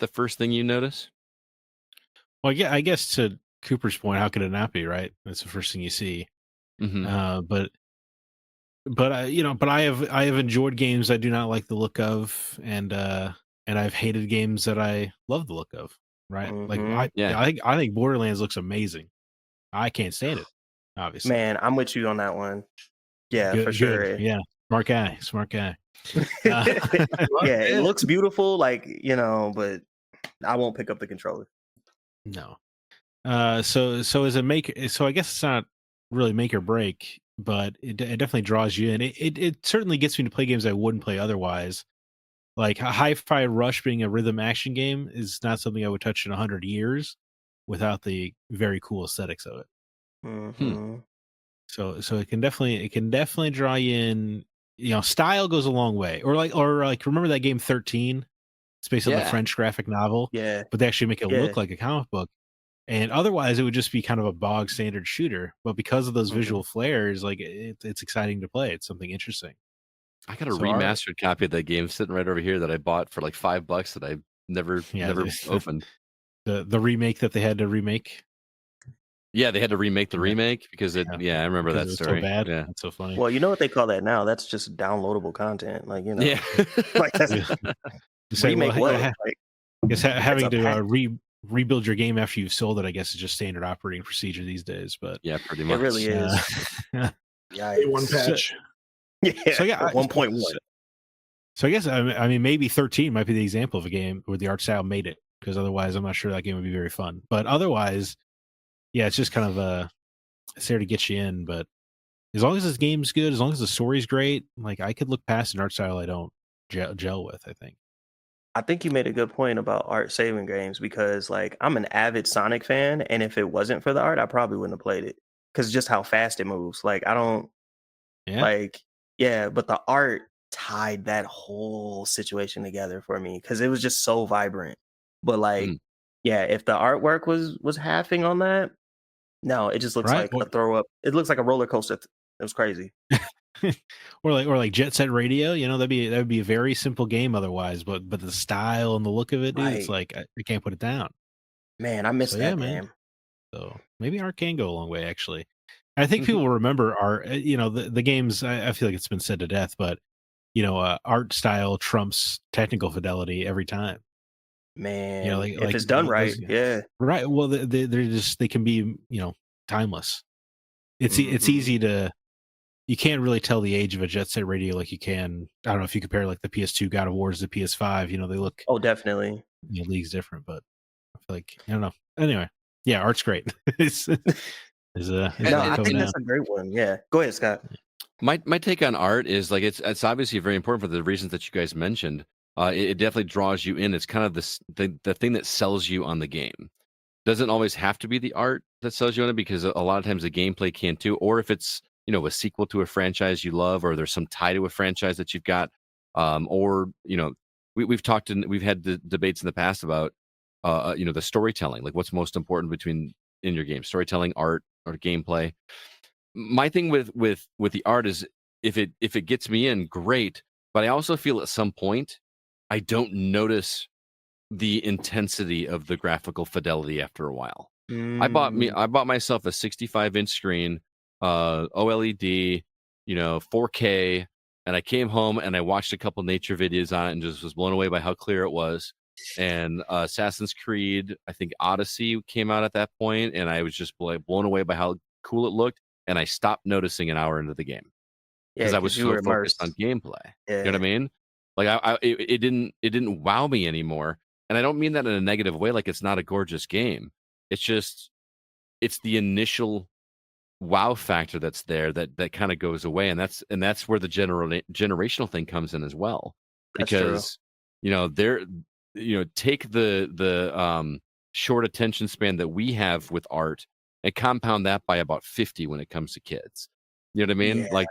the first thing you notice? Well, yeah, I guess to Cooper's point, how could it not be, right? That's the first thing you see. Mm-hmm. But I have enjoyed games I do not like the look of, and I've hated games that I love the look of. Right? Mm-hmm. I think Borderlands looks amazing. I can't stand it. Obviously, man, I'm with you on that one. Yeah, for sure. Yeah, smart guy. Yeah, it looks beautiful, like, but I won't pick up the controller. No. So as a make, so I guess it's not really make or break, but it definitely draws you in. It certainly gets me to play games I wouldn't play otherwise. Like Hi-Fi Rush being a rhythm action game is not something I would touch in 100 years without the very cool aesthetics of it. Mm-hmm. So it can definitely draw you in. Style goes a long way. Or like remember that game 13? It's based on the French graphic novel. Yeah. But they actually make it look like a comic book. And otherwise, it would just be kind of a bog standard shooter. But because of those visual flares, like it's exciting to play. It's something interesting. I got a remastered copy of that game sitting right over here that I bought for like $5 that I never opened. The remake that they had to remake. Yeah, they had to remake the remake because I remember that story. So bad. Yeah, that's so funny. Well, you know what they call that now? That's just downloadable content. Like, Yeah. like that's remake. Having to rebuild your game after you've sold it, I guess, is just standard operating procedure these days. But yeah, pretty much. It really is. Yeah, one patch. So 1.1. So I guess I mean maybe 13 might be the example of a game where the art style made it, because otherwise I'm not sure that game would be very fun. But otherwise, yeah, it's just kind of it's there to get you in. But as long as this game's good, as long as the story's great, like I could look past an art style I don't gel with, I think. I think you made a good point about art saving games because, like, I'm an avid Sonic fan, and if it wasn't for the art, I probably wouldn't have played it because just how fast it moves. Like, I don't Yeah. like, yeah, but the art tied that whole situation together for me because it was just so vibrant. But like, yeah, if the artwork was halving on that, no, it just looks Right. like a throw up. It looks like a roller coaster. It was crazy. or like Jet Set Radio, that'd be a very simple game otherwise, but the style and the look of it, dude, it's Right. like I can't put it down. Man, I missed So that yeah, man. game. So maybe art can go a long way, actually. I think Mhm. people remember art. The games. I feel like it's been said to death, but art style trumps technical fidelity every time. Man, Like if it's done right, yeah. right. Well, they can be timeless. It's Mhm. easy to. You can't really tell the age of a Jet Set Radio like you can. I don't know if you compare like the PS2 God of Wars to the PS5. They look Oh, definitely. leagues different, but I feel like I don't know. Anyway, yeah, art's great. it's No, I going think down. that's a great one. Yeah. Go ahead, Scott. My take on art is like it's obviously very important for the reasons that you guys mentioned. It definitely draws you in. It's kind of the thing that sells you on the game. Doesn't always have to be the art that sells you on it because a lot of times the gameplay can too. Or if it's a sequel to a franchise you love, or there's some tie to a franchise that you've got, or we've talked and we've had the debates in the past about the storytelling, like what's most important in your game, storytelling, art, or gameplay. My thing with the art is if it gets me in, great, but I also feel at some point I don't notice the intensity of the graphical fidelity after a while. I Mm, bought myself a 65-inch screen, OLED, 4K, and I came home and I watched a couple nature videos on it and just was blown away by how clear it was. And Assassin's Creed, I think Odyssey came out at that point, and I was just blown away by how cool it looked. And I stopped noticing an hour into the game yeah, because I was because you so were focused immersed. on gameplay. You know what I Yeah, mean? Like it didn't wow me anymore. And I don't mean that in a negative way, like it's not a gorgeous game. It's just it's the initial wow factor that's there that kind of goes away, and that's where the generational thing comes in as well. that's true. Because they're take the short attention span that we have with art and compound that by about 50 when it comes to kids. You know what I mean? Yeah. Like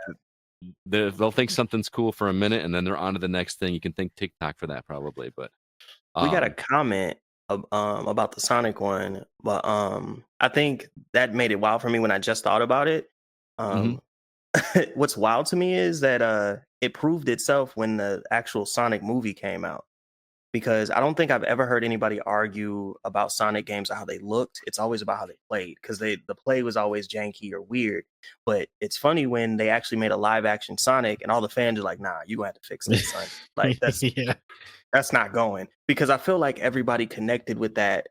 they'll think something's cool for a minute and then they're on to the next thing. You can thank TikTok for that probably, but We got a um comment about the Sonic one, but I think that made it wild for me when I just thought about it. mhm. Um what's wild to me is that it proved itself when the actual Sonic movie came out. Because I don't think I've ever heard anybody argue about Sonic games or how they looked. It's always about how they played because the play was always janky or weird. But it's funny when they actually made a live action Sonic and all the fans are like, "Nah, you gonna have to fix that, son. Like Yeah. that's not going." Because I feel like everybody connected with that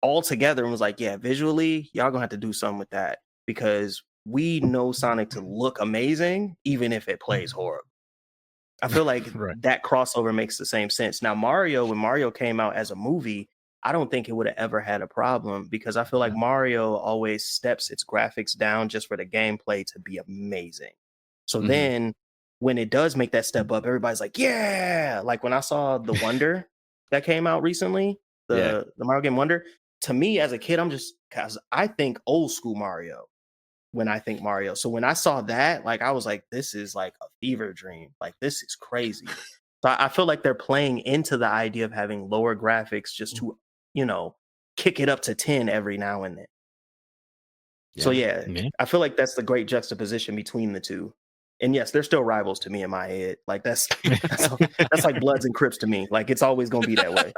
all together and was like, "Yeah, visually, y'all gonna have to do something with that because we know Sonic to look amazing even if it plays horrible." I feel like Right. that crossover makes the same sense. Now, when Mario came out as a movie, I don't think it would have ever had a problem because I feel like Mario always steps its graphics down just for the gameplay to be amazing. So Mhm. then when it does make that step up, everybody's like, yeah. Like when I saw the Wonder that came out recently, Yeah. the Mario game Wonder, to me as a kid, I'm just because I think old school Mario when I think Mario. So when I saw that, like I was like, this is like a fever dream. Like this is crazy. So I feel like they're playing into the idea of having lower graphics just to, you know, kick it up to 10 every now and then. So Yeah. yeah, Yeah. I feel like that's the great juxtaposition between the two. And yes, they're still rivals to me in my head. Like that's like Bloods and Crips to me. Like it's always gonna be that way.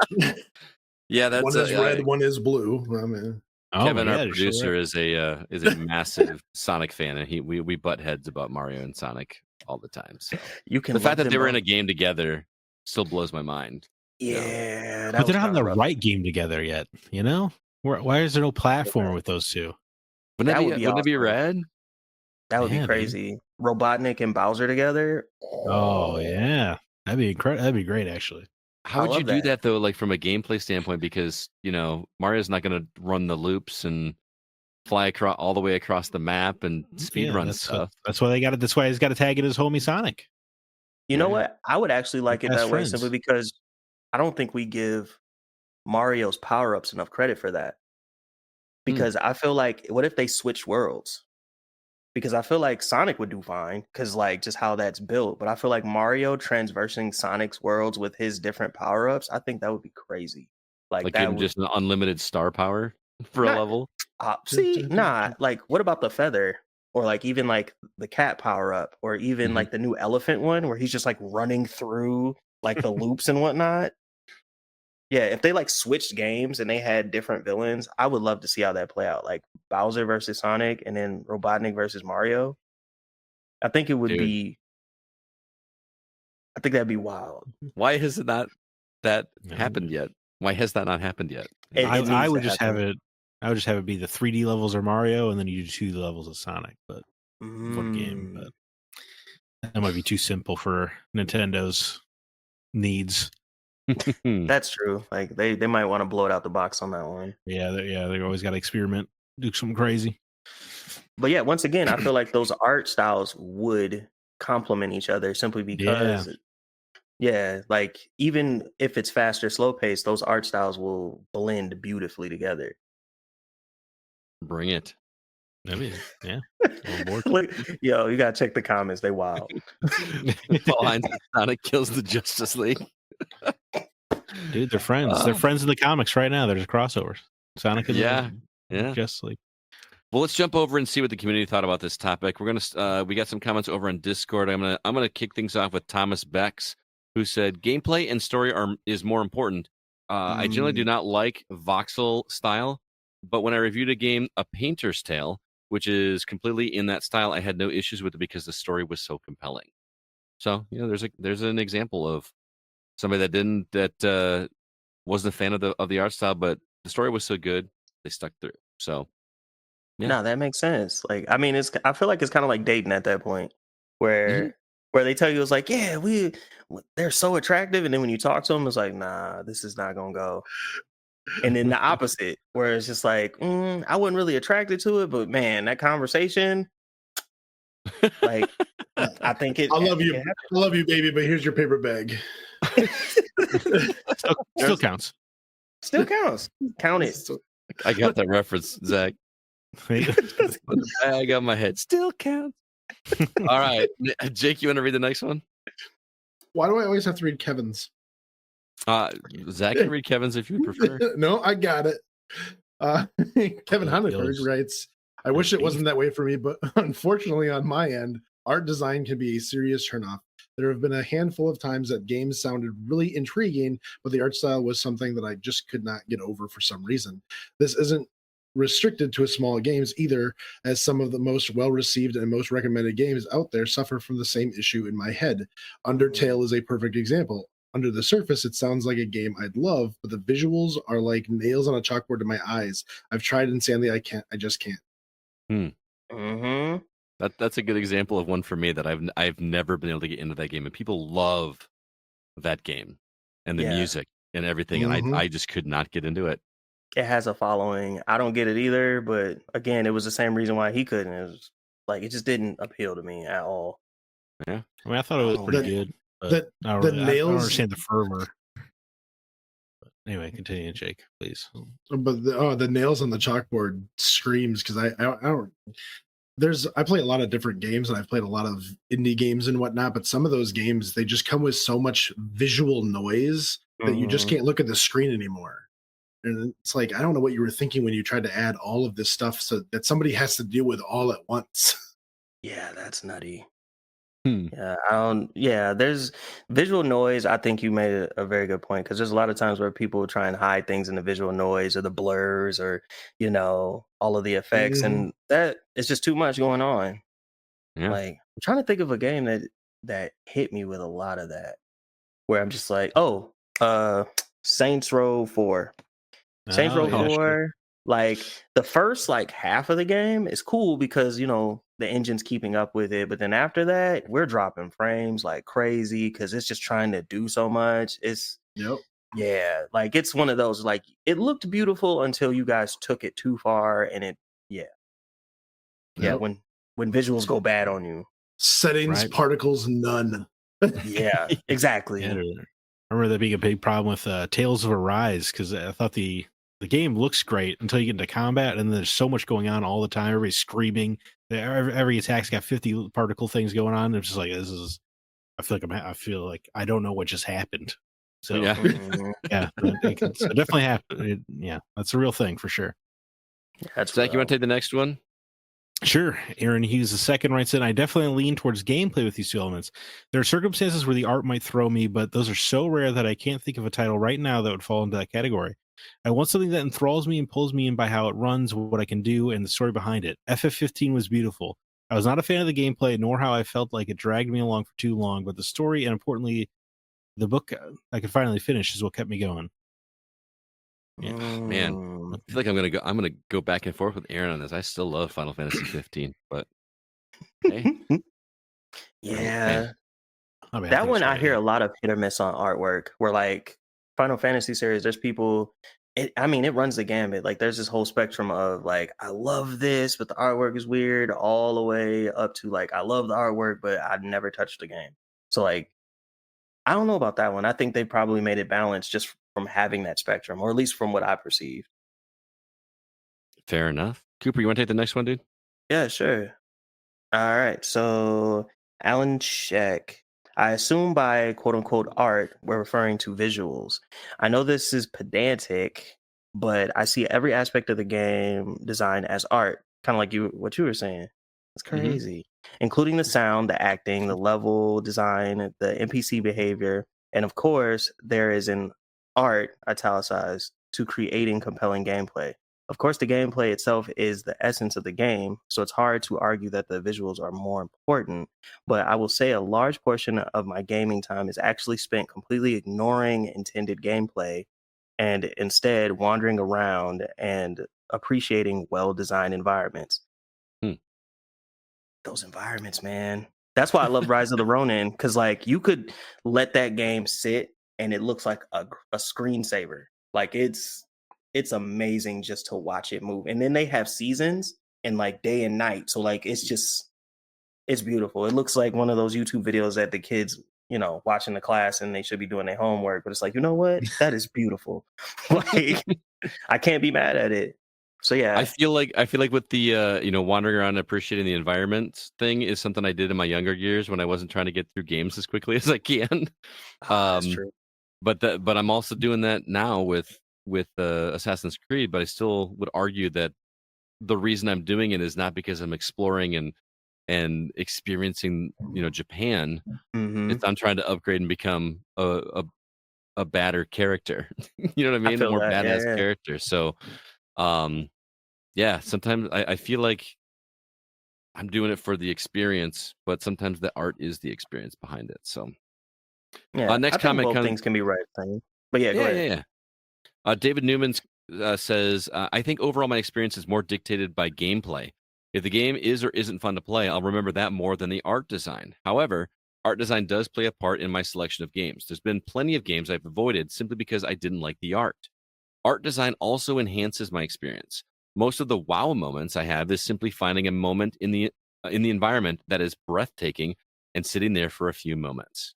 Yeah, that's One is red, one is blue. I mean, Oh my Kevin, our god, you're so producer, right. is a massive Sonic fan, and we butt heads about Mario and Sonic all the time. So You the can fact love that them they were in both. a game together still blows my mind. Yeah, that But was they're not in kind the of rough. right game together yet, Why is there no platform with those two? That would be Wouldn't it be awesome. rad? That would be Yeah, dude. crazy. Robotnik and Bowser together. Oh Oh, yeah. That'd be incredible. That'd be great, actually. How I would you love do that. that though, like from a gameplay standpoint? Because Mario's not going to run the loops and fly across all the way across the map and speed Yeah, run stuff. that's why they got it. That's why he's got to tag in his homie Sonic. You know Yeah. what? I would actually They're like it best that way simply friends. because I don't think we give Mario's power-ups enough credit for that. Because I feel like, what if they switch worlds? Because I feel like Sonic would do fine, because like just how that's built. But I feel like Mario transversing Sonic's worlds with his different power-ups, I think that would be crazy. Like give that him would just an unlimited star power for a not level. like what about the feather? Or like even like the cat power-up, or even like the new elephant one where he's just like running through like the loops and whatnot. Yeah, if they like switched games and they had different villains, I would love to see how that play out. Like Bowser versus Sonic and then Robotnik versus Mario. I think it would Dude. be I think that'd be wild. Why has it not that No. happened yet? Why has that not happened yet? I would just have it. I would just have it be the 3D levels are Mario, and then you do 2 levels of Sonic. But one game, but that might be too simple for Nintendo's needs. That's true. Like they might want to blow it out the box on that one. Yeah, they always got to experiment, do something crazy. But yeah, once again, I feel like those art styles would complement each other simply because like even if it's faster, slow paced, those art styles will blend beautifully together. Bring it. I mean, yeah. Look, yo, you gotta check the comments. They wild. Behind Sonic kills the Justice League. Dude, they're friends. They're friends in the comics right now. They're just crossovers. Sonic and yeah. Justice League. Well, let's jump over and see what the community thought about this topic. We're gonna we got some comments over on Discord. I'm gonna kick things off with Thomas Becks, who said gameplay and story is more important. I generally do not like voxel style, but when I reviewed a game, A Painter's Tale, which is completely in that style, I had no issues with it because the story was so compelling. So there's an example of somebody that wasn't a fan of the art style, but the story was so good they stuck through. So. Yeah. No, that makes sense. Like, I mean, I feel like it's kind of like dating at that point, where they tell you it's like, yeah, they're so attractive, and then when you talk to them, it's like, nah, this is not gonna go. And then the opposite, where it's just like, I wasn't really attracted to it, but man, that conversation, like, I think it. I love you, baby, but here's your paper bag. Still counts. Still counts. Count it. I got that reference, Zach. The bag on my head still counts. All right, Jake, you want to read the next one? Why do I always have to read Kevin's? Zach can read Kevin's if you prefer. No, I got it. Kevin Hunniferg writes, I wish it wasn't that way for me, but unfortunately on my end, art design can be a serious turnoff. There have been a handful of times that games sounded really intriguing, but the art style was something that I just could not get over for some reason. This isn't restricted to small games either, as some of the most well-received and most recommended games out there suffer from the same issue in my head. Undertale is a perfect example. Under the surface, it sounds like a game I'd love, but the visuals are like nails on a chalkboard to my eyes. I've tried insanely, I just can't. That's a good example of one for me that I've never been able to get into that game, and people love that game and the music and everything, and I just could not get into it. It has a following. I don't get it either, but again, it was the same reason why he couldn't. It was like it just didn't appeal to me at all. Yeah, I mean, I thought it was pretty good. But I don't understand the fervor. But anyway, continue, Jake, please. But the nails on the chalkboard screams, because I don't. I play a lot of different games, and I've played a lot of indie games and whatnot. But some of those games, they just come with so much visual noise that you just can't look at the screen anymore. And it's like, I don't know what you were thinking when you tried to add all of this stuff so that somebody has to deal with all at once. Yeah, that's nutty. Yeah, there's visual noise. I think you made a very good point, because there's a lot of times where people try and hide things in the visual noise or the blurs or, all of the effects. And that it's just too much going on. Yeah. Like, I'm trying to think of a game that hit me with a lot of that, where I'm just like, Saints Row 4. Saints Row 4, like the first half of the game is cool because the engine's keeping up with it, but then after that we're dropping frames like crazy because it's just trying to do so much. It's it's one of those, like, it looked beautiful until you guys took it too far, and when visuals go bad on you. Settings, particles, none. Yeah, exactly. I remember that being a big problem with Tales of Arise, because I thought the game looks great until you get into combat, and there's so much going on all the time. Everybody's screaming. Every attack's got 50 particle things going on. It's just like, this is. I feel like I don't know what just happened. So Yeah. yeah, it definitely happened. Yeah, that's a real thing for sure. That's Zach, you want to take the next one? Sure. Aaron Hughes II writes in, I definitely lean towards gameplay with these two elements. There are circumstances where the art might throw me, but those are so rare that I can't think of a title right now that would fall into that category. I want something that enthralls me and pulls me in by how it runs, what I can do, and the story behind it. FF15 was beautiful. I was not a fan of the gameplay, nor how I felt like it dragged me along for too long, but the story, and importantly, the book I could finally finish, is what kept me going. Yeah, man, I feel like I'm gonna go back and forth with Aaron on this. I still love Final Fantasy 15, but hey, yeah, I mean, that one I hear a lot of hit or miss on artwork. Where like Final Fantasy series, there's people. It runs the gambit. Like there's this whole spectrum of like I love this, but the artwork is weird, all the way up to like I love the artwork, but I'd never touched the game. So like I don't know about that one. I think they probably made it balanced just from having that spectrum, or at least from what I perceived. fair enough. Cooper, you want to take the next one, dude? Yeah, sure. All right. So Alan Sheck, I assume by quote unquote art, we're referring to visuals. I know this is pedantic, but I see every aspect of the game design as art, kind of like what you were saying. It's crazy, including the sound, the acting, the level design, the NPC behavior, and of course, there is an art italicized to creating compelling gameplay. Of course, the gameplay itself is the essence of the game, so it's hard to argue that the visuals are more important. But I will say a large portion of my gaming time is actually spent completely ignoring intended gameplay and instead wandering around and appreciating well-designed environments. Those environments, man. That's why I love Rise of the Ronin, because like you could let that game sit and it looks like a screensaver. Like it's amazing just to watch it move. And then they have seasons and like day and night. So like it's beautiful. It looks like one of those YouTube videos that the kids, watching the class and they should be doing their homework. But it's like, you know what? That is beautiful. Like I can't be mad at it. So yeah. I feel like with the wandering around and appreciating the environment thing is something I did in my younger years when I wasn't trying to get through games as quickly as I can. That's true. But I'm also doing that now with Assassin's Creed, but I still would argue that the reason I'm doing it is not because I'm exploring and experiencing Japan. It's I'm trying to upgrade and become a badder character. You know what I mean? A more badass character. So sometimes I feel like I'm doing it for the experience, but sometimes the art is the experience behind it. So next I comment, think both things can be right thing. But yeah, go ahead. David Newman says, I think overall my experience is more dictated by gameplay. If the game is or isn't fun to play, I'll remember that more than the art design. However, art design does play a part in my selection of games. There's been plenty of games I've avoided simply because I didn't like the art. Art design also enhances my experience. Most of the wow moments I have is simply finding a moment in the environment that is breathtaking and sitting there for a few moments.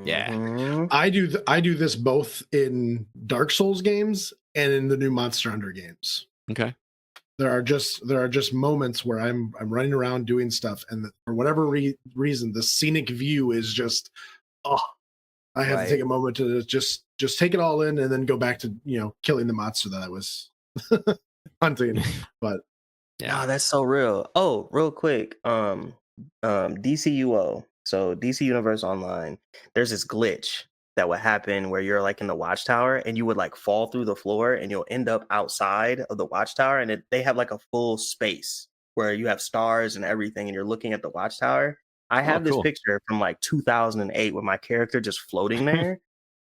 Yeah. I do this both in Dark Souls games and in the new Monster Hunter games. Okay. There are just moments where I'm running around doing stuff, and for whatever reason, the scenic view is just, I have to take a moment to just take it all in, and then go back to killing the monster that I was hunting. But yeah, that's so real. Oh, real quick, DCUO, so DC Universe Online. There's this glitch that would happen where you're like in the watchtower and you would like fall through the floor and you'll end up outside of the watchtower, and they have like a full space where you have stars and everything and you're looking at the watchtower. I have this picture from like 2008 with my character just floating there.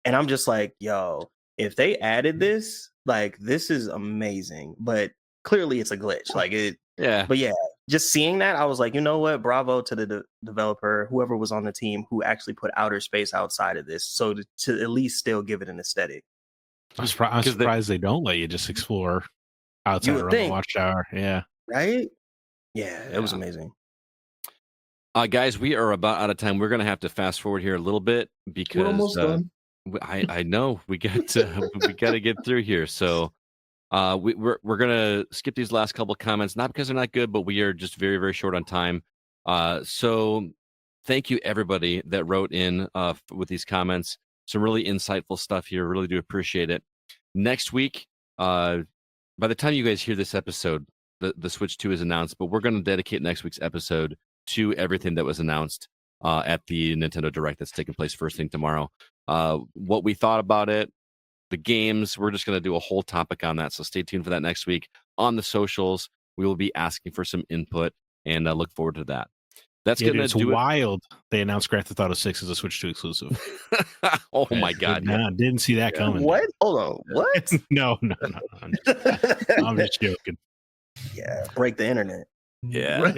And I'm just like, yo, if they added this, like this is amazing. But clearly it's a glitch. Like it. Yeah. But yeah, just seeing that, I was like, you know what? Bravo to the developer, whoever was on the team who actually put outer space outside of this. So to at least still give it an aesthetic. I'm surprised they don't let you just explore outside around the watchtower. Yeah. Right? Yeah, it was amazing. Guys, we are about out of time. We're going to have to fast forward here a little bit because we're almost done. I know we got to get through here. So we're gonna skip these last couple comments, not because they're not good, but we are just very, very short on time. So thank you everybody that wrote in with these comments. Some really insightful stuff here. Really do appreciate it. Next week, by the time you guys hear this episode, the Switch 2 is announced, but we're going to dedicate next week's episode to everything that was announced at the Nintendo Direct that's taking place first thing tomorrow. What we thought about it, the games, we're just going to do a whole topic on that. So stay tuned for that next week on the socials. We will be asking for some input, and I look forward to that. That's going to do wild. They announced Grand Theft Auto 6 as a Switch 2 exclusive. Oh my God! Didn't see that coming. What? Hold on. What? No. I'm just joking. Yeah, break the internet. Yeah.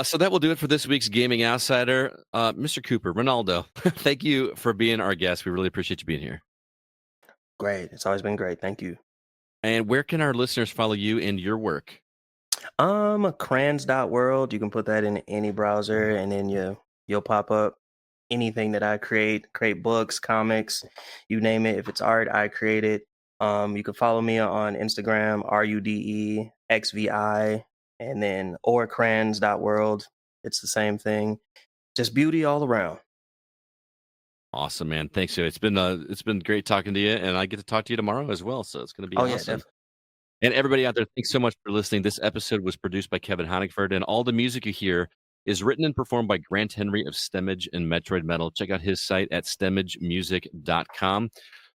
So that will do it for this week's Gaming Outsider. Mr. Cooper, Renaldo, thank you for being our guest. We really appreciate you being here. Great. It's always been great. Thank you. And where can our listeners follow you and your work? Crans.world. You can put that in any browser and then you'll pop up anything that I create books, comics, you name it. If it's art, I create it. You can follow me on Instagram, RUDEXVI, and then or crans.world. It's the same thing. Just beauty all around. Awesome, man. Thanks. It's been great talking to you, and I get to talk to you tomorrow as well. So it's going to be awesome. Yeah, definitely. And everybody out there, thanks so much for listening. This episode was produced by Kevin Honigford, and all the music you hear is written and performed by Grant Henry of Stemmage and Metroid Metal. Check out his site at stemmagemusic.com.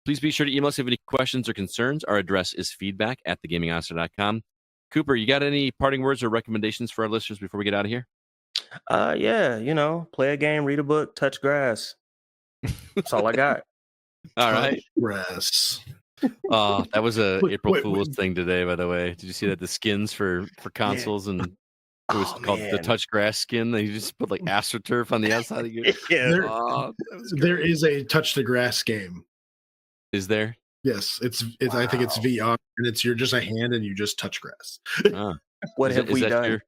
Please be sure to email us if you have any questions or concerns. Our address is feedback@thegamingoutsider.com. Cooper, you got any parting words or recommendations for our listeners before we get out of here? Yeah, play a game, read a book, touch grass. That's all I got. All right. Grass. Oh, that was a April Fool's thing today, by the way. Did you see that? The skins for consoles, and it was called the touch grass skin. They just put like AstroTurf on the outside of you. Yeah. There is a touch the grass game. Is there? Yes, it's wow. I think it's VR, and you're just a hand and you just touch grass. What have we done?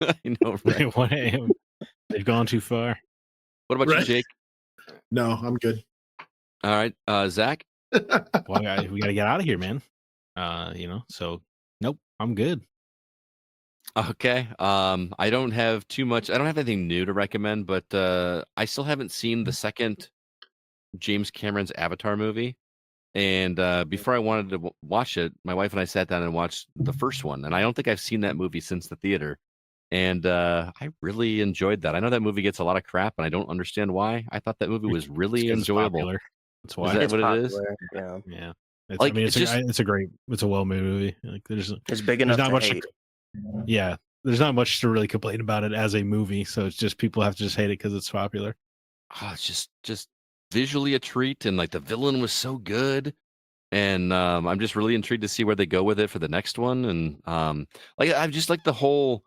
I know, right? They've gone too far. What about you, Jake? No, I'm good. All right, Zach. Well, we got to get out of here, man. So nope, I'm good. Okay. I don't have too much. I don't have anything new to recommend, but I still haven't seen the second James Cameron's Avatar movie. And before I wanted to watch it, my wife and I sat down and watched the first one. And I don't think I've seen that movie since the theater. And I really enjoyed that. I know that movie gets a lot of crap, and I don't understand why. I thought that movie was really enjoyable. That's why. Is that what popular. It is? Yeah. It's a well-made movie. Like it's big enough to hate. Yeah, there's not much to really complain about it as a movie. So it's just people have to just hate it because it's popular. Oh, it's just visually a treat, and like the villain was so good, and I'm just really intrigued to see where they go with it for the next one. And I just like the whole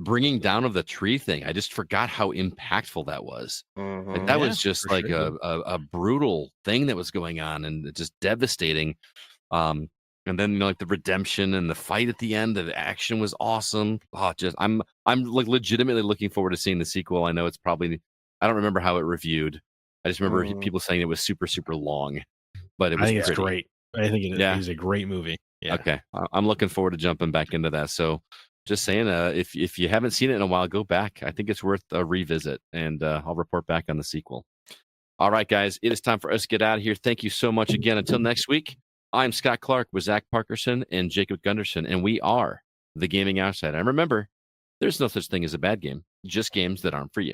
bringing down of the tree thing. I just forgot how impactful that was. Mm-hmm. Like that was just like a brutal thing that was going on, and just devastating. And then like the redemption and the fight at the end, the action was awesome. Oh, I'm like legitimately looking forward to seeing the sequel. I know it's probably, I don't remember how it reviewed. I just remember people saying it was super, super long, but it was it's great. I think it is a great movie. Yeah. Okay. I'm looking forward to jumping back into that. So just saying, if you haven't seen it in a while, go back. I think it's worth a revisit, and I'll report back on the sequel. All right, guys, it is time for us to get out of here. Thank you so much again. Until next week, I'm Scott Clark with Zach Parkerson and Jacob Gunderson, and we are the Gaming Outsider. And remember, there's no such thing as a bad game, just games that aren't for you.